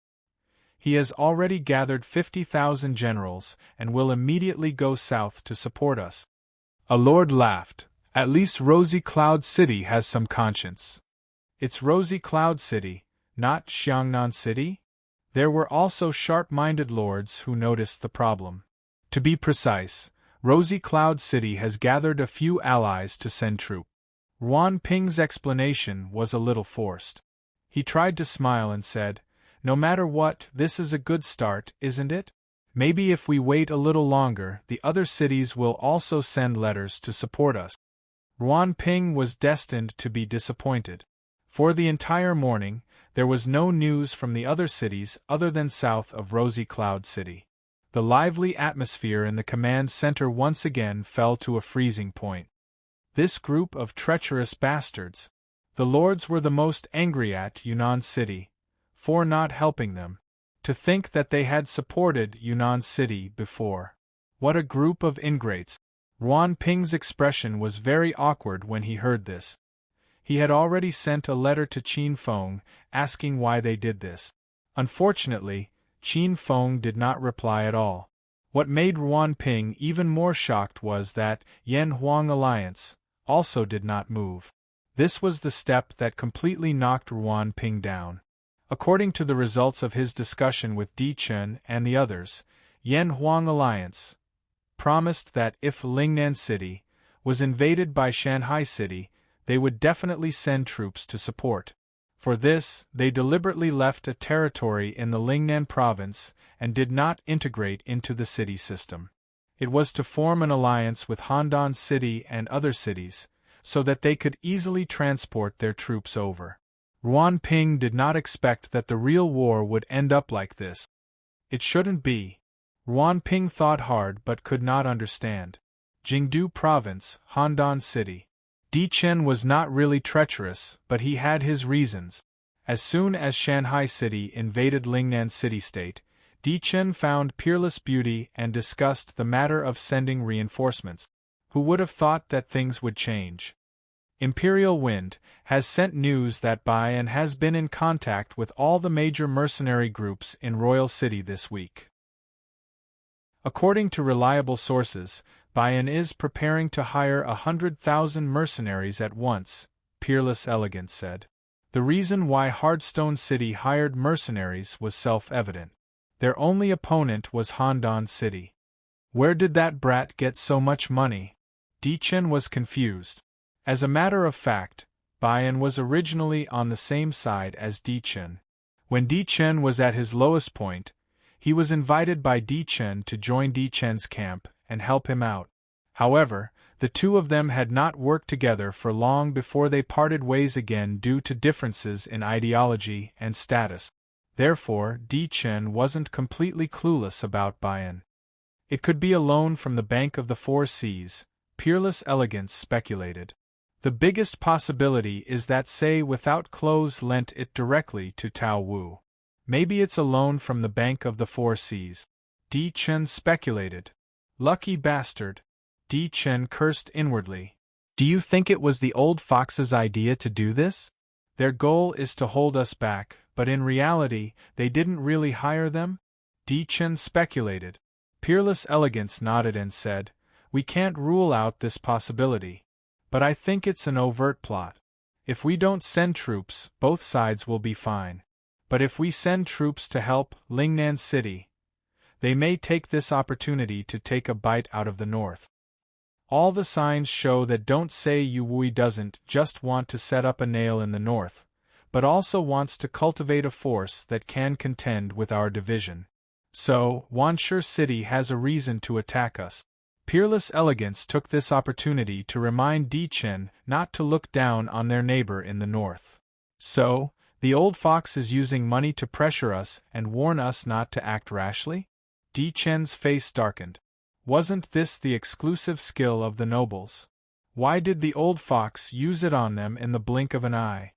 Speaker 1: He has already gathered 50,000 generals and will immediately go south to support us." A lord laughed. "At least Rosy Cloud City has some conscience." "It's Rosy Cloud City, not Xiangnan City?" There were also sharp-minded lords who noticed the problem. To be precise, Rosy Cloud City has gathered a few allies to send troops. Ruan Ping's explanation was a little forced. He tried to smile and said, "No matter what, this is a good start, isn't it? Maybe if we wait a little longer, the other cities will also send letters to support us." Ruan Ping was destined to be disappointed. For the entire morning, there was no news from the other cities other than south of Rosy Cloud City. The lively atmosphere in the command center once again fell to a freezing point. This group of treacherous bastards. The lords were the most angry at Yunnan City for not helping them. To think that they had supported Yunnan City before. What a group of ingrates. Ruan Ping's expression was very awkward when he heard this. He had already sent a letter to Qin Feng asking why they did this. Unfortunately, Qin Feng did not reply at all. What made Ruan Ping even more shocked was that Yan Huang alliance also did not move. This was the step that completely knocked Ruan Ping down. According to the results of his discussion with Di Chen and the others, Yan Huang alliance promised that if Lingnan City was invaded by Shanghai City, they would definitely send troops to support. For this, they deliberately left a territory in the Lingnan province and did not integrate into the city system. It was to form an alliance with Handan City and other cities, so that they could easily transport their troops over. Ruan Ping did not expect that the real war would end up like this. It shouldn't be. Ruan Ping thought hard but could not understand. Jingdu Province, Handan City. Di Chen was not really treacherous, but he had his reasons. As soon as Shanghai City invaded Lingnan City-state, Di Chen found peerless beauty and discussed the matter of sending reinforcements. Who would have thought that things would change? Imperial Wind has sent news that Bai An has been in contact with all the major mercenary groups in Royal City this week. According to reliable sources, Bai An is preparing to hire 100,000 mercenaries at once, Peerless Elegance said. The reason why Hardstone City hired mercenaries was self-evident. Their only opponent was Handan City. Where did that brat get so much money? Di Chen was confused. As a matter of fact, Bayan was originally on the same side as Di Chen. When Di Chen was at his lowest point, he was invited by Di Chen to join Di Chen's camp and help him out. However, the two of them had not worked together for long before they parted ways again due to differences in ideology and status. Therefore, Di Chen wasn't completely clueless about Bayan. It could be a loan from the Bank of the Four Seas, Peerless Elegance speculated. The biggest possibility is that Say Without Clothes lent it directly to Tao Wu. Maybe it's a loan from the Bank of the Four Seas. Di Chen speculated. Lucky bastard. Di Chen cursed inwardly. Do you think it was the old fox's idea to do this? Their goal is to hold us back, but in reality, they didn't really hire them? Di Chen speculated. Peerless Elegance nodded and said, We can't rule out this possibility. But I think it's an overt plot. If we don't send troops, both sides will be fine. But if we send troops to help Lingnan City, they may take this opportunity to take a bite out of the north. All the signs show that Don't Say Yu Wui doesn't just want to set up a nail in the north, but also wants to cultivate a force that can contend with our division. So, Wanshur City has a reason to attack us. Peerless Elegance took this opportunity to remind Di Chen not to look down on their neighbor in the north. So, the old fox is using money to pressure us and warn us not to act rashly? Di Chen's face darkened. Wasn't this the exclusive skill of the nobles? Why did the old fox use it on them in the blink of an eye?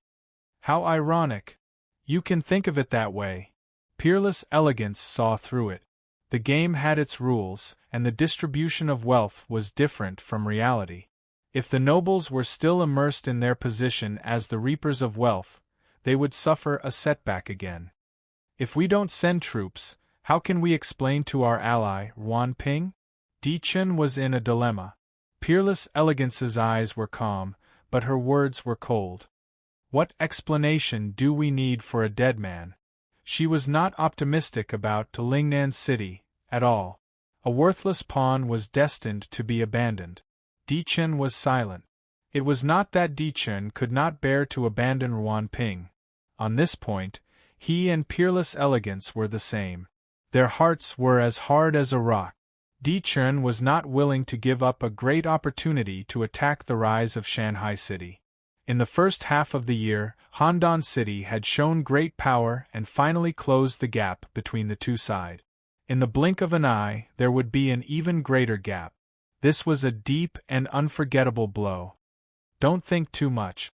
Speaker 1: How ironic. You can think of it that way. Peerless Elegance saw through it. The game had its rules, and the distribution of wealth was different from reality. If the nobles were still immersed in their position as the reapers of wealth, they would suffer a setback again. If we don't send troops, how can we explain to our ally, Wan Ping? Di Chen was in a dilemma. Peerless Elegance's eyes were calm, but her words were cold. What explanation do we need for a dead man? She was not optimistic about Lingnan City, at all. A worthless pawn was destined to be abandoned. Di Chen was silent. It was not that Di Chen could not bear to abandon Wan Ping. On this point, he and Peerless Elegance were the same. Their hearts were as hard as a rock. Di Chen was not willing to give up a great opportunity to attack the rise of Shanghai City. In the first half of the year, Handan City had shown great power and finally closed the gap between the two sides. In the blink of an eye, there would be an even greater gap. This was a deep and unforgettable blow. Don't think too much.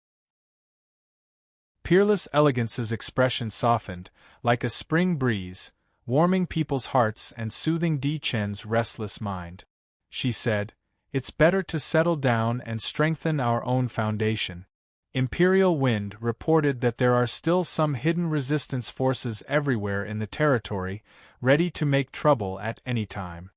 Speaker 1: Peerless Elegance's expression softened, like a spring breeze, warming people's hearts and soothing Di Chen's restless mind. She said, It's better to settle down and strengthen our own foundation. Imperial Wind reported that there are still some hidden resistance forces everywhere in the territory, ready to make trouble at any time.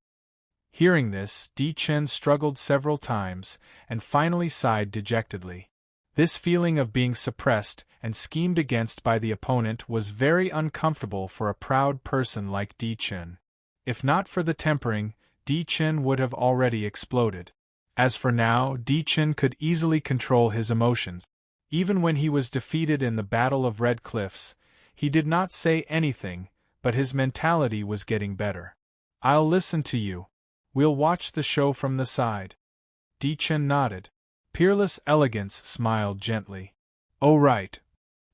Speaker 1: Hearing this, Di Chen struggled several times, and finally sighed dejectedly. This feeling of being suppressed and schemed against by the opponent was very uncomfortable for a proud person like Di Chen. If not for the tempering, Di Chen would have already exploded. As for now, Di Chen could easily control his emotions. Even when he was defeated in the Battle of Red Cliffs, he did not say anything, but his mentality was getting better. I'll listen to you. We'll watch the show from the side. Di Chen nodded. Peerless Elegance smiled gently. Oh right.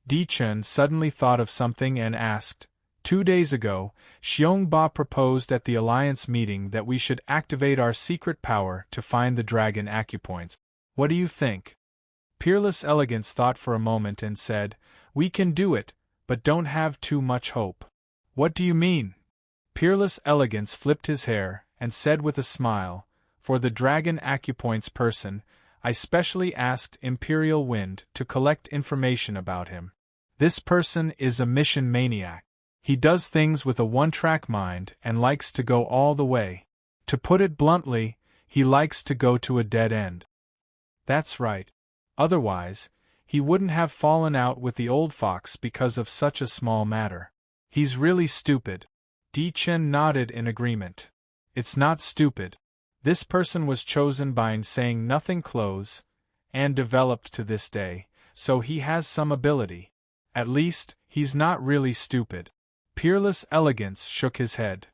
Speaker 1: Di Chen suddenly thought of something and asked, 2 days ago, Xiongba proposed at the Alliance meeting that we should activate our secret power to find the dragon acupoints. What do you think? Peerless Elegance thought for a moment and said, We can do it, but don't have too much hope. What do you mean? Peerless Elegance flipped his hair and said with a smile, For the dragon acupoints person, I specially asked Imperial Wind to collect information about him. This person is a mission maniac. He does things with a one-track mind and likes to go all the way. To put it bluntly, he likes to go to a dead end. That's right. Otherwise, he wouldn't have fallen out with the old fox because of such a small matter. He's really stupid. Di Chen nodded in agreement. It's not stupid. This person was chosen by saying nothing close, and developed to this day, so he has some ability. At least, he's not really stupid. Peerless Elegance shook his head.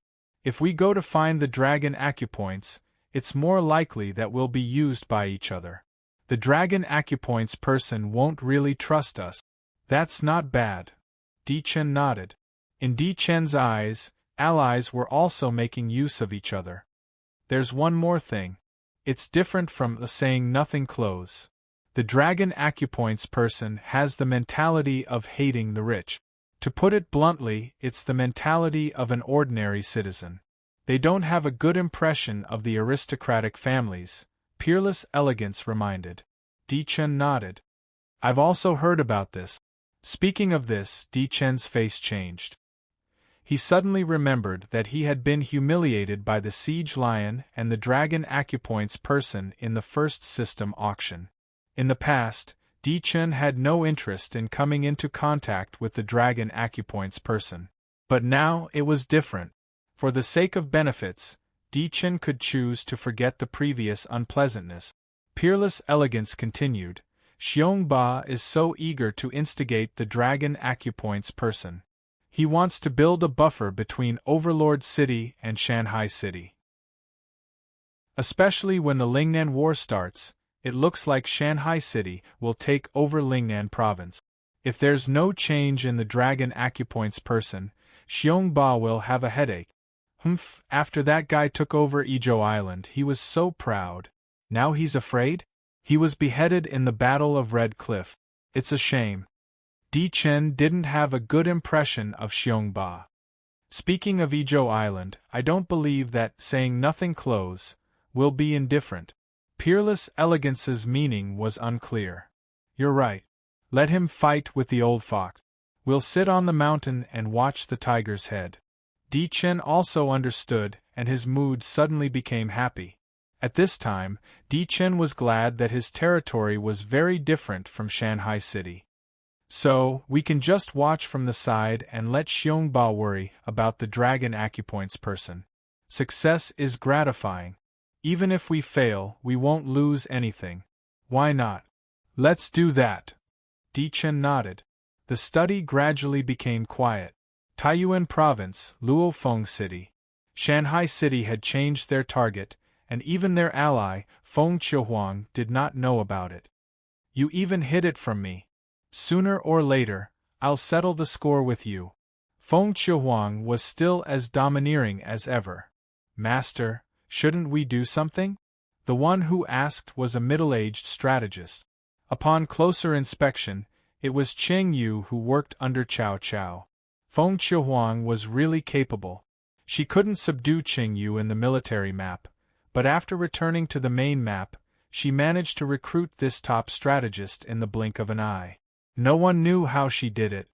Speaker 1: If we go to find the dragon acupoints, it's more likely that we'll be used by each other. The dragon acupoints person won't really trust us. That's not bad. Di Chen nodded. In Di Chen's eyes, allies were also making use of each other. There's one more thing. It's different from the saying nothing close. The dragon acupoints person has the mentality of hating the rich. To put it bluntly, it's the mentality of an ordinary citizen. They don't have a good impression of the aristocratic families, Peerless Elegance reminded. Di Chen nodded. I've also heard about this. Speaking of this, Di Chen's face changed. He suddenly remembered that he had been humiliated by the siege lion and the dragon acupoints person in the first system auction. In the past, Di Chen had no interest in coming into contact with the dragon acupoints person. But now it was different. For the sake of benefits, Di Chen could choose to forget the previous unpleasantness. Peerless Elegance continued, Xiong Ba is so eager to instigate the dragon acupoints person. He wants to build a buffer between Overlord City and Shanghai City. Especially when the Lingnan War starts, it looks like Shanghai City will take over Lingnan Province. If there's no change in the dragon acupoints person, Xiong Ba will have a headache. After that guy took over Izhou Island, he was so proud. Now he's afraid? He was beheaded in the Battle of Red Cliff. It's a shame. Di Chen didn't have a good impression of Xiong Ba. Speaking of Izhou Island, I don't believe that saying nothing close will be indifferent. Peerless Elegance's meaning was unclear. You're right. Let him fight with the old fox. We'll sit on the mountain and watch the tiger's head. Di Chen also understood, and his mood suddenly became happy. At this time, Di Chen was glad that his territory was very different from Shanghai City. So, we can just watch from the side and let Xiong Ba worry about the dragon acupoints person. Success is gratifying. Even if we fail, we won't lose anything. Why not? Let's do that. Di Chen nodded. The study gradually became quiet. Taiyuan Province, Luofeng City. Shanghai City had changed their target, and even their ally, Feng Qiuhuang, did not know about it. You even hid it from me. Sooner or later, I'll settle the score with you. Feng Qiuhuang was still as domineering as ever. Master, shouldn't we do something? The one who asked was a middle-aged strategist. Upon closer inspection, it was Cheng Yu who worked under Cao Cao. Feng Qiuhuang was really capable. She couldn't subdue Cheng Yu in the military map, but after returning to the main map, she managed to recruit this top strategist in the blink of an eye. No one knew how she did it.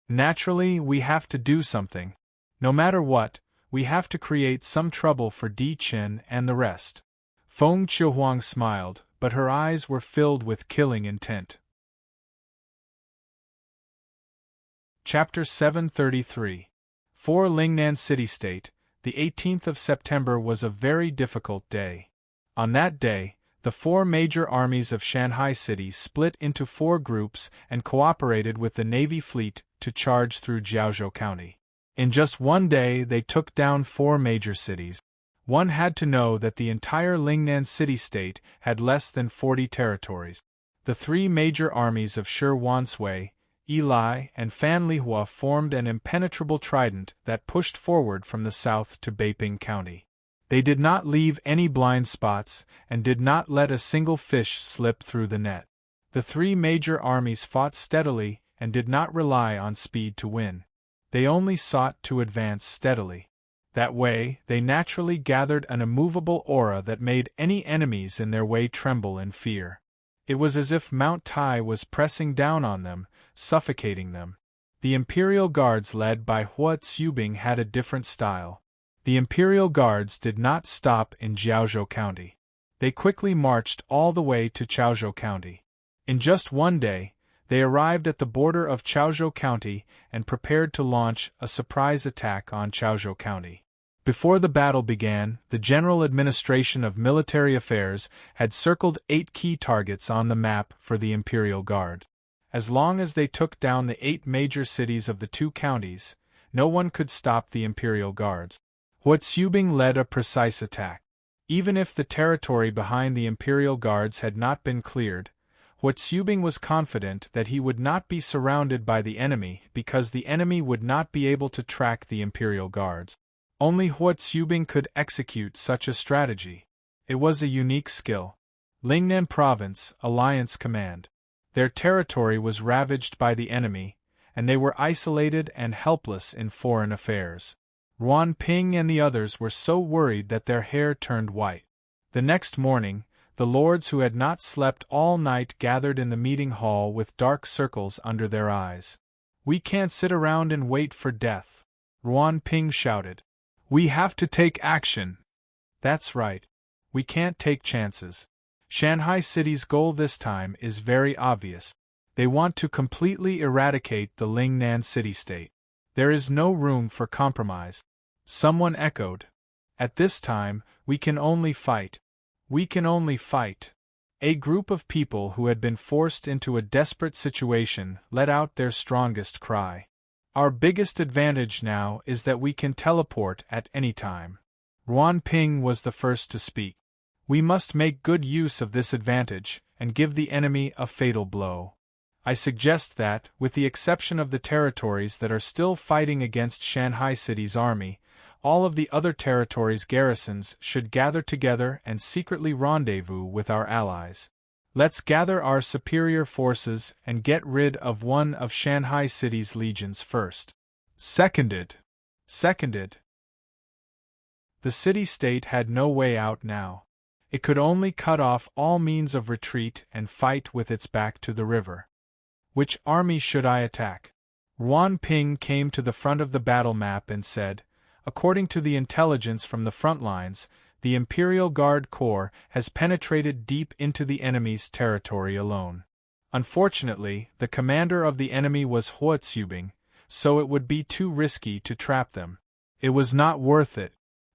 Speaker 1: Naturally, we have to do something. No matter what, we have to create some trouble for Di Chen and the rest. Feng Qiuhuang smiled, but her eyes were filled with killing intent. Chapter 733. For Lingnan City-State, the 18th of September was a very difficult day. On that day, the four major armies of Shanghai City split into four groups and cooperated with the Navy fleet to charge through Jiaozhou County. In just one day they took down four major cities. One had to know that the entire Lingnan City-State had less than 40 territories. The three major armies of Shi Wansui, Eli, and Fan Lihua formed an impenetrable trident that pushed forward from the south to Beiping County. They did not leave any blind spots and did not let a single fish slip through the net. The three major armies fought steadily and did not rely on speed to win. They only sought to advance steadily. That way, they naturally gathered an immovable aura that made any enemies in their way tremble in fear. It was as if Mount Tai was pressing down on them, suffocating them. The Imperial Guards led by Hua Tsubing had a different style. The Imperial Guards did not stop in Jiaozhou County. They quickly marched all the way to Chaozhou County. In just one day, they arrived at the border of Chaozhou County and prepared to launch a surprise attack on Chaozhou County. Before the battle began, the General Administration of Military Affairs had circled 8 key targets on the map for the Imperial Guard. As long as they took down the 8 major cities of the 2 counties, no one could stop the Imperial Guards. Huatsubing led a precise attack. Even if the territory behind the Imperial Guards had not been cleared, Huatsubing was confident that he would not be surrounded by the enemy because the enemy would not be able to track the Imperial Guards. Only Huatsubing could execute such a strategy. It was a unique skill. Lingnan Province, Alliance Command. Their territory was ravaged by the enemy, and they were isolated and helpless in foreign affairs. Ruan Ping and the others were so worried that their hair turned white. The next morning, the lords who had not slept all night gathered in the meeting hall with dark circles under their eyes. "We can't sit around and wait for death," Ruan Ping shouted. "We have to take action." "That's right. We can't take chances. Shanghai City's goal this time is very obvious. They want to completely eradicate the Lingnan city-state. There is no room for compromise." Someone echoed. "At this time, we can only fight. We can only fight." A group of people who had been forced into a desperate situation let out their strongest cry. "Our biggest advantage now is that we can teleport at any time." Ruan Ping was the first to speak. "We must make good use of this advantage and give the enemy a fatal blow. I suggest that, with the exception of the territories that are still fighting against Shanghai City's army, all of the other territories' garrisons should gather together and secretly rendezvous with our allies. Let's gather our superior forces and get rid of one of Shanghai City's legions first." Seconded. Seconded. The city-state had no way out now. It could only cut off all means of retreat and fight with its back to the river. "Which army should I attack?" Ruan Ping came to the front of the battle map and said, "According to the intelligence from the front lines, the Imperial Guard Corps has penetrated deep into the enemy's territory alone. Unfortunately, the commander of the enemy was Huatsubing, so it would be too risky to trap them. It was not worth it.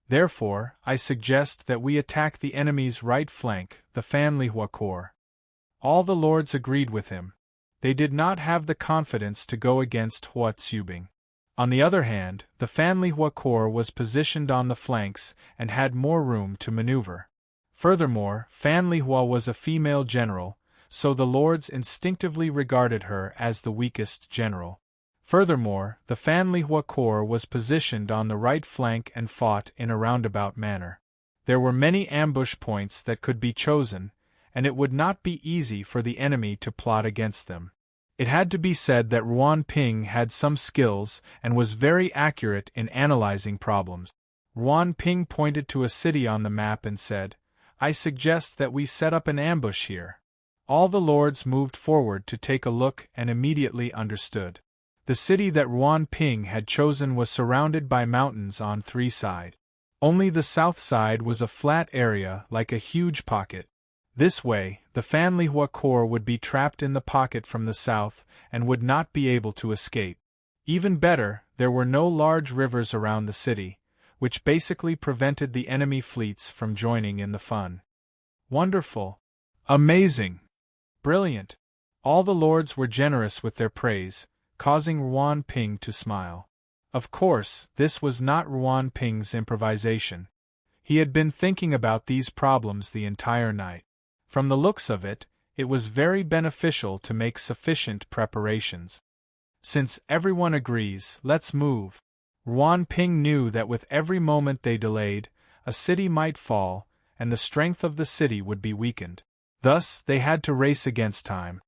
Speaker 1: Therefore, I suggest that we attack the enemy's right flank, the Fanlihua Corps." All the lords agreed with him. They did not have the confidence to go against Huatsubing. On the other hand, the Fanlihua Corps was positioned on the flanks and had more room to maneuver. Furthermore, Fanlihua was a female general, so the lords instinctively regarded her as the weakest general. Furthermore, the Fanlihua Corps was positioned on the right flank and fought in a roundabout manner. There were many ambush points that could be chosen, and it would not be easy for the enemy to plot against them. It had to be said that Ruan Ping had some skills and was very accurate in analyzing problems. Ruan Ping pointed to a city on the map and said, "I suggest that we set up an ambush here." All the lords moved forward to take a look and immediately understood. The city that Ruan Ping had chosen was surrounded by mountains on 3 sides. Only the south side was a flat area like a huge pocket. This way, the Fanlihua Corps would be trapped in the pocket from the south and would not be able to escape. Even better, there were no large rivers around the city, which basically prevented the enemy fleets from joining in the fun. Wonderful! Amazing! Brilliant! All the lords were generous with their praise, causing Ruan Ping to smile. Of course, this was not Ruan Ping's improvisation. He had been thinking about these problems the entire night. From the looks of it, it was very beneficial to make sufficient preparations. Since everyone agrees, let's move. Ruan Ping knew that with every moment they delayed, a city might fall, and the strength of the city would be weakened. Thus, they had to race against time.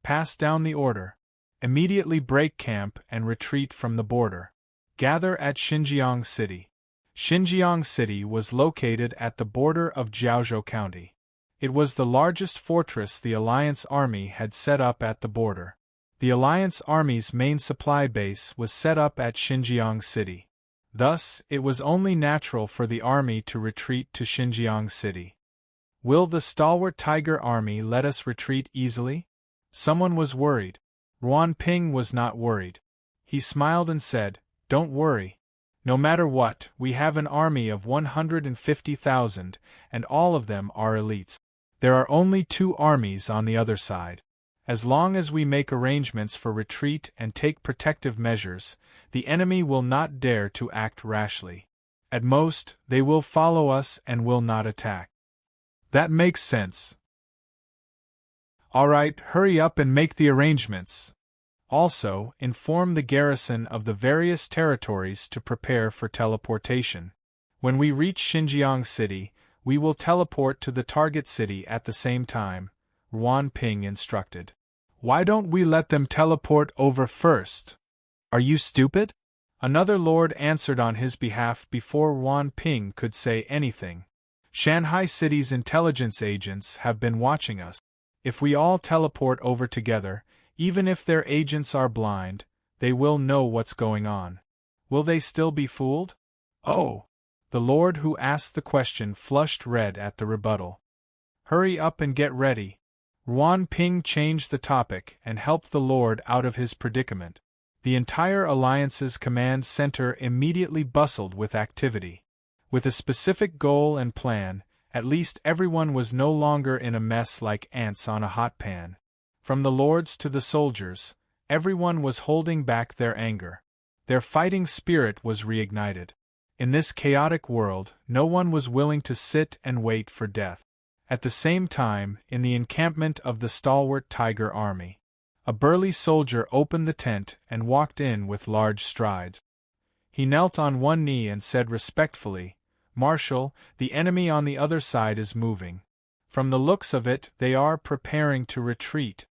Speaker 1: Pass down the order. Immediately break camp and retreat from the border. Gather at Xinjiang City. Xinjiang City was located at the border of Jiaozhou County. It was the largest fortress the Alliance Army had set up at the border. The Alliance Army's main supply base was set up at Xinjiang City. Thus, it was only natural for the army to retreat to Xinjiang City. Will the stalwart Tiger Army let us retreat easily? Someone was worried. Ruan Ping was not worried. He smiled and said, "Don't worry. No matter what, we have an army of 150,000, and all of them are elites. There are only 2 armies on the other side. As long as we make arrangements for retreat and take protective measures, the enemy will not dare to act rashly. At most, they will follow us and will not attack. That makes sense. All right, hurry up and make the arrangements. Also, inform the garrison of the various territories to prepare for teleportation. When we reach Xinjiang City, we will teleport to the target city at the same time, Yuan Ping instructed. Why don't we let them teleport over first? Are you stupid? Another lord answered on his behalf before Yuan Ping could say anything. Shanghai City's intelligence agents have been watching us. If we all teleport over together, even if their agents are blind, they will know what's going on. Will they still be fooled? Oh! The lord who asked the question flushed red at the rebuttal. Hurry up and get ready. Yuan Ping changed the topic and helped the lord out of his predicament. The entire alliance's command center immediately bustled with activity. With a specific goal and plan, at least everyone was no longer in a mess like ants on a hot pan. From the lords to the soldiers, everyone was holding back their anger. Their fighting spirit was reignited. In this chaotic world, no one was willing to sit and wait for death. At the same time, in the encampment of the stalwart Tiger Army, a burly soldier opened the tent and walked in with large strides. He knelt on one knee and said respectfully, "Marshal, the enemy on the other side is moving. From the looks of it, they are preparing to retreat."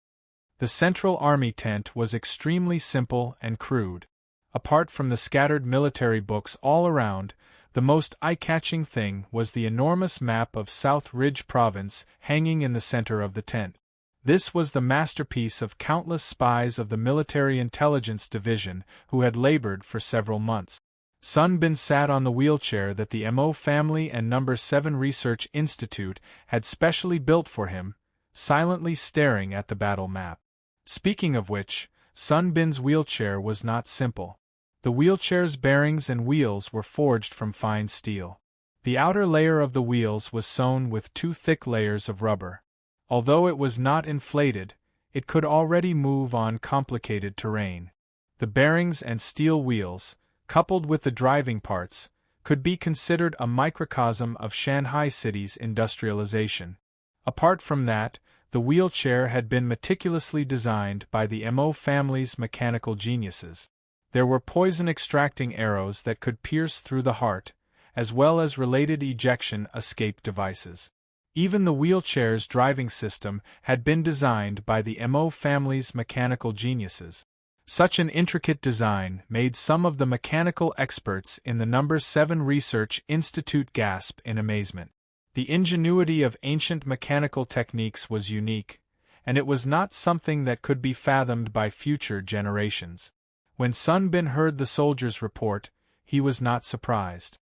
Speaker 1: The Central Army tent was extremely simple and crude. Apart from the scattered military books all around, the most eye-catching thing was the enormous map of South Ridge Province hanging in the center of the tent. This was the masterpiece of countless spies of the Military Intelligence Division who had labored for several months. Sun Bin sat on the wheelchair that the Mo family and No. 7 Research Institute had specially built for him, silently staring at the battle map. Speaking of which, Sun Bin's wheelchair was not simple. The wheelchair's bearings and wheels were forged from fine steel. The outer layer of the wheels was sewn with 2 thick layers of rubber. Although it was not inflated, it could already move on complicated terrain. The bearings and steel wheels, coupled with the driving parts, could be considered a microcosm of Shanghai City's industrialization. Apart from that, the wheelchair had been meticulously designed by the Mo family's mechanical geniuses. There were poison-extracting arrows that could pierce through the heart, as well as related ejection escape devices. Even the wheelchair's driving system had been designed by the Mo family's mechanical geniuses. Such an intricate design made some of the mechanical experts in the No. 7 Research Institute gasp in amazement. The ingenuity of ancient mechanical techniques was unique, and it was not something that could be fathomed by future generations. When Sun Bin heard the soldier's report, he was not surprised.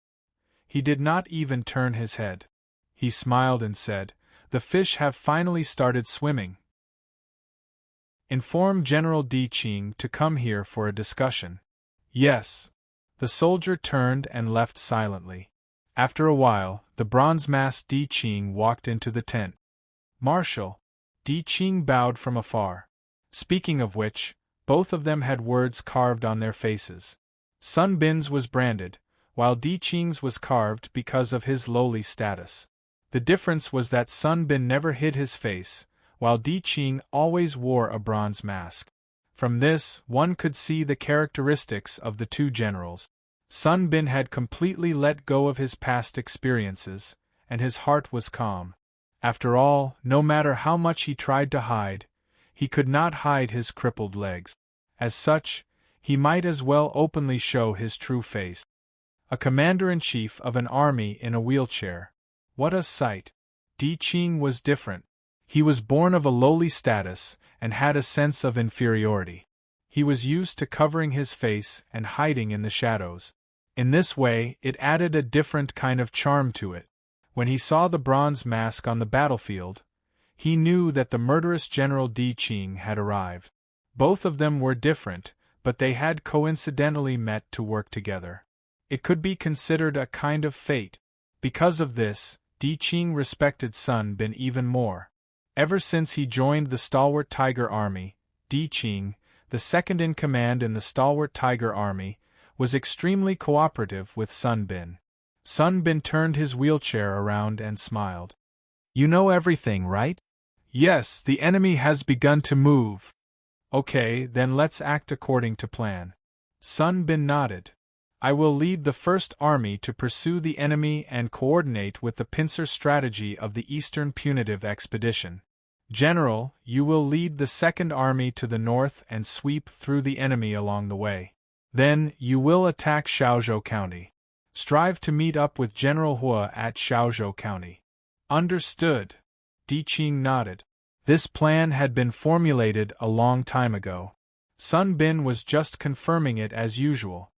Speaker 1: He did not even turn his head. He smiled and said, "The fish have finally started swimming. Inform General Di Qing to come here for a discussion." "Yes." The soldier turned and left silently. After a while, the bronze-masked Di Qing walked into the tent. "Marshal." Di Qing bowed from afar. Speaking of which, both of them had words carved on their faces. Sun Bin's was branded, while Di Qing's was carved because of his lowly status. The difference was that Sun Bin never hid his face, while Di Qing always wore a bronze mask. From this, one could see the characteristics of the two generals. Sun Bin had completely let go of his past experiences, and his heart was calm. After all, no matter how much he tried to hide, he could not hide his crippled legs. As such, he might as well openly show his true face. A commander-in-chief of an army in a wheelchair. What a sight! Di Qing was different. He was born of a lowly status and had a sense of inferiority. He was used to covering his face and hiding in the shadows. In this way, it added a different kind of charm to it. When he saw the bronze mask on the battlefield, he knew that the murderous General Di Qing had arrived. Both of them were different, but they had coincidentally met to work together. It could be considered a kind of fate. Because of this, Di Qing respected Sun Bin even more. Ever since he joined the stalwart Tiger Army, Di Qing, the second-in-command in the stalwart Tiger Army, was extremely cooperative with Sun Bin. Sun Bin turned his wheelchair around and smiled. "You know everything, right?" "Yes, the enemy has begun to move." "Okay, then let's act according to plan." Sun Bin nodded. "I will lead the First Army to pursue the enemy and coordinate with the pincer strategy of the Eastern Punitive Expedition. General, you will lead the Second Army to the north and sweep through the enemy along the way. Then, you will attack Shaozhou County. Strive to meet up with General Hua at Shaozhou County." "Understood." Di Qing nodded. This plan had been formulated a long time ago. Sun Bin was just confirming it as usual.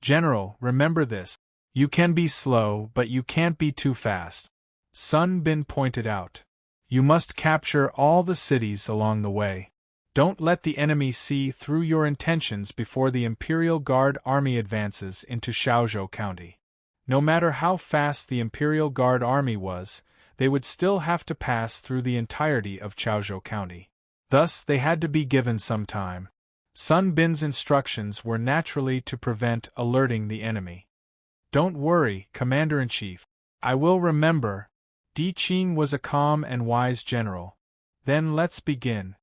Speaker 1: "General, remember this. You can be slow, but you can't be too fast," Sun Bin pointed out. "You must capture all the cities along the way. Don't let the enemy see through your intentions before the Imperial Guard Army advances into Shaozhou County. No matter how fast the Imperial Guard Army was, they would still have to pass through the entirety of Shaozhou County. Thus, they had to be given some time. Sun Bin's instructions were naturally to prevent alerting the enemy. "Don't worry, Commander-in-Chief. I will remember." Di Qing was a calm and wise general. "Then let's begin."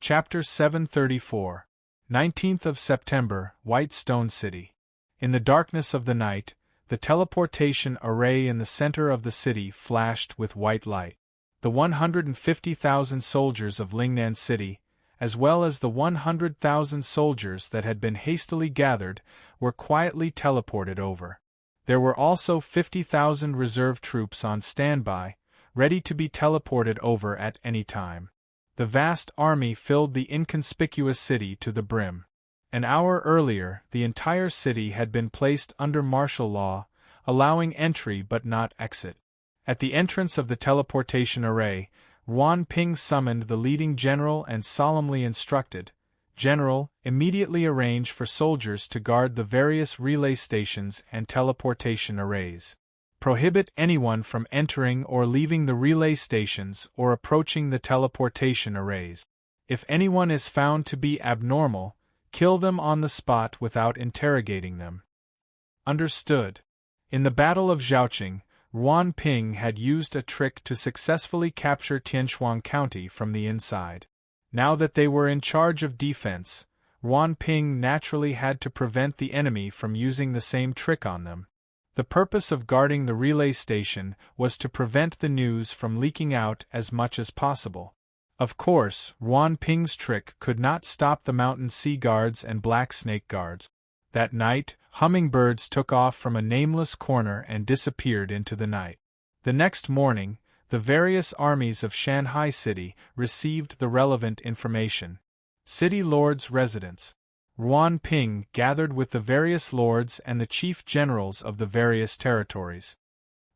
Speaker 1: Chapter 734. 19th of September, White Stone City. In the darkness of the night, the teleportation array in the center of the city flashed with white light. The 150,000 soldiers of Lingnan City, as well as the 100,000 soldiers that had been hastily gathered, were quietly teleported over. There were also 50,000 reserve troops on standby, ready to be teleported over at any time. The vast army filled the inconspicuous city to the brim. An hour earlier, the entire city had been placed under martial law, allowing entry but not exit. At the entrance of the teleportation array, Yuan Ping summoned the leading general and solemnly instructed, "General, immediately arrange for soldiers to guard the various relay stations and teleportation arrays. Prohibit anyone from entering or leaving the relay stations or approaching the teleportation arrays. If anyone is found to be abnormal, kill them on the spot without interrogating them." Understood. In the Battle of Zhaoqing, Yuan Ping had used a trick to successfully capture Tianshuang County from the inside. Now that they were in charge of defense, Yuan Ping naturally had to prevent the enemy from using the same trick on them. The purpose of guarding the relay station was to prevent the news from leaking out as much as possible. Of course, Yuan Ping's trick could not stop the mountain sea guards and black snake guards. That night, hummingbirds took off from a nameless corner and disappeared into the night. The next morning, the various armies of Shanghai City received the relevant information. City Lords' residence. Yuan Ping gathered with the various lords and the chief generals of the various territories.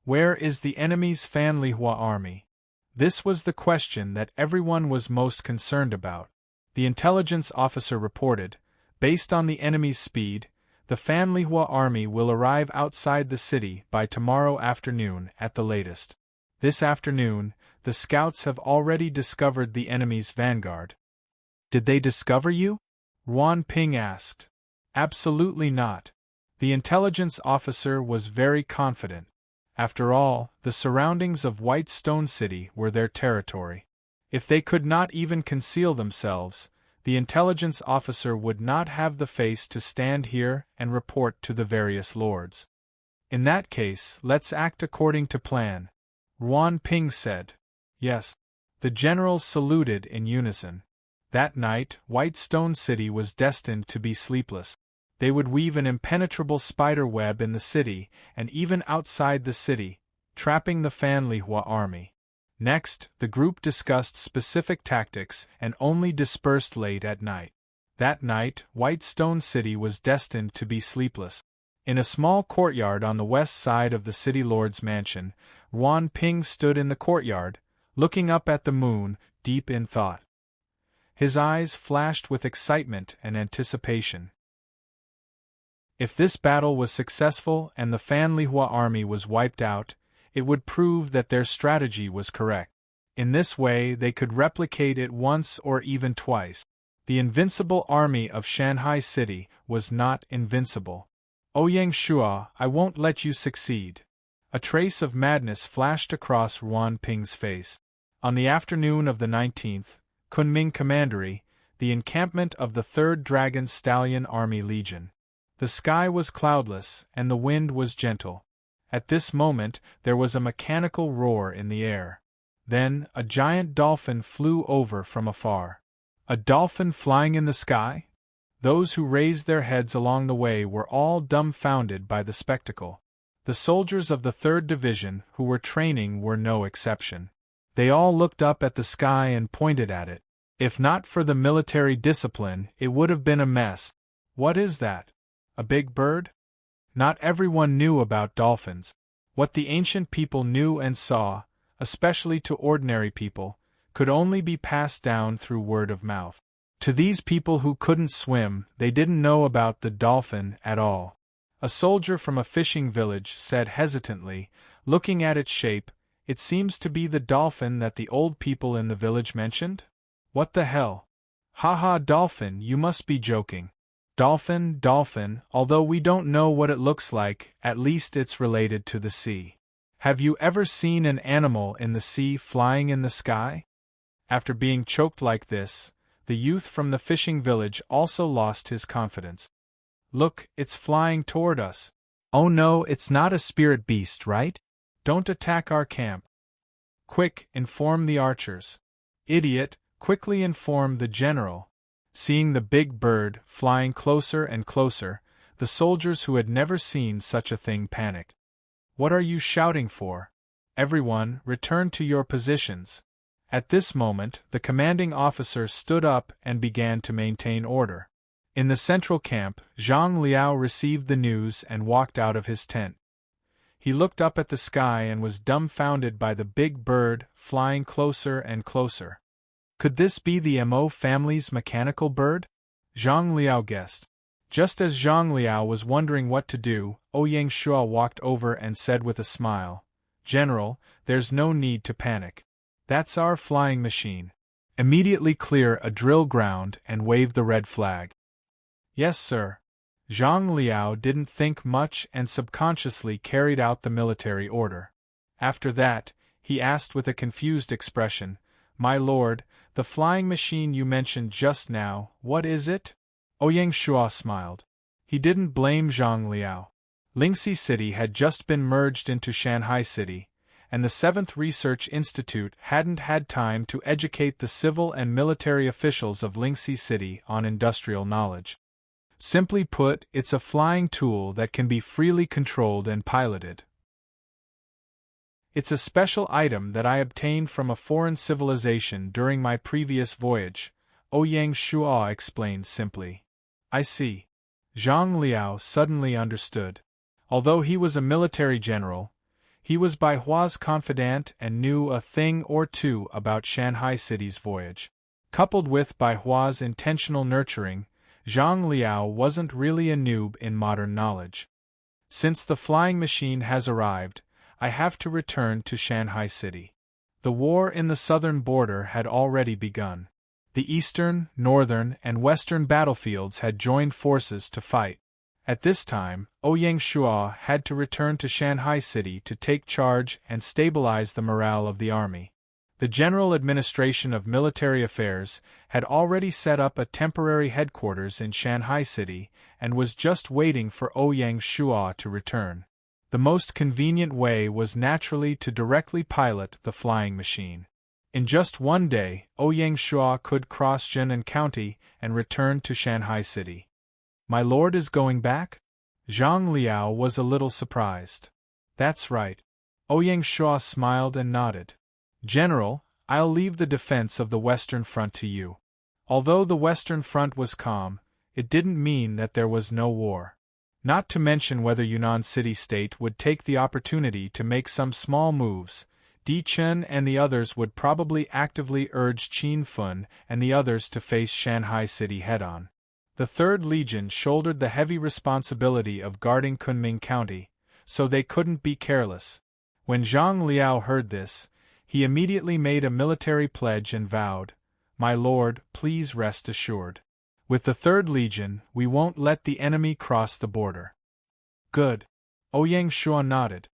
Speaker 1: "Where is the enemy's Fanlihua army?" This was the question that everyone was most concerned about. The intelligence officer reported, "Based on the enemy's speed, the Fanlihua army will arrive outside the city by tomorrow afternoon at the latest. This afternoon, the scouts have already discovered the enemy's vanguard." "Did they discover you?" Yuan Ping asked. "Absolutely not." The intelligence officer was very confident. After all, the surroundings of White Stone City were their territory. If they could not even conceal themselves, the intelligence officer would not have the face to stand here and report to the various lords. "In that case, let's act according to plan," Yuan Ping said. "Yes." The generals saluted in unison. That night, White Stone City was destined to be sleepless. They would weave an impenetrable spider web in the city and even outside the city, trapping the Fanlihua army. Next, the group discussed specific tactics and only dispersed late at night. That night, White Stone City was destined to be sleepless. In a small courtyard on the west side of the city lord's mansion, Yuan Ping stood in the courtyard, looking up at the moon, deep in thought. His eyes flashed with excitement and anticipation. If this battle was successful and the Fanlihua army was wiped out, It would prove that their strategy was correct. In this way they could replicate it once or even twice. The invincible army of Shanghai City was not invincible. Ouyang Shua, I won't let you succeed. A trace of madness flashed across Yuan Ping's face. On the afternoon of the 19th, Kunming Commandery, the encampment of the 3rd Dragon Stallion Army Legion. The sky was cloudless, and the wind was gentle. At this moment there was a mechanical roar in the air. Then a giant dolphin flew over from afar. A dolphin flying in the sky? Those who raised their heads along the way were all dumbfounded by the spectacle. The soldiers of the 3rd Division who were training were no exception. They all looked up at the sky and pointed at it. If not for the military discipline, it would have been a mess. What is that? A big bird? Not everyone knew about dolphins. What the ancient people knew and saw, especially to ordinary people, could only be passed down through word of mouth. To these people who couldn't swim, they didn't know about the dolphin at all. A soldier from a fishing village said hesitantly, looking at its shape, "It seems to be the dolphin that the old people in the village mentioned? What the hell? Haha, dolphin, you must be joking. Dolphin, dolphin, although we don't know what it looks like, at least it's related to the sea. Have you ever seen an animal in the sea flying in the sky?" After being choked like this, the youth from the fishing village also lost his confidence. "Look, it's flying toward us. Oh no, it's not a spirit beast, right? Don't attack our camp. Quick, inform the archers." "Idiot, quickly inform the general." Seeing the big bird flying closer and closer, the soldiers who had never seen such a thing panicked. "What are you shouting for? Everyone, return to your positions." At this moment, the commanding officer stood up and began to maintain order. In the central camp, Zhang Liao received the news and walked out of his tent. He looked up at the sky and was dumbfounded by the big bird flying closer and closer. Could this be the Mo family's mechanical bird? Zhang Liao guessed. Just as Zhang Liao was wondering what to do, Ouyang Shua walked over and said with a smile, "General, there's no need to panic. That's our flying machine. Immediately clear a drill ground and wave the red flag." "Yes, sir." Zhang Liao didn't think much and subconsciously carried out the military order. After that, he asked with a confused expression, "My lord, the flying machine you mentioned just now, what is it?" Ouyang Shua smiled. He didn't blame Zhang Liao. Lingxi City had just been merged into Shanghai City, and the 7th Research Institute hadn't had time to educate the civil and military officials of Lingxi City on industrial knowledge. Simply put, it's a flying tool that can be freely controlled and piloted. It's a special item that I obtained from a foreign civilization during my previous voyage, Ouyang Shua explained simply. "I see." Zhang Liao suddenly understood. Although he was a military general, he was Bai Hua's confidant and knew a thing or two about Shanghai City's voyage. Coupled with Bai Hua's intentional nurturing, Zhang Liao wasn't really a noob in modern knowledge. "Since the flying machine has arrived, I have to return to Shanghai City." The war in the southern border had already begun. The eastern, northern, and western battlefields had joined forces to fight. At this time, Ouyang Shua had to return to Shanghai City to take charge and stabilize the morale of the army. The General Administration of Military Affairs had already set up a temporary headquarters in Shanghai City and was just waiting for Ouyang Shua to return. The most convenient way was naturally to directly pilot the flying machine. In just one day, Ouyang Shua could cross Jinan County and return to Shanghai City. "My lord is going back?" Zhang Liao was a little surprised. "That's right." Ouyang Shua smiled and nodded. "General, I'll leave the defense of the Western Front to you." Although the Western Front was calm, it didn't mean that there was no war. Not to mention whether Yunnan City-State would take the opportunity to make some small moves, Di Chen and the others would probably actively urge Qin Fun and the others to face Shanghai City head-on. The 3rd Legion shouldered the heavy responsibility of guarding Kunming County, so they couldn't be careless. When Zhang Liao heard this, he immediately made a military pledge and vowed, "My lord, please rest assured. With the 3rd Legion, we won't let the enemy cross the border." Good. Ouyang Shuo nodded.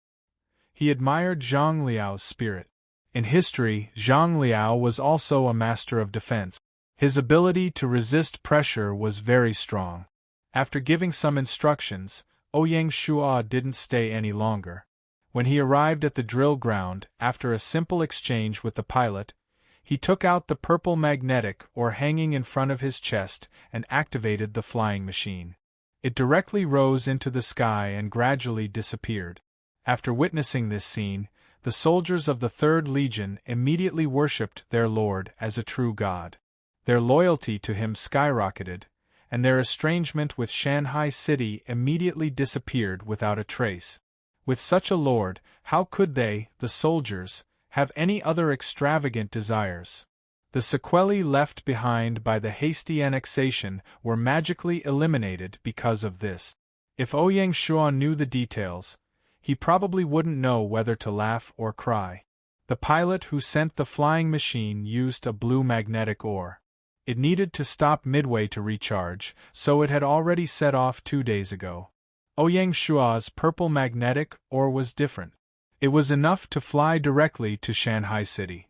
Speaker 1: He admired Zhang Liao's spirit. In history, Zhang Liao was also a master of defense. His ability to resist pressure was very strong. After giving some instructions, Ouyang Shuo didn't stay any longer. When he arrived at the drill ground, after a simple exchange with the pilot, he took out the purple magnetic ore hanging in front of his chest and activated the flying machine. It directly rose into the sky and gradually disappeared. After witnessing this scene, the soldiers of the 3rd Legion immediately worshipped their lord as a true god. Their loyalty to him skyrocketed, and their estrangement with Shanghai City immediately disappeared without a trace. With such a lord, how could they, the soldiers, have any other extravagant desires? The sequelae left behind by the hasty annexation were magically eliminated because of this. If Ouyang Shuo knew the details, he probably wouldn't know whether to laugh or cry. The pilot who sent the flying machine used a blue magnetic ore. It needed to stop midway to recharge, so it had already set off 2 days ago. Ouyang Shuo's purple magnetic ore was different. It was enough to fly directly to Shanghai City.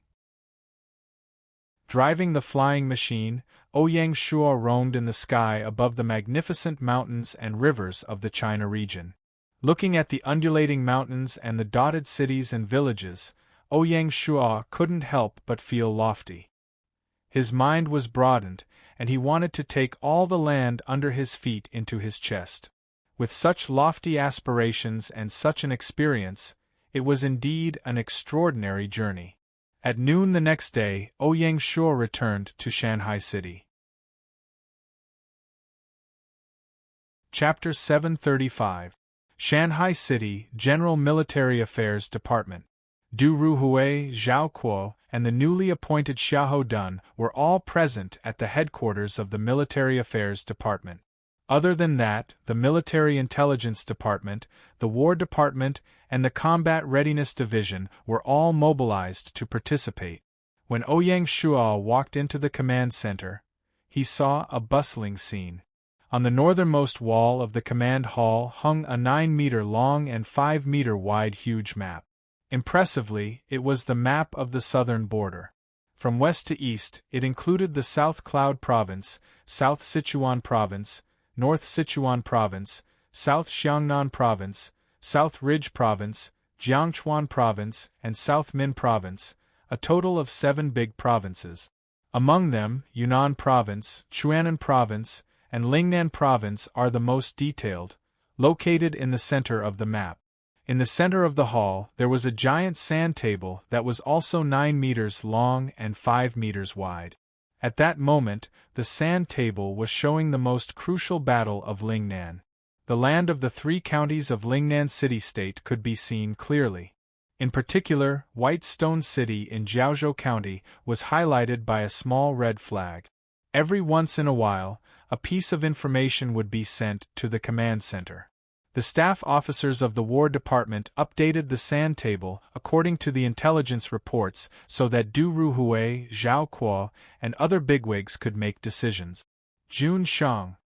Speaker 1: Driving the flying machine, Ouyang Shuo roamed in the sky above the magnificent mountains and rivers of the China region. Looking at the undulating mountains and the dotted cities and villages, Ouyang Shuo couldn't help but feel lofty. His mind was broadened, and he wanted to take all the land under his feet into his chest. With such lofty aspirations and such an experience, it was indeed an extraordinary journey. At noon the next day, Ouyang Shuo returned to Shanghai City. Chapter 735. Shanghai City, General Military Affairs Department. Du Ruhui, Zhao Kuo, and the newly appointed Xiahou Dun were all present at the headquarters of the Military Affairs Department. Other than that, the Military Intelligence Department, the War Department, and the Combat Readiness Division were all mobilized to participate. When Ouyang Shuo walked into the command center, he saw a bustling scene. On the northernmost wall of the command hall hung a 9-meter-long and 5-meter-wide huge map. Impressively, it was the map of the southern border. From west to east, it included the South Cloud Province, South Sichuan Province, North Sichuan Province, South Xiangnan Province, South Ridge Province, Jiangchuan Province, and South Min Province, a total of 7 big provinces. Among them, Yunnan Province, Chuanan Province, and Lingnan Province are the most detailed, located in the center of the map. In the center of the hall, there was a giant sand table that was also 9 meters long and 5 meters wide. At that moment, the sand table was showing the most crucial battle of Lingnan. The land of the 3 counties of Lingnan city-state could be seen clearly. In particular, White Stone City in Jiaozhou County was highlighted by a small red flag. Every once in a while, a piece of information would be sent to the command center. The staff officers of the War Department updated the sand table according to the intelligence reports so that Du Ruhui, Zhao Kuo, and other bigwigs could make decisions. Jun Shang.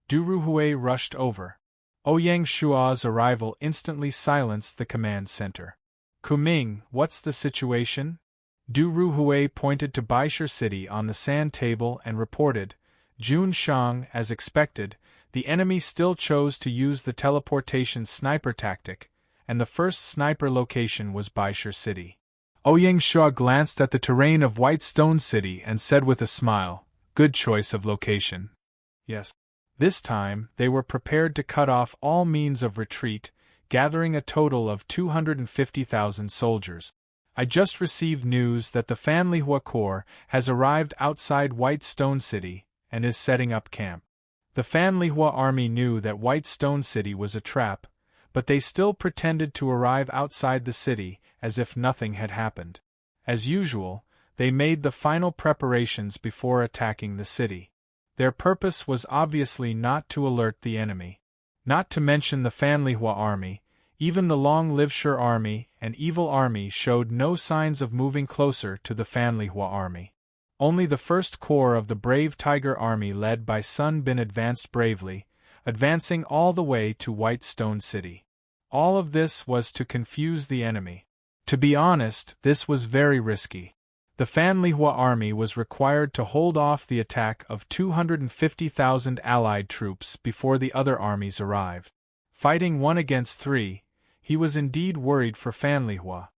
Speaker 1: Du Ruhui rushed over. Ouyang Shuo's arrival instantly silenced the command center. Kuming, what's the situation? Du Ruhui pointed to Baisher City on the sand table and reported, Jun Shang, as expected, the enemy still chose to use the teleportation sniper tactic, and the first sniper location was Baisher City. Ouyang Shuo glanced at the terrain of White Stone City and said with a smile, good choice of location. Yes. This time, they were prepared to cut off all means of retreat, gathering a total of 250,000 soldiers. I just received news that the Fanlihua Corps has arrived outside White Stone City and is setting up camp. The Fanlihua army knew that White Stone City was a trap, but they still pretended to arrive outside the city as if nothing had happened. As usual, they made the final preparations before attacking the city. Their purpose was obviously not to alert the enemy. Not to mention the Fanlihua army, Even the long-lived Sure army and Evil army showed no signs of moving closer to the Fanlihua army. Only the first corps of the brave Tiger army led by Sun Bin advanced bravely, advancing all the way to White Stone City. All of this was to confuse the enemy. To be honest, this was very risky. The Fanlihua army was required to hold off the attack of 250,000 Allied troops before the other armies arrived. Fighting 1 against 3, he was indeed worried for Fanlihua.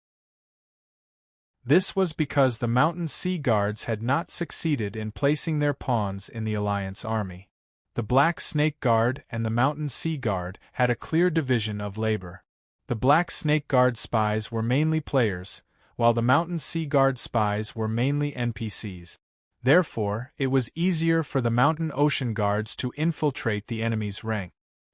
Speaker 1: This was because the Mountain Sea Guards had not succeeded in placing their pawns in the Alliance army. The Black Snake Guard and the Mountain Sea Guard had a clear division of labor. The Black Snake Guard spies were mainly players, while the Mountain Sea Guard spies were mainly NPCs. Therefore, it was easier for the Mountain Ocean Guards to infiltrate the enemy's rank.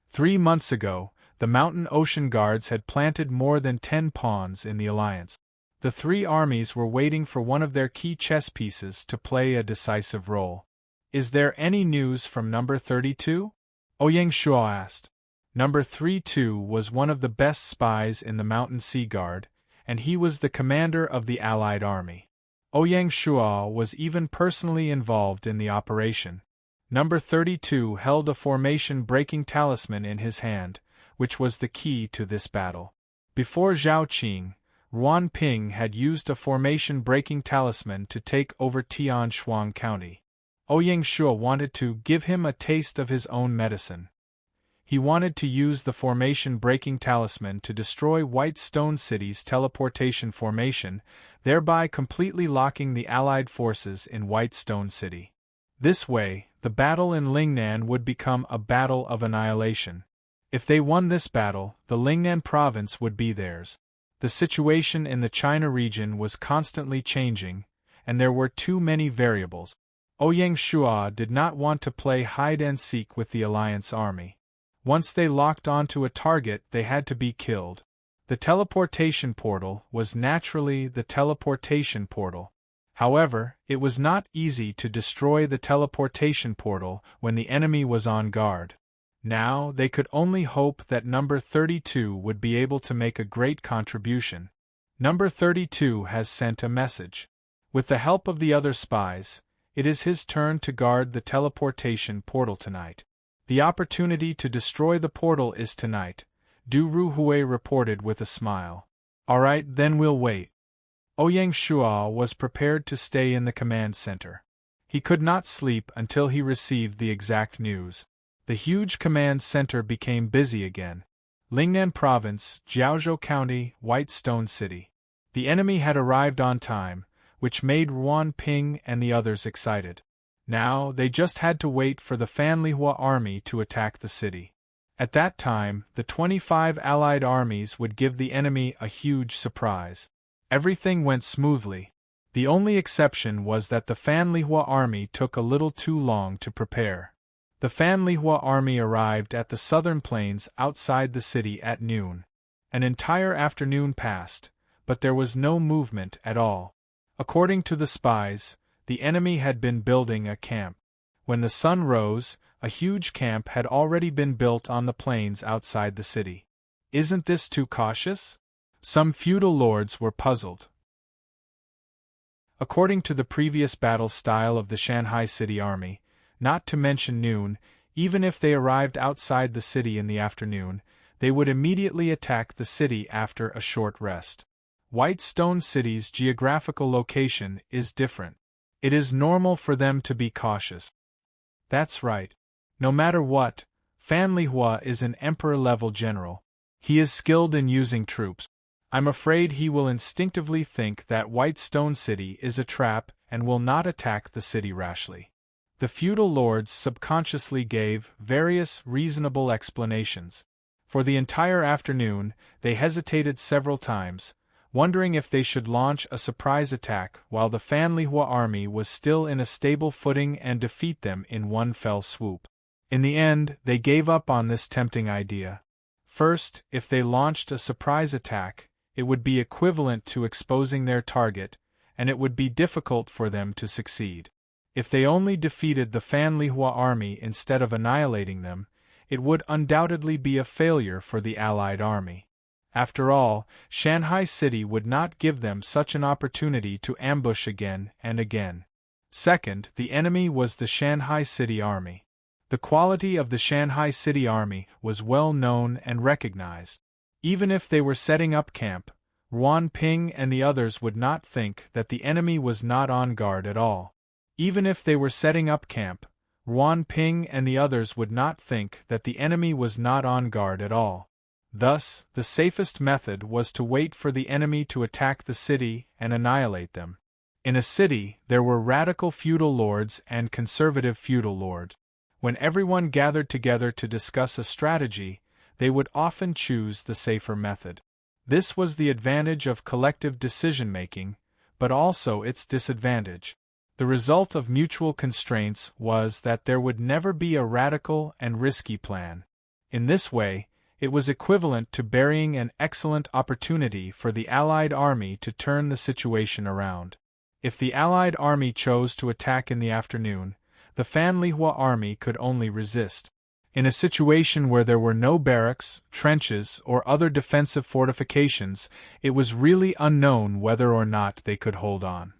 Speaker 1: 3 months ago, the Mountain Ocean Guards had planted more than 10 pawns in the Alliance. The 3 armies were waiting for one of their key chess pieces to play a decisive role. "Is there any news from number 32? Ouyang Shuo asked. Number 32 was one of the best spies in the Mountain Sea Guard, and he was the commander of the Allied army. Ouyang Shuo was even personally involved in the operation. Number 32 held a formation-breaking talisman in his hand, which was the key to this battle. Before Zhao Qing, Ruan Ping had used a formation-breaking talisman to take over Tianshuang County. Ouyang Shuo wanted to give him a taste of his own medicine. He wanted to use the formation-breaking talisman to destroy White Stone City's teleportation formation, thereby completely locking the Allied forces in White Stone City. This way, the battle in Lingnan would become a battle of annihilation. If they won this battle, the Lingnan province would be theirs. The situation in the China region was constantly changing, and there were too many variables. Ouyang Shuo did not want to play hide-and-seek with the Alliance army. Once they locked onto a target, they had to be killed. The teleportation portal was naturally the teleportation portal. However, it was not easy to destroy the teleportation portal when the enemy was on guard. Now they could only hope that number 32 would be able to make a great contribution. Number 32 has sent a message. With the help of the other spies, it is his turn to guard the teleportation portal tonight. The opportunity to destroy the portal is tonight, Du Ruhui reported with a smile. Alright, then we'll wait. Ouyang Shuo was prepared to stay in the command center. He could not sleep until he received the exact news. The huge command center became busy again. Lingnan Province, Jiaozhou County, White Stone City. The enemy had arrived on time, which made Ruan Ping and the others excited. Now, they just had to wait for the Fanlihua army to attack the city. At that time, the 25 Allied armies would give the enemy a huge surprise. Everything went smoothly. The only exception was that the Fanlihua army took a little too long to prepare. The Fanlihua army arrived at the southern plains outside the city at noon. An entire afternoon passed, but there was no movement at all. According to the spies, the enemy had been building a camp. When the sun rose, a huge camp had already been built on the plains outside the city. Isn't this too cautious? Some feudal lords were puzzled. According to the previous battle style of the Shanghai City Army, not to mention noon, even if they arrived outside the city in the afternoon, they would immediately attack the city after a short rest. White Stone City's geographical location is different. It is normal for them to be cautious. That's right. No matter what, Fanlihua is an emperor-level general. He is skilled in using troops. I'm afraid he will instinctively think that White Stone City is a trap and will not attack the city rashly. The feudal lords subconsciously gave various reasonable explanations. For the entire afternoon, they hesitated several times, wondering if they should launch a surprise attack while the Fanlihua army was still in a stable footing and defeat them in one fell swoop. In the end, they gave up on this tempting idea. First, if they launched a surprise attack, it would be equivalent to exposing their target, and it would be difficult for them to succeed. If they only defeated the Fanlihua army instead of annihilating them, it would undoubtedly be a failure for the Allied army. After all, Shanghai City would not give them such an opportunity to ambush again and again. Second, the enemy was the Shanghai City Army. The quality of the Shanghai City Army was well known and recognized. Even if they were setting up camp, Ruan Ping and the others would not think that the enemy was not on guard at all. Even if they were setting up camp, Ruan Ping and the others would not think that the enemy was not on guard at all. Thus, the safest method was to wait for the enemy to attack the city and annihilate them. In a city, there were radical feudal lords and conservative feudal lords. When everyone gathered together to discuss a strategy, they would often choose the safer method. This was the advantage of collective decision-making, but also its disadvantage. The result of mutual constraints was that there would never be a radical and risky plan. In this way, it was equivalent to burying an excellent opportunity for the Allied army to turn the situation around. If the Allied army chose to attack in the afternoon, the Fanlihua army could only resist. In a situation where there were no barracks, trenches, or other defensive fortifications, it was really unknown whether or not they could hold on.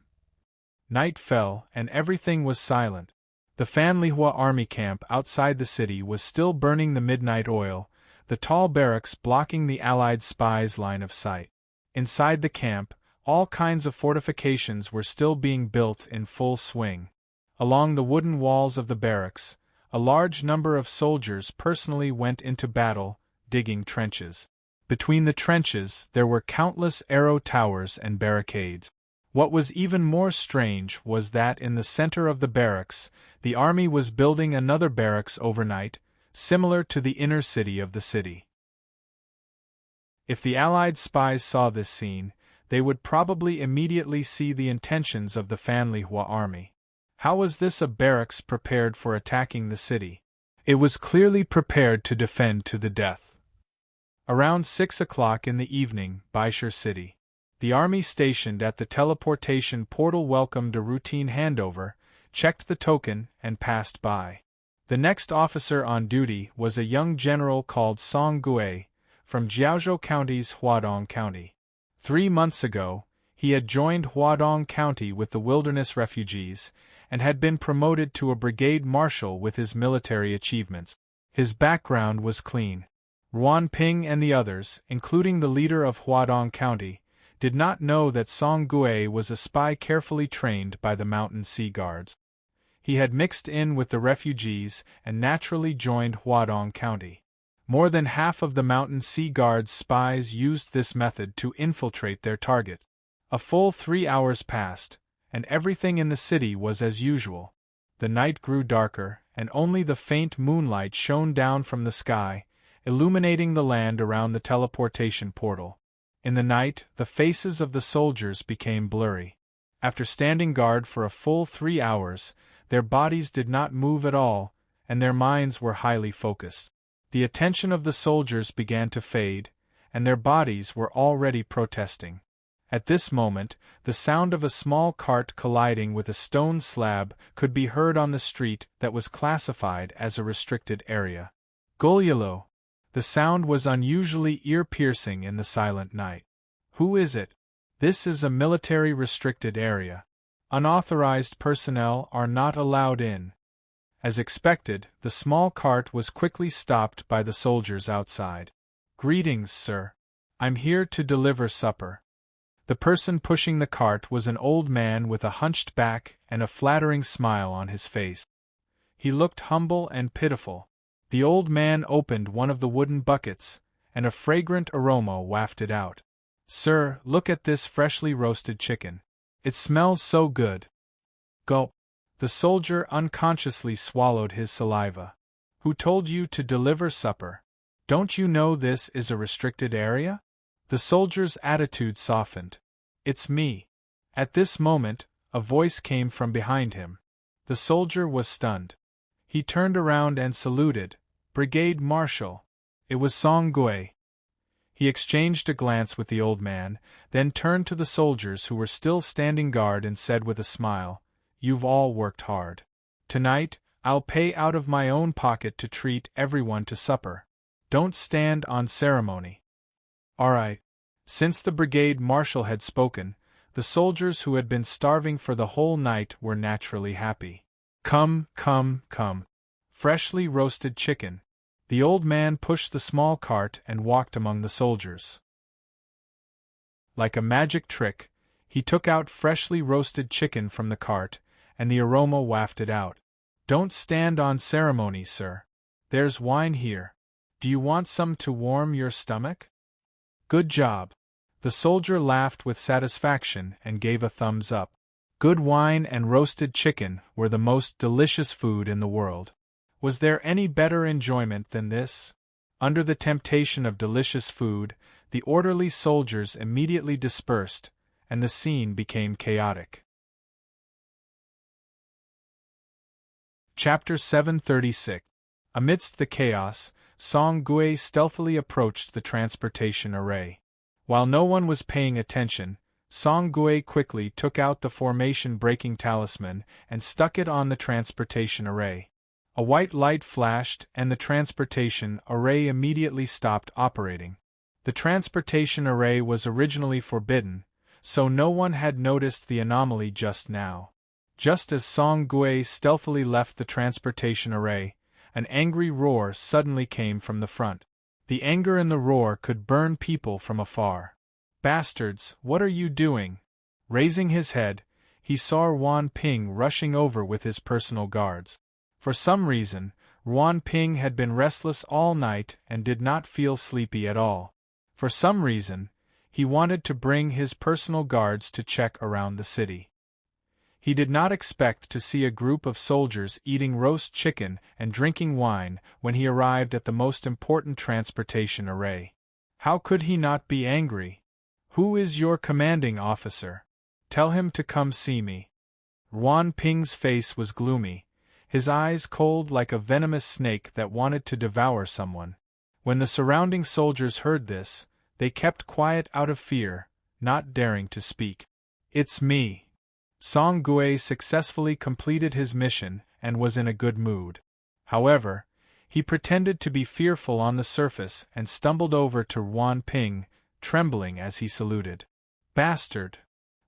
Speaker 1: Night fell, and everything was silent. The Fanlihua army camp outside the city was still burning the midnight oil, the tall barracks blocking the Allied spies' line of sight. Inside the camp, all kinds of fortifications were still being built in full swing. Along the wooden walls of the barracks, a large number of soldiers personally went into battle, digging trenches. Between the trenches, there were countless arrow towers and barricades. What was even more strange was that in the center of the barracks, the army was building another barracks overnight, similar to the inner city of the city. If the Allied spies saw this scene, they would probably immediately see the intentions of the Fanlihua army. How was this a barracks prepared for attacking the city? It was clearly prepared to defend to the death. Around 6 o'clock in the evening, Baishur City. The army stationed at the teleportation portal welcomed a routine handover, checked the token, and passed by. The next officer on duty was a young general called Song Gue, from Jiaozhou County's Huadong County. 3 months ago, he had joined Huadong County with the wilderness refugees, and had been promoted to a brigade marshal with his military achievements. His background was clean. Ruan Ping and the others, including the leader of Huadong County, did not know that Song Gue was a spy carefully trained by the Mountain Sea Guards. He had mixed in with the refugees and naturally joined Huadong County. More than half of the Mountain Sea Guards' spies used this method to infiltrate their target. A full 3 hours passed, and everything in the city was as usual. The night grew darker, and only the faint moonlight shone down from the sky, illuminating the land around the teleportation portal. In the night, the faces of the soldiers became blurry. After standing guard for a full 3 hours, their bodies did not move at all, and their minds were highly focused. The attention of the soldiers began to fade, and their bodies were already protesting. At this moment, the sound of a small cart colliding with a stone slab could be heard on the street that was classified as a restricted area. Golyalo! The sound was unusually ear-piercing in the silent night. Who is it? This is a military restricted area. Unauthorized personnel are not allowed in. As expected, the small cart was quickly stopped by the soldiers outside. Greetings, sir. I'm here to deliver supper. The person pushing the cart was an old man with a hunched back and a flattering smile on his face. He looked humble and pitiful. The old man opened one of the wooden buckets, and a fragrant aroma wafted out. Sir, look at this freshly roasted chicken. It smells so good. Gulp. The soldier unconsciously swallowed his saliva. Who told you to deliver supper? Don't you know this is a restricted area? The soldier's attitude softened. It's me. At this moment, a voice came from behind him. The soldier was stunned. He turned around and saluted. Brigade Marshal. It was Song Gue. He exchanged a glance with the old man, then turned to the soldiers who were still standing guard and said with a smile, You've all worked hard. Tonight, I'll pay out of my own pocket to treat everyone to supper. Don't stand on ceremony. All right. Since the brigade marshal had spoken, the soldiers who had been starving for the whole night were naturally happy. Come, come, come. Freshly roasted chicken. The old man pushed the small cart and walked among the soldiers. Like a magic trick, he took out freshly roasted chicken from the cart, and the aroma wafted out. Don't stand on ceremony, sir. There's wine here. Do you want some to warm your stomach? Good job. The soldier laughed with satisfaction and gave a thumbs up. Good wine and roasted chicken were the most delicious food in the world. Was there any better enjoyment than this? Under the temptation of delicious food, the orderly soldiers immediately dispersed, and the scene became chaotic. Chapter 736. Amidst the chaos, Song Gue stealthily approached the transportation array. While no one was paying attention, Song Gue quickly took out the formation-breaking talisman and stuck it on the transportation array. A white light flashed, and the transportation array immediately stopped operating. The transportation array was originally forbidden, so no one had noticed the anomaly just now. Just as Song Gue stealthily left the transportation array, an angry roar suddenly came from the front. The anger in the roar could burn people from afar. Bastards, what are you doing? Raising his head, he saw Ruan Ping rushing over with his personal guards. For some reason, Ruan Ping had been restless all night and did not feel sleepy at all. For some reason, he wanted to bring his personal guards to check around the city. He did not expect to see a group of soldiers eating roast chicken and drinking wine when he arrived at the most important transportation array. How could he not be angry? Who is your commanding officer? Tell him to come see me. Ruan Ping's face was gloomy, his eyes cold like a venomous snake that wanted to devour someone. When the surrounding soldiers heard this, they kept quiet out of fear, not daring to speak. It's me. Song Gue successfully completed his mission and was in a good mood. However, he pretended to be fearful on the surface and stumbled over to Ruan Ping, trembling as he saluted. Bastard!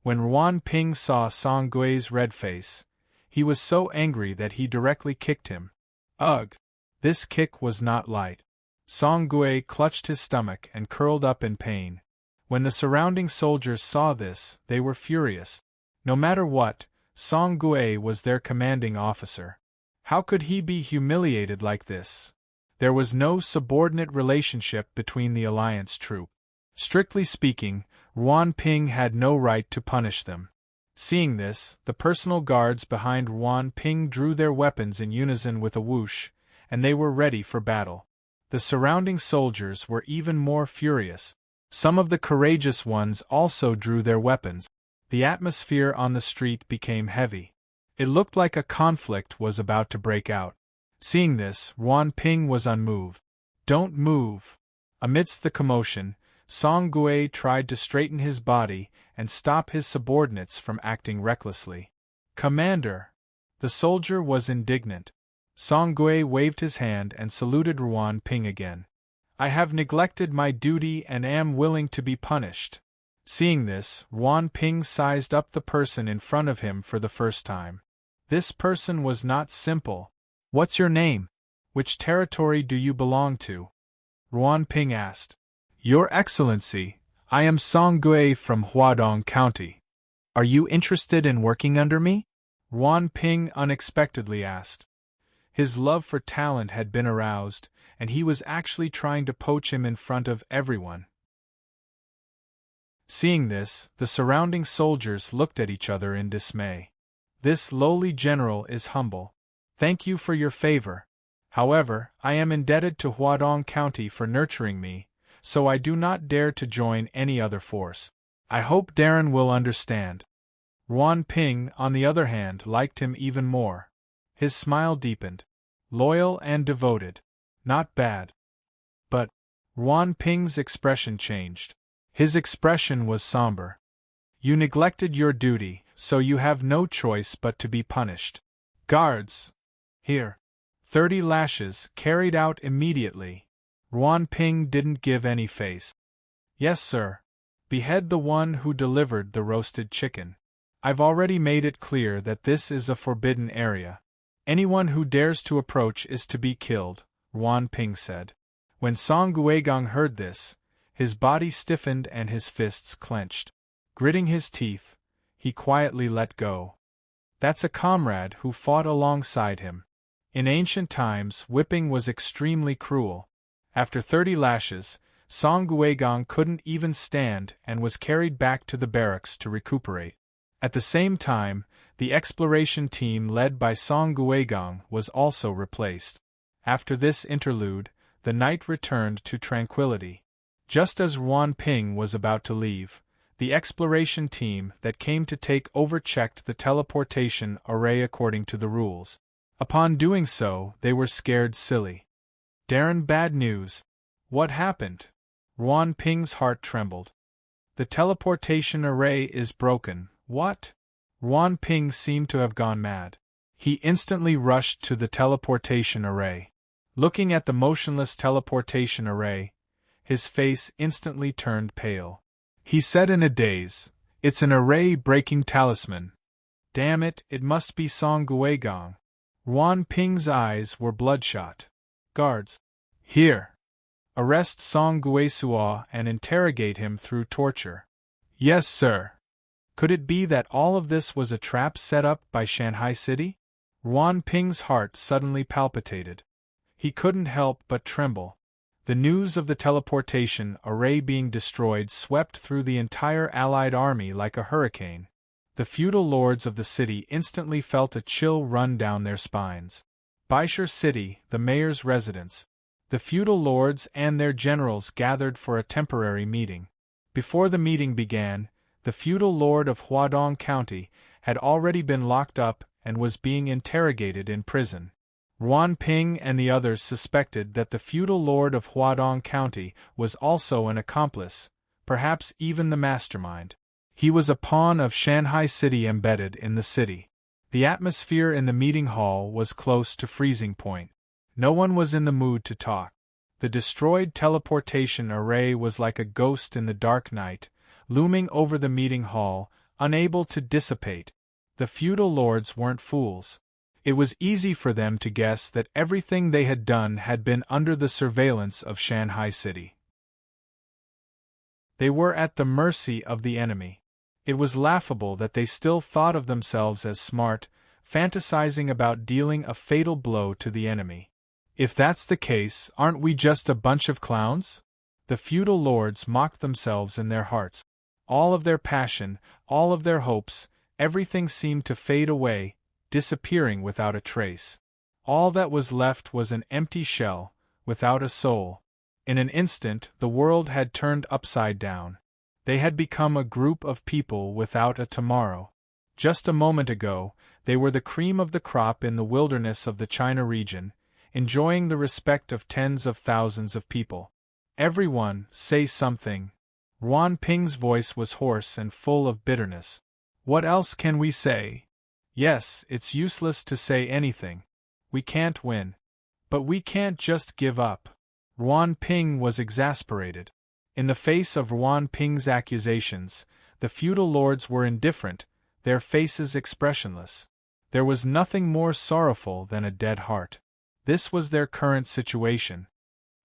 Speaker 1: When Ruan Ping saw Song Gue's red face, he was so angry that he directly kicked him. Ugh! This kick was not light. Song Gue clutched his stomach and curled up in pain. When the surrounding soldiers saw this, they were furious. No matter what, Song Gue was their commanding officer. How could he be humiliated like this? There was no subordinate relationship between the alliance troop. Strictly speaking, Ruan Ping had no right to punish them. Seeing this, the personal guards behind Ruan Ping drew their weapons in unison with a whoosh, and they were ready for battle. The surrounding soldiers were even more furious. Some of the courageous ones also drew their weapons. The atmosphere on the street became heavy. It looked like a conflict was about to break out. Seeing this, Ruan Ping was unmoved. Don't move. Amidst the commotion, Song Gue tried to straighten his body and stop his subordinates from acting recklessly. Commander! The soldier was indignant. Song Gue waved his hand and saluted Ruan Ping again. I have neglected my duty and am willing to be punished. Seeing this, Ruan Ping sized up the person in front of him for the first time. This person was not simple. What's your name? Which territory do you belong to? Ruan Ping asked. Your Excellency, I am Song Gue from Huadong County. Are you interested in working under me? Ruan Ping unexpectedly asked. His love for talent had been aroused, and he was actually trying to poach him in front of everyone. Seeing this, the surrounding soldiers looked at each other in dismay. This lowly general is humble. Thank you for your favor. However, I am indebted to Huadong County for nurturing me, so I do not dare to join any other force. I hope Darren will understand. Ruan Ping, on the other hand, liked him even more. His smile deepened. Loyal and devoted. Not bad. But Ruan Ping's expression changed. His expression was somber. You neglected your duty, so you have no choice but to be punished. Guards! Here. 30 lashes, carried out immediately. Ruan Ping didn't give any face. Yes, sir. Behead the one who delivered the roasted chicken. I've already made it clear that this is a forbidden area. Anyone who dares to approach is to be killed, Ruan Ping said. When Song Guigang heard this, his body stiffened and his fists clenched. Gritting his teeth, he quietly let go. That's a comrade who fought alongside him. In ancient times, whipping was extremely cruel. After 30 lashes, Song Guigang couldn't even stand and was carried back to the barracks to recuperate. At the same time, the exploration team led by Song Guigang was also replaced. After this interlude, the night returned to tranquility. Just as Ruan Ping was about to leave, the exploration team that came to take over checked the teleportation array according to the rules. Upon doing so, they were scared silly. Darren, bad news. What happened? Ruan Ping's heart trembled. The teleportation array is broken. What? Ruan Ping seemed to have gone mad. He instantly rushed to the teleportation array. Looking at the motionless teleportation array, his face instantly turned pale. He said in a daze, "It's an array-breaking talisman. Damn it, it must be Song Guigang." Ruan Ping's eyes were bloodshot. Guards. Here. Arrest Song Guisua and interrogate him through torture. Yes, sir. Could it be that all of this was a trap set up by Shanghai City? Ruan Ping's heart suddenly palpitated. He couldn't help but tremble. The news of the teleportation array being destroyed swept through the entire Allied army like a hurricane. The feudal lords of the city instantly felt a chill run down their spines. Baishur City, the mayor's residence. The feudal lords and their generals gathered for a temporary meeting. Before the meeting began, the feudal lord of Huadong County had already been locked up and was being interrogated in prison. Ruan Ping and the others suspected that the feudal lord of Huadong County was also an accomplice, perhaps even the mastermind. He was a pawn of Shanghai City embedded in the city. The atmosphere in the meeting hall was close to freezing point. No one was in the mood to talk. The destroyed teleportation array was like a ghost in the dark night, looming over the meeting hall, unable to dissipate. The feudal lords weren't fools. It was easy for them to guess that everything they had done had been under the surveillance of Shanghai City. They were at the mercy of the enemy. It was laughable that they still thought of themselves as smart, fantasizing about dealing a fatal blow to the enemy. If that's the case, aren't we just a bunch of clowns? The feudal lords mocked themselves in their hearts. All of their passion, all of their hopes, everything seemed to fade away, disappearing without a trace. All that was left was an empty shell, without a soul. In an instant, the world had turned upside down. They had become a group of people without a tomorrow. Just a moment ago, they were the cream of the crop in the wilderness of the China region, enjoying the respect of tens of thousands of people. Everyone, say something. Ruan Ping's voice was hoarse and full of bitterness. What else can we say? Yes, it's useless to say anything. We can't win. But we can't just give up. Ruan Ping was exasperated. In the face of Ruan Ping's accusations, the feudal lords were indifferent, their faces expressionless. There was nothing more sorrowful than a dead heart. This was their current situation.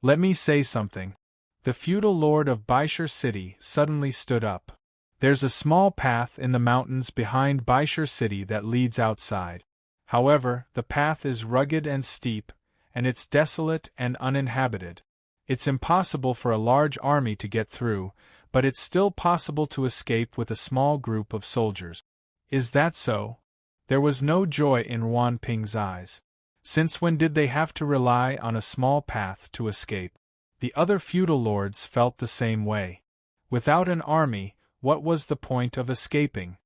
Speaker 1: Let me say something. The feudal lord of Baishur City suddenly stood up. There's a small path in the mountains behind Baishur City that leads outside. However, the path is rugged and steep, and it's desolate and uninhabited. It's impossible for a large army to get through, but it's still possible to escape with a small group of soldiers. Is that so? There was no joy in Ruan Ping's eyes. Since when did they have to rely on a small path to escape? The other feudal lords felt the same way. Without an army, what was the point of escaping?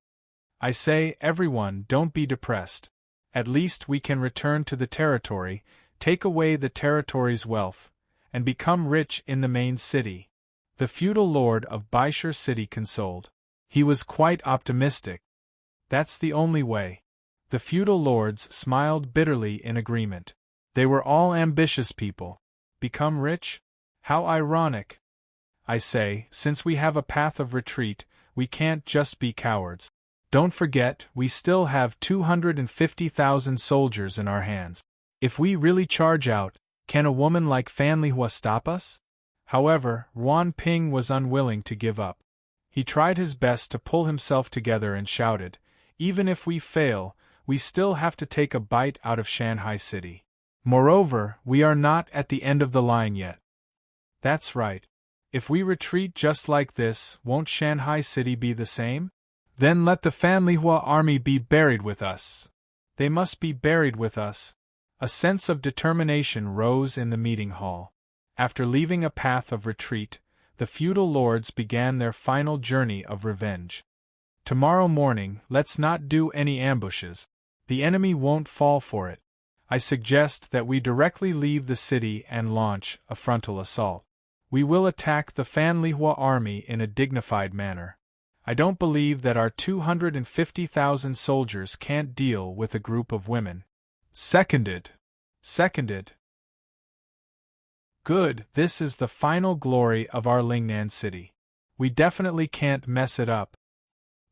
Speaker 1: I say, everyone, don't be depressed. At least we can return to the territory, take away the territory's wealth, and become rich in the main city. The feudal lord of Baishur City consoled. He was quite optimistic. That's the only way. The feudal lords smiled bitterly in agreement. They were all ambitious people. Become rich? How ironic. I say, since we have a path of retreat, we can't just be cowards. Don't forget, we still have 250,000 soldiers in our hands. If we really charge out, can a woman like Fan Lihua stop us? However, Ruan Ping was unwilling to give up. He tried his best to pull himself together and shouted, "Even if we fail, we still have to take a bite out of Shanghai City. Moreover, we are not at the end of the line yet." That's right. If we retreat just like this, won't Shanghai City be the same? Then let the Fan Lihua army be buried with us. They must be buried with us. A sense of determination rose in the meeting hall. After leaving a path of retreat, the feudal lords began their final journey of revenge. Tomorrow morning, let's not do any ambushes. The enemy won't fall for it. I suggest that we directly leave the city and launch a frontal assault. We will attack the Fan Lihua army in a dignified manner. I don't believe that our 250,000 soldiers can't deal with a group of women. Seconded. Good, this is the final glory of our Lingnan city. We definitely can't mess it up.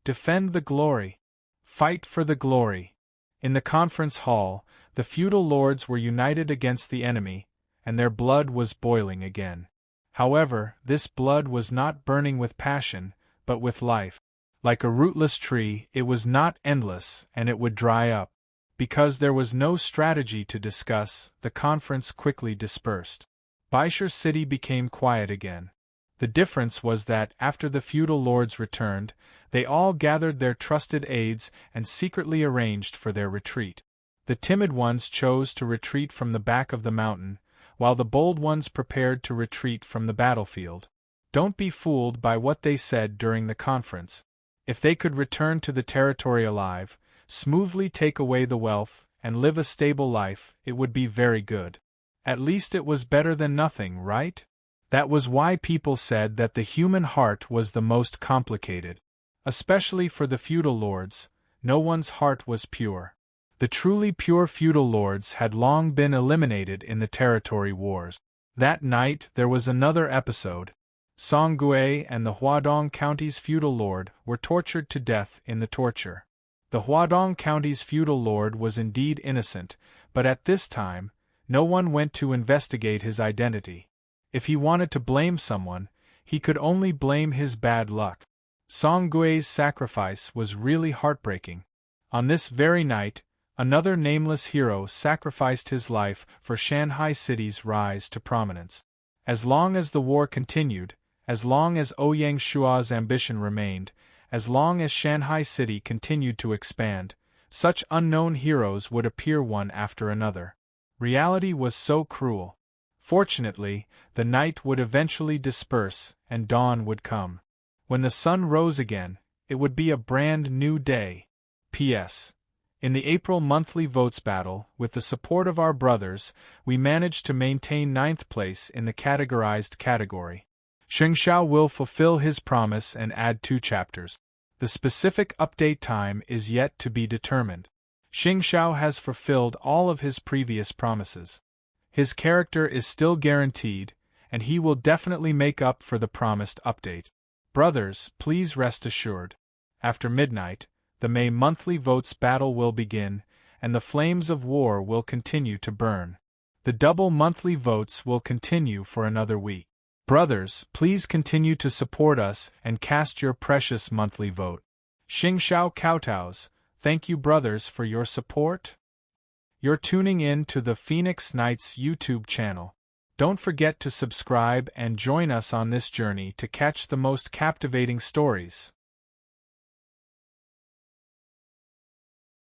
Speaker 1: Defend the glory. Fight for the glory. In the conference hall, the feudal lords were united against the enemy, and their blood was boiling again. However, this blood was not burning with passion, but with life. Like a rootless tree, it was not endless, and it would dry up. Because there was no strategy to discuss, the conference quickly dispersed. Baishar City became quiet again. The difference was that, after the feudal lords returned, they all gathered their trusted aides and secretly arranged for their retreat. The timid ones chose to retreat from the back of the mountain, while the bold ones prepared to retreat from the battlefield. Don't be fooled by what they said during the conference. If they could return to the territory alive, smoothly take away the wealth, and live a stable life, it would be very good. At least it was better than nothing, right? That was why people said that the human heart was the most complicated. Especially for the feudal lords, no one's heart was pure. The truly pure feudal lords had long been eliminated in the territory wars. That night there was another episode. Song Gui and the Huadong County's feudal lord were tortured to death in the torture. The Huadong County's feudal lord was indeed innocent, but at this time, no one went to investigate his identity. If he wanted to blame someone, he could only blame his bad luck. Song Gui's sacrifice was really heartbreaking. On this very night, another nameless hero sacrificed his life for Shanghai City's rise to prominence. As long as the war continued, as long as Ouyang Shua's ambition remained, as long as Shanghai City continued to expand, such unknown heroes would appear one after another. Reality was so cruel. Fortunately, the night would eventually disperse and dawn would come. When the sun rose again, it would be a brand new day. P.S. In the April monthly votes battle, with the support of our brothers, we managed to maintain 9th place in the categorized category. Shengshao will fulfill his promise and add 2 chapters. The specific update time is yet to be determined. Shengshao has fulfilled all of his previous promises. His character is still guaranteed, and he will definitely make up for the promised update. Brothers, please rest assured. After midnight, the May monthly votes battle will begin, and the flames of war will continue to burn. The double monthly votes will continue for another week. Brothers, please continue to support us and cast your precious monthly vote. Xingshao Kowtows, thank you brothers for your support. You're tuning in to the Phoenix Knights YouTube channel. Don't forget to subscribe and join us on this journey to catch the most captivating stories.